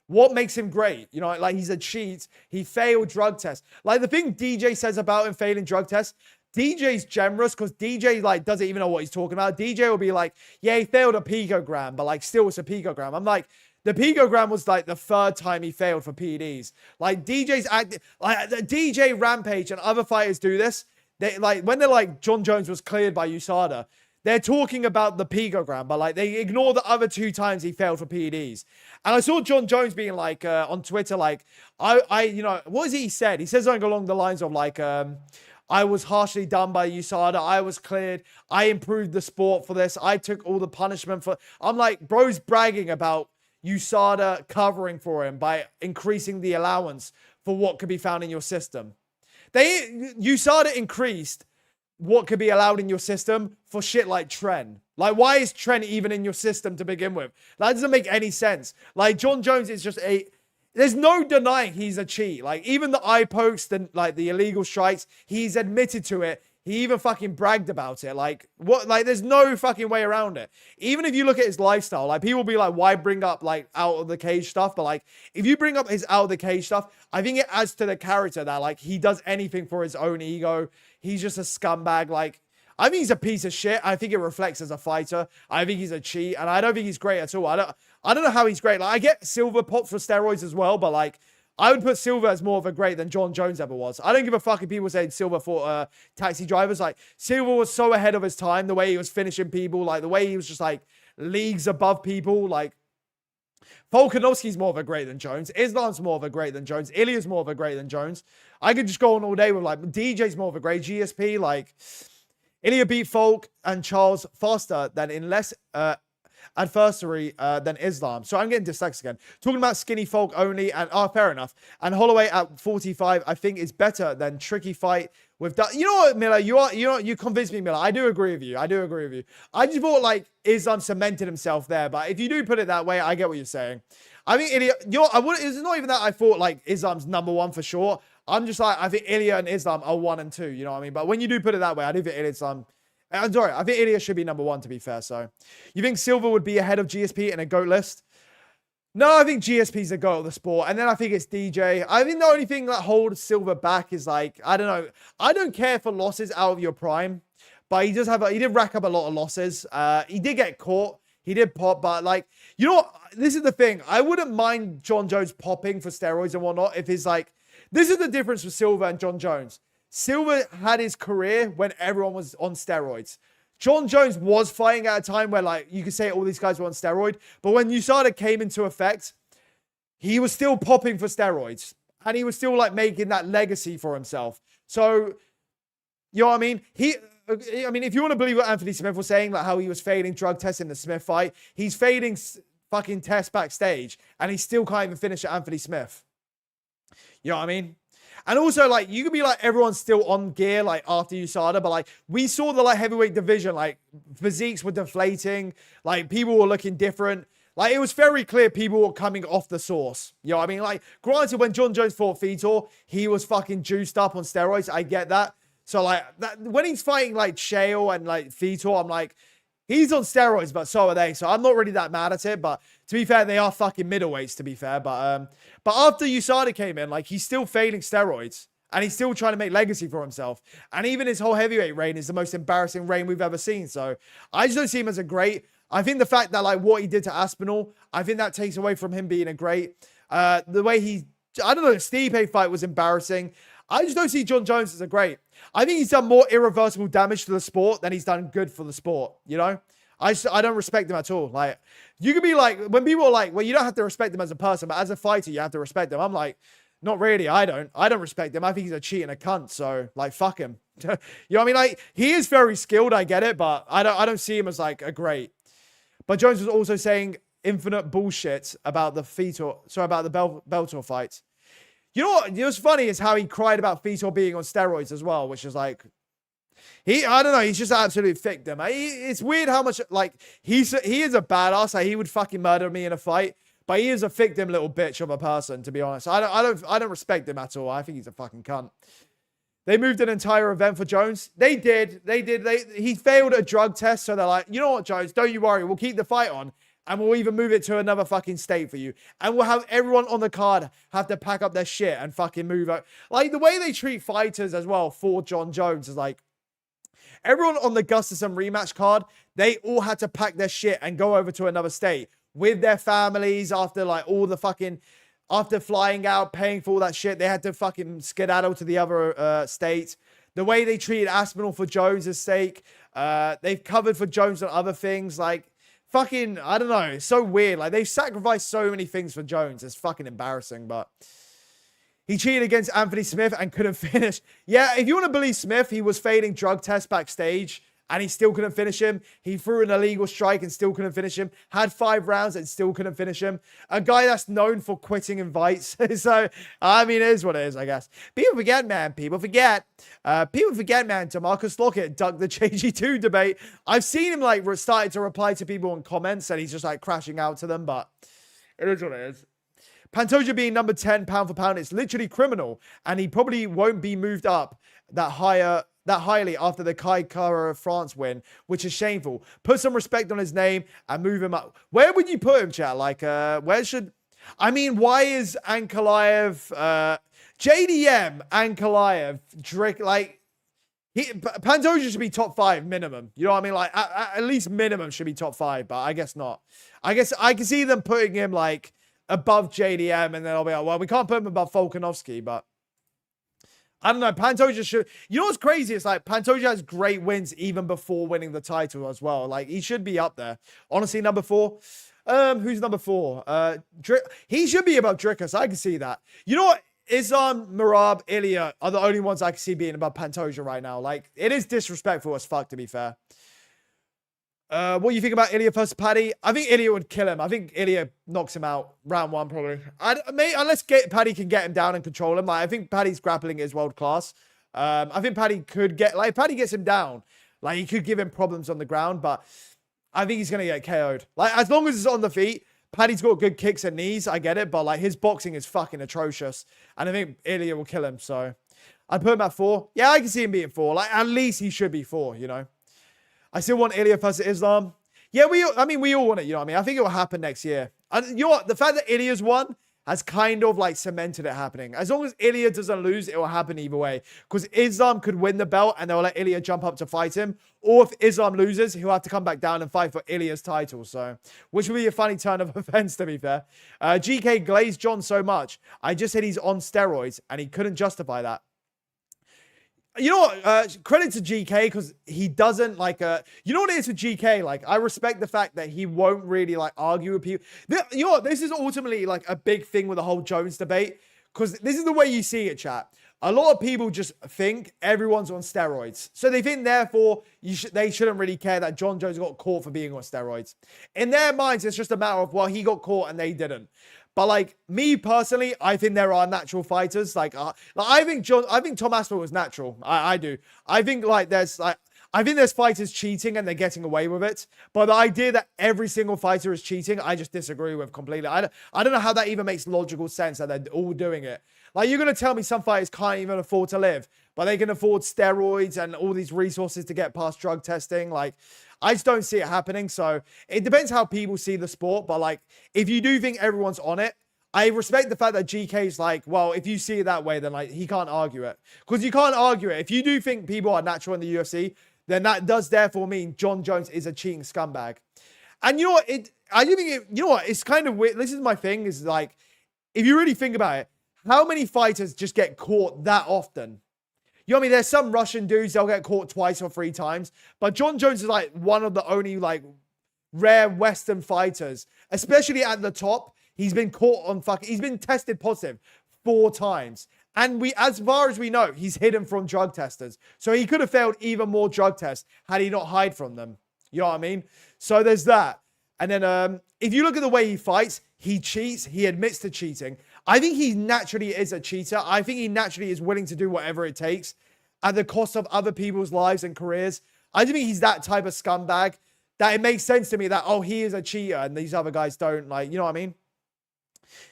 what makes him great? You know, like he's a cheat. He failed drug tests. Like the thing DJ says about him failing drug tests, DJ's generous, because DJ like doesn't even know what he's talking about. DJ will be like, yeah, he failed a picogram, but like still it's a picogram. I'm like, the picogram was like the 3rd time he failed for PEDs. Like DJ's acting like the DJ Rampage and other fighters do this. They like when they're like Jon Jones was cleared by USADA. They're talking about the picogram, but like they ignore the other 2 times he failed for PEDs. And I saw Jon Jones being like on Twitter, like you know, what is it he said? He says something along the lines of like, I was harshly done by USADA. I was cleared. I improved the sport for this. I took all the punishment for. I'm like, bro's bragging about USADA covering for him by increasing the allowance for what could be found in your system. USADA increased what could be allowed in your system for shit like Tren. Like, why is Tren even in your system to begin with? That doesn't make any sense. Like, Jon Jones is just there's no denying he's a cheat. Like, even the eye pokes, like the illegal strikes, he's admitted to it. He even fucking bragged about it. Like, what? Like, there's no fucking way around it. Even if you look at his lifestyle, like, people will be like, why bring up, like, out of the cage stuff? But, like, if you bring up his out of the cage stuff, I think it adds to the character that, like, he does anything for his own ego. He's just a scumbag. Like, I think he's a piece of shit. I think it reflects as a fighter. I think he's a cheat, and I don't think he's great at all. I don't know how he's great. Like, I get Silva popped for steroids as well, but, like, I would put Silva as more of a great than Jon Jones ever was. I don't give a fuck if people say Silva fought taxi drivers. Like, Silva was so ahead of his time, the way he was finishing people, like, the way he was just, like, leagues above people. Like, Volkanovski's more of a great than Jones. Islam's more of a great than Jones. Ilia's more of a great than Jones. I could just go on all day with, like, DJ's more of a great. GSP, like, Ilia beat Volk and Charles faster than in less adversary than Islam. So I'm getting dyslexic again. Talking about skinny Volk only, and fair enough. And Holloway at 45, I think is better than tricky fight with that. You know what, Miller? You convinced me, Miller. I do agree with you. I just thought like Islam cemented himself there, but if you do put it that way, I get what you're saying. I think Ilia, it's not even that I thought like Islam's number 1 for sure. I'm just like, I think Ilia and Islam are 1 and 2, you know what I mean? But when you do put it that way, I do think Islam, I'm sorry, I think Ilia should be number 1, to be fair. So, you think Silva would be ahead of GSP in a GOAT list? No, I think GSP's the GOAT of the sport. And then I think it's DJ. I think the only thing that holds Silva back is like, I don't know. I don't care for losses out of your prime. But he did rack up a lot of losses. He did get caught. He did pop. But like, you know what? This is the thing. I wouldn't mind Jon Jones popping for steroids and whatnot if he's like, this is the difference with Silva and Jon Jones. Silva had his career when everyone was on steroids. Jon Jones was fighting at a time where, like, you could say all these guys were on steroid, but when USADA came into effect, he was still popping for steroids, and he was still, like, making that legacy for himself. So, you know what I mean? If you want to believe what Anthony Smith was saying, like how he was failing drug tests in the Smith fight, he's failing fucking tests backstage, and he still can't even finish at Anthony Smith. You know what I mean? And also, like, you could be like, everyone's still on gear, like, after USADA, but, like, we saw the, like, heavyweight division, like, physiques were deflating, like, people were looking different. Like, it was very clear people were coming off the source. You know what I mean? Like, granted, when Jon Jones fought Vitor, he was fucking juiced up on steroids. I get that. So, like, when he's fighting, like, Chael and, like, Vitor, I'm like, he's on steroids, but so are they. So I'm not really that mad at it. But to be fair, they are fucking middleweights, to be fair. But after USADA came in, like, he's still failing steroids. And he's still trying to make legacy for himself. And even his whole heavyweight reign is the most embarrassing reign we've ever seen. So I just don't see him as a great. I think the fact that, like, what he did to Aspinall, I think that takes away from him being a great. The way I don't know, Stipe fight was embarrassing. I just don't see Jon Jones as a great. I think he's done more irreversible damage to the sport than he's done good for the sport, you know? I don't respect him at all. Like, you could be like, when people are like, well, you don't have to respect him as a person, but as a fighter, you have to respect him. I'm like, not really. I don't respect him. I think he's a cheat and a cunt. So, like, fuck him. You know what I mean? Like, he is very skilled. I get it, but I don't see him as like a great. But Jones was also saying infinite bullshit about the Bellator fight. You know what's funny is how he cried about Vitor being on steroids as well, which is like, I don't know, he's just an absolute victim. It's weird how much, like, he is a badass. Like, he would fucking murder me in a fight, but he is a victim little bitch of a person, to be honest. I don't respect him at all. I think he's a fucking cunt. They moved an entire event for Jones. They did. He failed a drug test, so they're like, you know what, Jones, don't you worry. We'll keep the fight on. And we'll even move it to another fucking state for you. And we'll have everyone on the card have to pack up their shit and fucking move out. Like, the way they treat fighters as well for John Jones is like, everyone on the Gustafsson rematch card, they all had to pack their shit and go over to another state with their families after, like, all the fucking, after flying out, paying for all that shit. They had to fucking skedaddle to the other state. The way they treated Aspinall for Jones' sake, they've covered for Jones on other things, like, fucking, I don't know. It's so weird. Like, they've sacrificed so many things for Jones. It's fucking embarrassing, but he cheated against Anthony Smith and couldn't finish. Yeah, if you want to believe Smith, he was failing drug tests backstage and he still couldn't finish him. He threw an illegal strike and still couldn't finish him. Had 5 rounds and still couldn't finish him. A guy that's known for quitting in fights. So, I mean, it is what it is, I guess. People forget, man. People forget, man. DeMarcus Lockett ducked the JG2 debate. I've seen him, like, started to reply to people in comments and he's just, like, crashing out to them, but it is what it is. Pantoja being number 10 pound for pound is literally criminal, and he probably won't be moved up that highly after the Kai Kara France win, which is shameful. Put some respect on his name and move him up. Where would you put him, chat? Like, why is Ankalaev, JDM, Ankalaev, Drick, like, Pantoja should be top 5 minimum. You know what I mean? Like, at least minimum should be top 5, but I guess not. I guess I can see them putting him, like, above JDM, and then I'll be like, well, we can't put him above Volkanovski, but I don't know. Pantoja should. You know what's crazy? It's like Pantoja has great wins even before winning the title as well. Like, he should be up there. Honestly, number 4. Who's number 4? He should be above Drickus. I can see that. You know what? Islam, Merab, Ilia are the only ones I can see being above Pantoja right now. Like, it is disrespectful as fuck, to be fair. What do you think about Ilia versus Paddy? I think Ilia would kill him. I think Ilia knocks him out round 1 probably. Unless Paddy can get him down and control him. Like, I think Paddy's grappling is world class. I think Paddy could get, like, if Paddy gets him down, like, he could give him problems on the ground, but I think he's going to get KO'd. Like, as long as it's on the feet, Paddy's got good kicks and knees. I get it, but, like, his boxing is fucking atrocious. And I think Ilia will kill him, so I'd put him at 4. Yeah, I can see him being 4. Like, at least he should be 4, you know? I still want Ilia versus Islam. Yeah, we all want it, you know what I mean? I think it will happen next year. And you know what? The fact that Ilia's won has kind of, like, cemented it happening. As long as Ilia doesn't lose, it will happen either way. Because Islam could win the belt and they'll let Ilia jump up to fight him. Or if Islam loses, he'll have to come back down and fight for Ilia's title. So, which would be a funny turn of events, to be fair. GK glazed John so much. I just said he's on steroids and he couldn't justify that. You know what? Credit to GK because he doesn't like. You know what it is with GK? Like, I respect the fact that he won't really like argue with people. You know what? This is ultimately like a big thing with the whole Jones debate because this is the way you see it, chat. A lot of people just think everyone's on steroids, so they think therefore they shouldn't really care that John Jones got caught for being on steroids. In their minds, it's just a matter of, well, he got caught and they didn't. But, like, me personally, I think there are natural fighters. I think Tom Aspinall was natural. I do. I think there's fighters cheating and they're getting away with it. But the idea that every single fighter is cheating, I just disagree with completely. I don't know how that even makes logical sense that they're all doing it. Like, you're going to tell me some fighters can't even afford to live, but they can afford steroids and all these resources to get past drug testing. Like, I just don't see it happening. So it depends how people see the sport. But, like, if you do think everyone's on it, I respect the fact that GK's like, well, if you see it that way, then, like, he can't argue it. Because you can't argue it. If you do think people are natural in the UFC, then that does therefore mean John Jones is a cheating scumbag. And you know what? You know what? It's kind of weird. This is my thing, is like, if you really think about it, how many fighters just get caught that often? You know what I mean? There's some Russian dudes, they'll get caught twice or 3 times. But Jon Jones is like one of the only like rare Western fighters, especially at the top. He's been caught on he's been tested positive 4 times. And as far as we know, he's hidden from drug testers. So he could have failed even more drug tests had he not hide from them. You know what I mean? So there's that. And then if you look at the way he fights, he cheats. He admits to cheating. I think he naturally is a cheater. I think he naturally is willing to do whatever it takes at the cost of other people's lives and careers. I do think he's that type of scumbag that it makes sense to me that, oh, he is a cheater and these other guys don't. Like, you know what I mean?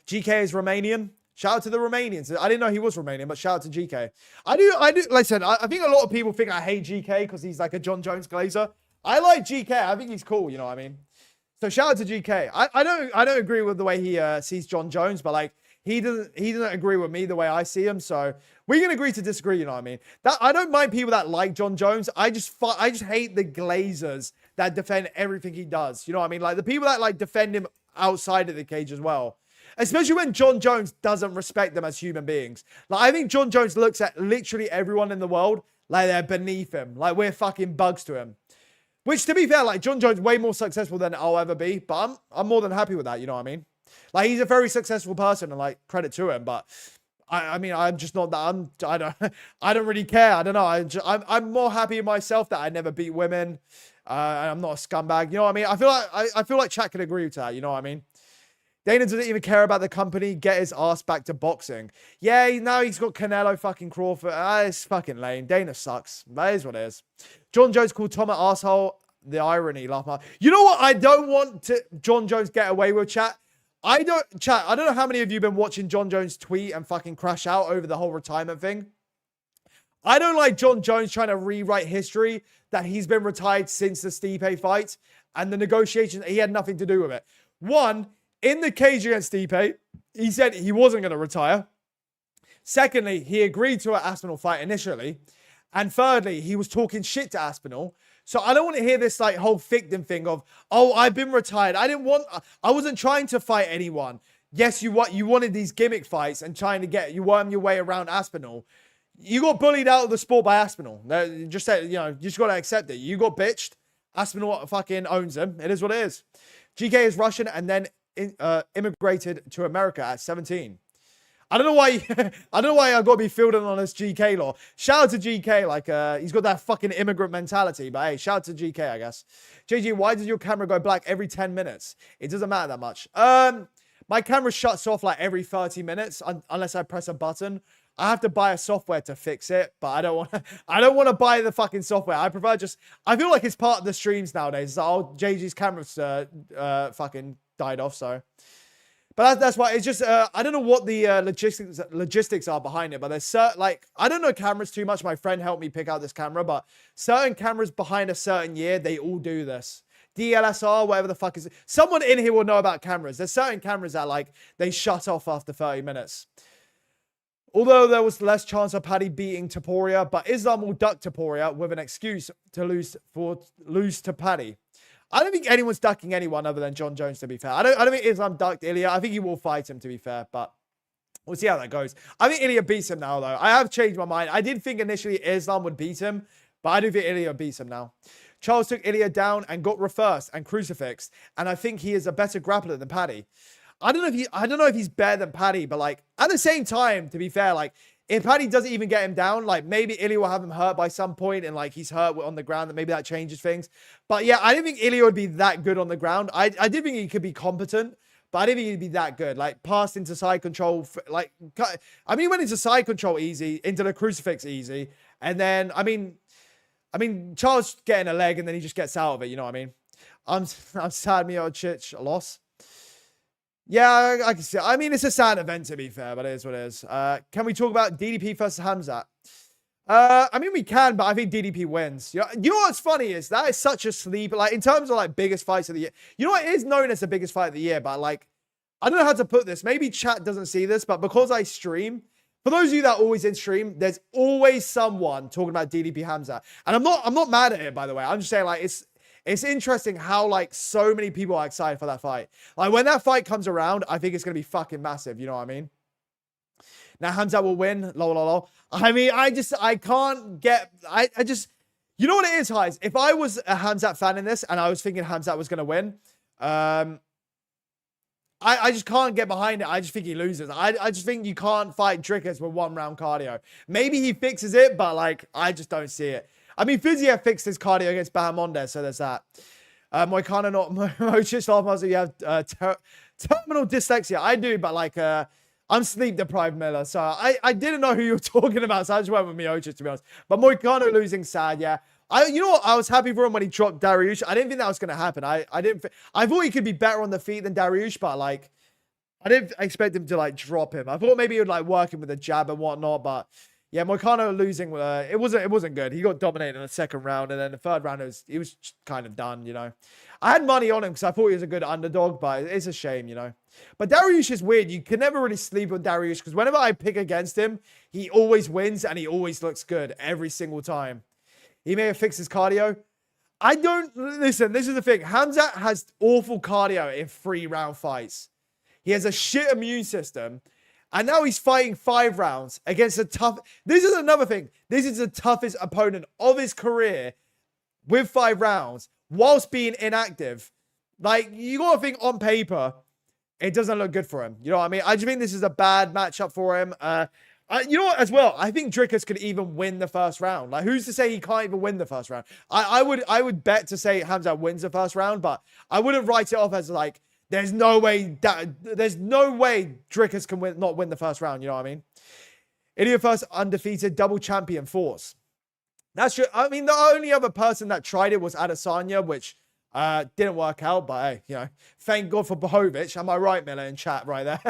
GK is Romanian. Shout out to the Romanians. I didn't know he was Romanian, but shout out to GK. I do. Listen, I think a lot of people think I hate GK because he's like a Jon Jones glazer. I like GK. I think he's cool. You know what I mean? So shout out to GK. I don't agree with the way he sees Jon Jones, but like he doesn't agree with me the way I see him. So we can agree to disagree. You know what I mean? That I don't mind people that like Jon Jones. I just hate the glazers that defend everything he does. You know what I mean? Like the people that like defend him outside of the cage as well. Especially when Jon Jones doesn't respect them as human beings. Like, I think Jon Jones looks at literally everyone in the world like they're beneath him. Like, we're fucking bugs to him. Which, to be fair, like, Jon Jones is way more successful than I'll ever be. But I'm more than happy with that, you know what I mean? Like, he's a very successful person and, like, credit to him. But, I mean, I'm just not that. I don't really care. I don't know. I'm more happy with myself that I never beat women. I'm not a scumbag. You know what I mean? I feel like Chat could agree with that. You know what I mean? Dana doesn't even care about the company. Get his ass back to boxing. Yeah, now he's got Canelo fucking Crawford. It's fucking lame. Dana sucks. That is what it is. Jon Jones called Tom an asshole. The irony, laugh out. You know what? I don't want to Jon Jones get away with, chat. I don't know how many of you have been watching Jon Jones tweet and fucking crash out over the whole retirement thing. I don't like Jon Jones trying to rewrite history that he's been retired since the Stipe fight and the negotiations. He had nothing to do with it. One, in the cage against Stipe, he said he wasn't going to retire. Secondly, he agreed to an Aspinall fight initially. And thirdly, he was talking shit to Aspinall. So I don't want to hear this like whole victim thing of, oh, I've been retired. I wasn't trying to fight anyone. Yes, you wanted these gimmick fights and trying to you worm your way around Aspinall. You got bullied out of the sport by Aspinall. Just say, you just got to accept it. You got bitched. Aspinall fucking owns him. It is what it is. GK is Russian and then immigrated to America at 17. I don't know why I got to be fielding on this GK law. Shout out to GK, like he's got that fucking immigrant mentality. But hey, shout out to GK, I guess. JG, why does your camera go black every 10 minutes? It doesn't matter that much. My camera shuts off like every 30 minutes unless I press a button. I have to buy a software to fix it, but I don't want to buy the fucking software. I feel like it's part of the streams nowadays. It's like, oh, JG's camera's fucking died off, so. But that's why it's just, I don't know what the logistics are behind it, but there's like, I don't know cameras too much. My friend helped me pick out this camera, but certain cameras behind a certain year, they all do this. DLSR, whatever the fuck is it. Someone in here will know about cameras. There's certain cameras that like, they shut off after 30 minutes. Although there was less chance of Paddy beating Topuria, but Islam will duck Topuria with an excuse to lose to Paddy. I don't think anyone's ducking anyone other than Jon Jones, to be fair. I don't think Islam ducked Ilia. I think he will fight him, to be fair, but we'll see how that goes. I think Ilia beats him now, though. I have changed my mind. I did think initially Islam would beat him, but I do think Ilia beats him now. Charles took Ilia down and got reversed and crucifixed, and I think he is a better grappler than Paddy. I don't know if he's better than Paddy, but like at the same time, to be fair, like if Paddy doesn't even get him down, like maybe Ilia will have him hurt by some point and like he's hurt on the ground, and maybe that changes things. But yeah, I didn't think Ilia would be that good on the ground. I did think he could be competent, but I didn't think he'd be that good. Like passed into side control, like I mean, he went into side control easy, into the crucifix easy, and then I mean, Charles getting a leg and then he just gets out of it. You know what I mean? I'm sad Miocic loss. Yeah, I can see. I mean, it's a sad event, to be fair, but it is what it is. Can we talk about DDP versus Hamzat? I mean, we can, but I think DDP wins. You know what's funny is that is such a sleeper. Like, in terms of, like, biggest fights of the year. You know what? It is known as the biggest fight of the year, but, like, I don't know how to put this. Maybe chat doesn't see this, but because I stream, for those of you that always in stream, there's always someone talking about DDP Hamzat. And I'm not mad at it, by the way. I'm just saying, like, it's interesting how, like, so many people are excited for that fight. Like, when that fight comes around, I think it's going to be fucking massive. You know what I mean? Now Hamzat will win. Lol, lol, lol. I mean, I can't get, I just, you know what it is, Heis? If I was a Hamzat fan in this and I was thinking Hamzat was going to win, I just can't get behind it. I just think he loses. I just think you can't fight Drickus with 1 round cardio. Maybe he fixes it, but like, I just don't see it. I mean, Fiziev fixed his cardio against Bahamondes, so there's that. Moicano not Mochis last month. You have terminal dyslexia. I do, but like, I'm sleep deprived, Miller. So I didn't know who you were talking about, so I just went with Miocic, to be honest. But Moicano losing, sad, yeah. You know what? I was happy for him when he dropped Dariush. I didn't think that was going to happen. I thought he could be better on the feet than Dariush, but like, I didn't expect him to like drop him. I thought maybe he would like work him with a jab and whatnot, but yeah, Moicano losing, it wasn't good. He got dominated in the 2nd round, and then the 3rd round, he was kind of done, you know. I had money on him because I thought he was a good underdog, but it's a shame, you know. But Dariush is weird. You can never really sleep on Dariush because whenever I pick against him, he always wins and he always looks good every single time. He may have fixed his cardio. Listen, this is the thing. Hamzat has awful cardio in 3-round fights. He has a shit immune system. And now he's fighting 5 rounds against this is another thing. This is the toughest opponent of his career with 5 rounds whilst being inactive. Like, you got to think on paper, it doesn't look good for him. You know what I mean? I just think this is a bad matchup for him. You know what, as well, I think Drickus could even win the 1st round. Like, who's to say he can't even win the 1st round? I would bet to say Hamzat wins the 1st round, but I wouldn't write it off as like, there's no way Drickus can not win the 1st round. You know what I mean? Ilia first undefeated double champion force. That's true. I mean, the only other person that tried it was Adesanya, which didn't work out. But hey, you know, thank God for Bohovic. Am I right, Miller, in chat right there?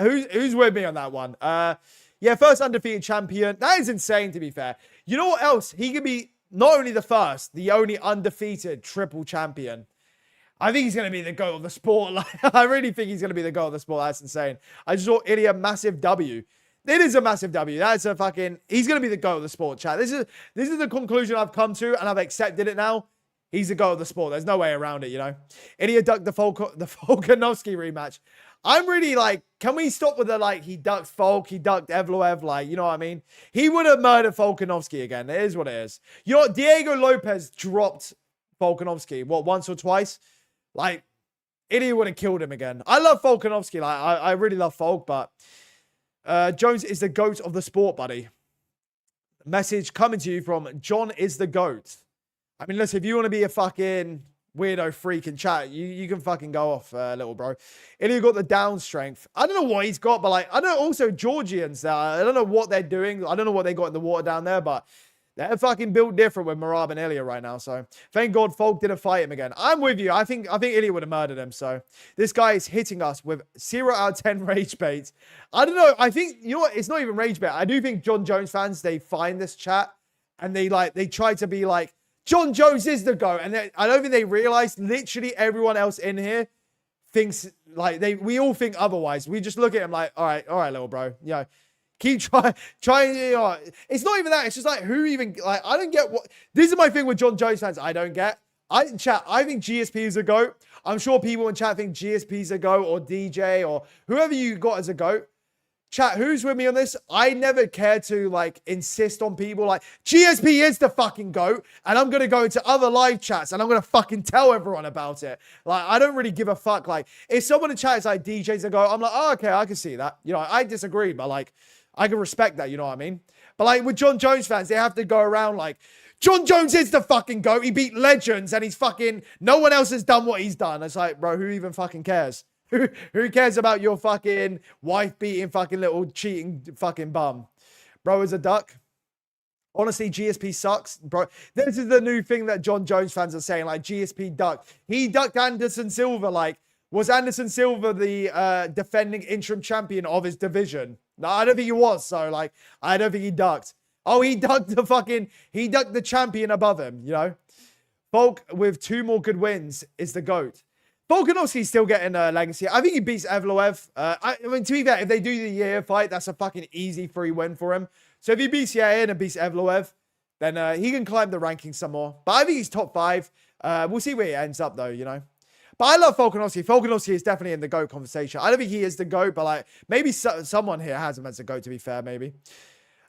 Who's with me on that one? Yeah, first undefeated champion. That is insane, to be fair. You know what else? He could be not only the first, the only undefeated triple champion. I think he's going to be the GOAT of the sport. Like, I really think he's going to be the GOAT of the sport. That's insane. I just saw Ilia massive W. It is a massive W. That's a fucking... He's going to be the GOAT of the sport, chat. This is the conclusion I've come to, and I've accepted it now. He's the GOAT of the sport. There's no way around it, you know? Ilia ducked the Volkanovski rematch. I'm really like, can we stop with the, like, he ducked Volk, he ducked Evloev, like, you know what I mean? He would have murdered Volkanovski again. It is what it is. You know what? Diego Lopez dropped Volkanovski, what, once or twice? Like, Ilia would have killed him again. I love Volkanovski. Like, I really love Volk, but Jones is the GOAT of the sport, buddy. Message coming to you from John is the GOAT. I mean, listen, if you want to be a fucking weirdo freak in chat, you can fucking go off, little bro. Ilia got the down strength. I don't know what he's got, but like, I don't know, also Georgians, I don't know what they're doing. I don't know what they got in the water down there, but they're fucking built different with Merab and Ilia right now. So thank God Folk didn't fight him again. I'm with you. I think Ilia would have murdered him. So this guy is hitting us with 0 out of 10 rage baits. I don't know. I think, you know what? It's not even rage bait. I do think John Jones fans, they find this chat and they try to be like, John Jones is the GOAT. And I don't think they realize literally everyone else in here thinks like we all think otherwise. We just look at him like, all right, little bro. You know, keep trying, you know. It's not even that. It's just like, who even, like, I don't get what, this is my thing with John Jones fans. I don't get. I think GSP is a GOAT. I'm sure people in chat think GSP is a GOAT or DJ or whoever you got as a GOAT. Chat, who's with me on this? I never care to, like, insist on people like, GSP is the fucking GOAT, and I'm going to go into other live chats, and I'm going to fucking tell everyone about it. Like, I don't really give a fuck. Like, if someone in chat is like, DJ's a GOAT, I'm like, oh, okay, I can see that. You know, I disagree, but, like, I can respect that, you know what I mean? But, like, with John Jones fans, they have to go around like, John Jones is the fucking GOAT. He beat legends, and he's fucking, no one else has done what he's done. It's like, bro, who even fucking cares? Who cares about your fucking wife beating fucking little cheating fucking bum? Bro is a duck. Honestly, GSP sucks. Bro, this is the new thing that John Jones fans are saying, like, GSP ducked. He ducked Anderson Silva. Like, was Anderson Silva the defending interim champion of his division? No, I don't think he was. So, like, I don't think he ducked. Oh, he ducked the champion above him, you know? Volk with 2 more good wins is the GOAT. Volkanovski's still getting a legacy. I think he beats Evloev. I mean, to be fair, if they do the Yair fight, that's a fucking easy free win for him. So if he beats Yair and beats Evloev, then he can climb the rankings some more. But I think he's top 5. We'll see where he ends up, though, you know. But I love Volkanovski. Volkanovski is definitely in the GOAT conversation. I don't think he is the GOAT, but like maybe someone here has him as a GOAT, to be fair, maybe.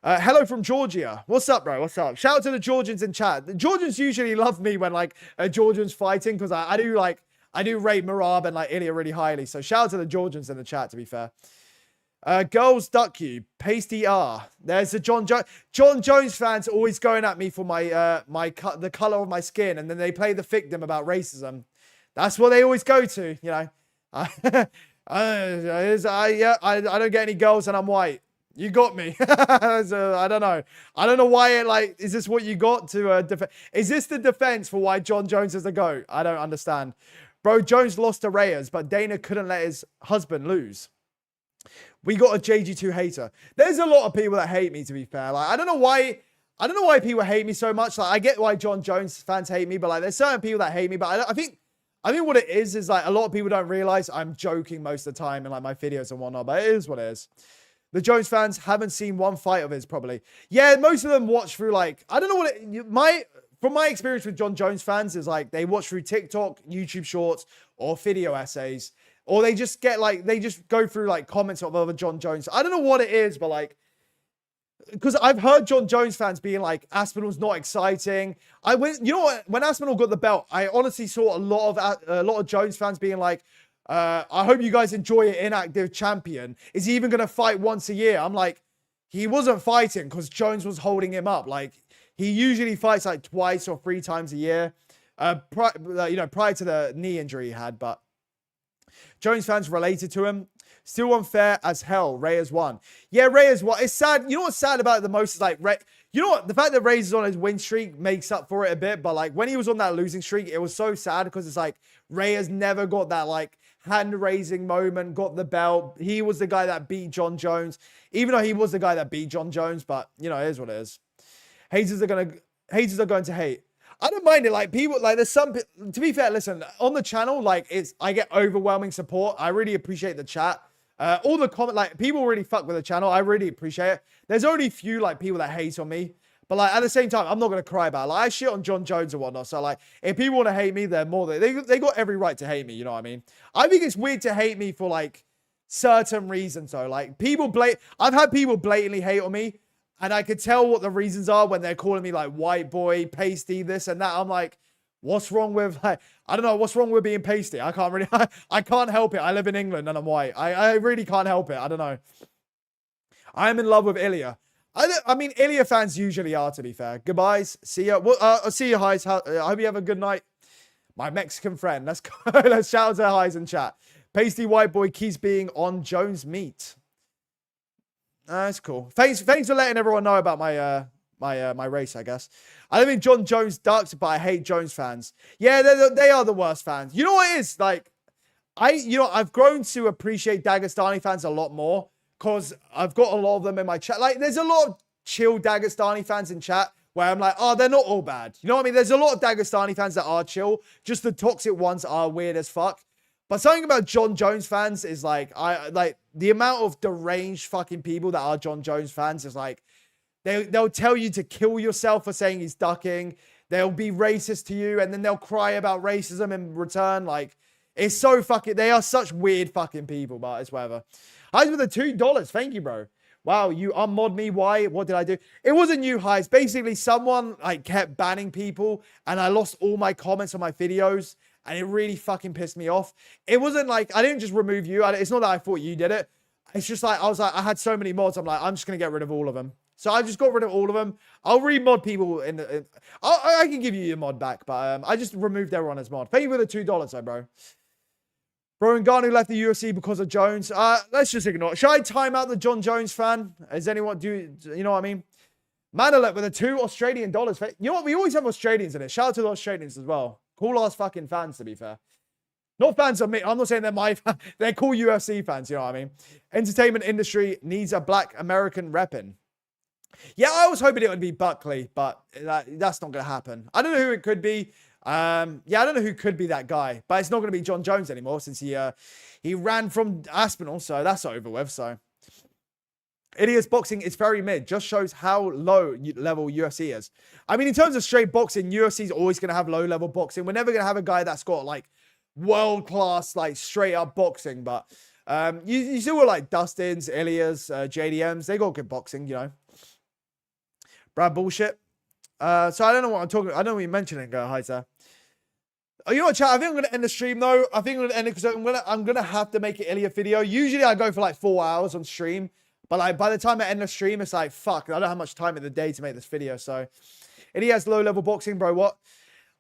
Hello from Georgia. What's up, bro? What's up? Shout out to the Georgians in chat. The Georgians usually love me when like a Georgian's fighting because I do rate Merab and like Ilia really highly. So shout out to the Georgians in the chat, to be fair. Girls duck you. Pasty R. There's the John Jones. John Jones fans always going at me for my the color of my skin, and then they play the victim about racism. That's what they always go to, you know. I don't get any girls and I'm white. You got me. So, I don't know. I don't know why is this what you got to defend? Is this the defense for why John Jones is the GOAT? I don't understand. Bro, Jones lost to Reyes, but Dana couldn't let his husband lose. We got a JG2 hater. There's a lot of people that hate me, to be fair. Like, I don't know why people hate me so much. Like, I get why John Jones fans hate me, but like there's certain people that hate me, but I think what it is like a lot of people don't realize I'm joking most of the time in like my videos and whatnot, but it is what it is. The Jones fans haven't seen one fight of his, probably. Yeah, most of them watch through like, I don't know what from my experience with John Jones fans is like they watch through TikTok, YouTube shorts, or video essays, or they just go through like comments of other John Jones. I don't know what it is, but like, because I've heard John Jones fans being like, Aspinall's not exciting. You know what? When Aspinall got the belt, I honestly saw a lot of Jones fans being like, I hope you guys enjoy an inactive champion. Is he even going to fight once a year? I'm like, he wasn't fighting because Jones was holding him up. Like, he usually fights like twice or 3 times a year, prior to the knee injury he had. But Jones fans related to him. Still unfair as hell. Reyes won. Yeah, Reyes won. It's sad. You know what's sad about it the most is like, you know what? The fact that Reyes is on his win streak makes up for it a bit. But like when he was on that losing streak, it was so sad because it's like Reyes never got that like hand-raising moment, got the belt. He was the guy that beat John Jones, even though he was the guy that beat John Jones. But you know, it is what it is. Haters are going to hate. I don't mind it. Like people, like there's some. To be fair, listen on the channel. Like I get overwhelming support. I really appreciate the chat. All the comment, like people really fuck with the channel. I really appreciate it. There's only few like people that hate on me, but like at the same time, I'm not gonna cry about it. Like I shit on John Jones and whatnot. So like, if people want to hate me, they're more they got every right to hate me. You know what I mean? I think it's weird to hate me for like certain reasons. So like I've had people blatantly hate on me, and I could tell what the reasons are when they're calling me like white boy, pasty, this and that. I'm like, what's wrong with like, I don't know what's wrong with being pasty. I can't help it. I live in England and I'm white. I really can't help it. I don't know. I'm in love with Ilia. I mean, Ilia fans usually are, to be fair. Goodbyes. See ya. I'll see you, Highs. I hope you have a good night. My Mexican friend. Let's go. Let's shout out to Highs in chat. Pasty white boy keeps being on Jones meat. That's cool. Thanks for letting everyone know about my my race, I guess. I don't think John Jones ducks, but I hate Jones fans. Yeah, they are the worst fans. You know what it is? Like, I've grown to appreciate Dagestani fans a lot more because I've got a lot of them in my chat. Like, there's a lot of chill Dagestani fans in chat where I'm like, oh, they're not all bad. You know what I mean? There's a lot of Dagestani fans that are chill. Just the toxic ones are weird as fuck. But something about John Jones fans is like, the amount of deranged fucking people that are John Jones fans is like, they'll tell you to kill yourself for saying he's ducking. They'll be racist to you, and then they'll cry about racism in return. Like, it's so fucking... They are such weird fucking people, but it's whatever. Highs with the $2. Thank you, bro. Wow, you unmod me. Why? What did I do? It wasn't you, Highs. Basically, someone like kept banning people, and I lost all my comments on my videos, and it really fucking pissed me off. It wasn't like... I didn't just remove you. It's not that I thought you did it. It's just like, I had so many mods. I'm like, I'm just going to get rid of all of them. So I just got rid of all of them. I'll remod people I can give you your mod back, but I just removed everyone as mod. Pay you with the $2 though, bro. Bro, Ngannou left the UFC because of Jones. Let's just ignore it. Should I time out the John Jones fan? Is anyone you know what I mean? Manalet with the $2 Australian. You know what? We always have Australians in it. Shout out to the Australians as well. Cool ass fucking fans, to be fair. Not fans of me. I'm not saying they're my fans. They're cool UFC fans, you know what I mean? Entertainment industry needs a black American repping. Yeah, I was hoping it would be Buckley, but that's not going to happen. I don't know who it could be. Yeah, I don't know who could be that guy, but it's not going to be John Jones anymore since he ran from Aspinall, so that's over with. So, Ilia's boxing is very mid. Just shows how low level UFC is. I mean, in terms of straight boxing, UFC is always going to have low level boxing. We're never going to have a guy that's got like world class, like straight up boxing. But you still got like Dustin's, Ilia's, JDM's. They got good boxing, you know. Brad bullshit. So I don't know what I'm talking. I don't know what you're mentioning, Heiser. Oh, you know what, chat? I think I'm gonna end the stream though. I think I'm gonna end it because I'm gonna have to make an Ilia video. Usually I go for like 4 hours on stream, but like by the time I end the stream, it's like fuck. I don't have much time in the day to make this video. So Ilia has low level boxing, bro. What?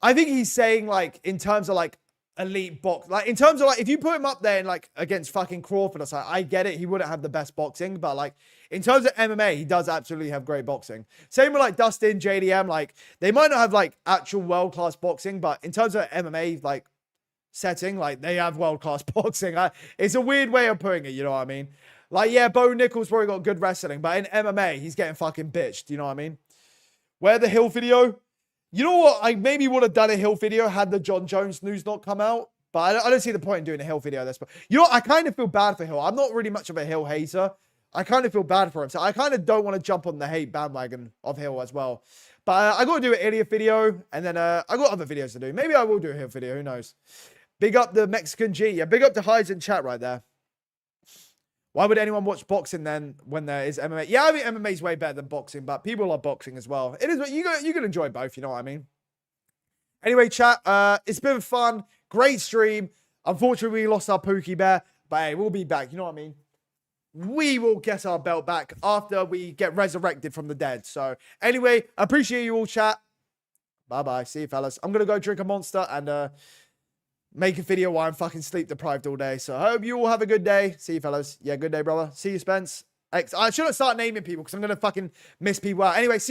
I think he's saying like in terms of like elite box, like in terms of like if you put him up there and like against fucking Crawford or something, I get it. He wouldn't have the best boxing, but like in terms of MMA, he does absolutely have great boxing. Same with like Dustin, JDM, like they might not have like actual world-class boxing, but in terms of MMA, like setting, like they have world-class boxing. It's a weird way of putting it, you know what I mean? Like, yeah, Bo Nichols probably got good wrestling, but in MMA, he's getting fucking bitched, you know what I mean? Where the Hill video? You know what? I maybe would have done a Hill video had the John Jones news not come out, but I don't see the point in doing a Hill video this. But you know what? I kind of feel bad for Hill. I'm not really much of a Hill hater. I kind of feel bad for him. So I kind of don't want to jump on the hate bandwagon of Hill as well. But I got to do an Ilia video, and then I got other videos to do. Maybe I will do a Hill video. Who knows? Big up the Mexican G. Yeah, big up to Hides in chat right there. Why would anyone watch boxing then when there is MMA? Yeah, I mean, MMA is way better than boxing, but people love boxing as well. It is, but you can enjoy both, you know what I mean? Anyway, chat, it's been fun. Great stream. Unfortunately, we lost our Pookie Bear, but hey, we'll be back. You know what I mean? We will get our belt back after we get resurrected from the dead. So anyway, appreciate you all, chat. Bye-bye. See you, fellas. I'm going to go drink a Monster and make a video while I'm fucking sleep deprived all day. So I hope you all have a good day. See you, fellas. Yeah, good day, brother. See you, Spence. I shouldn't start naming people because I'm going to fucking miss people out. Anyway, see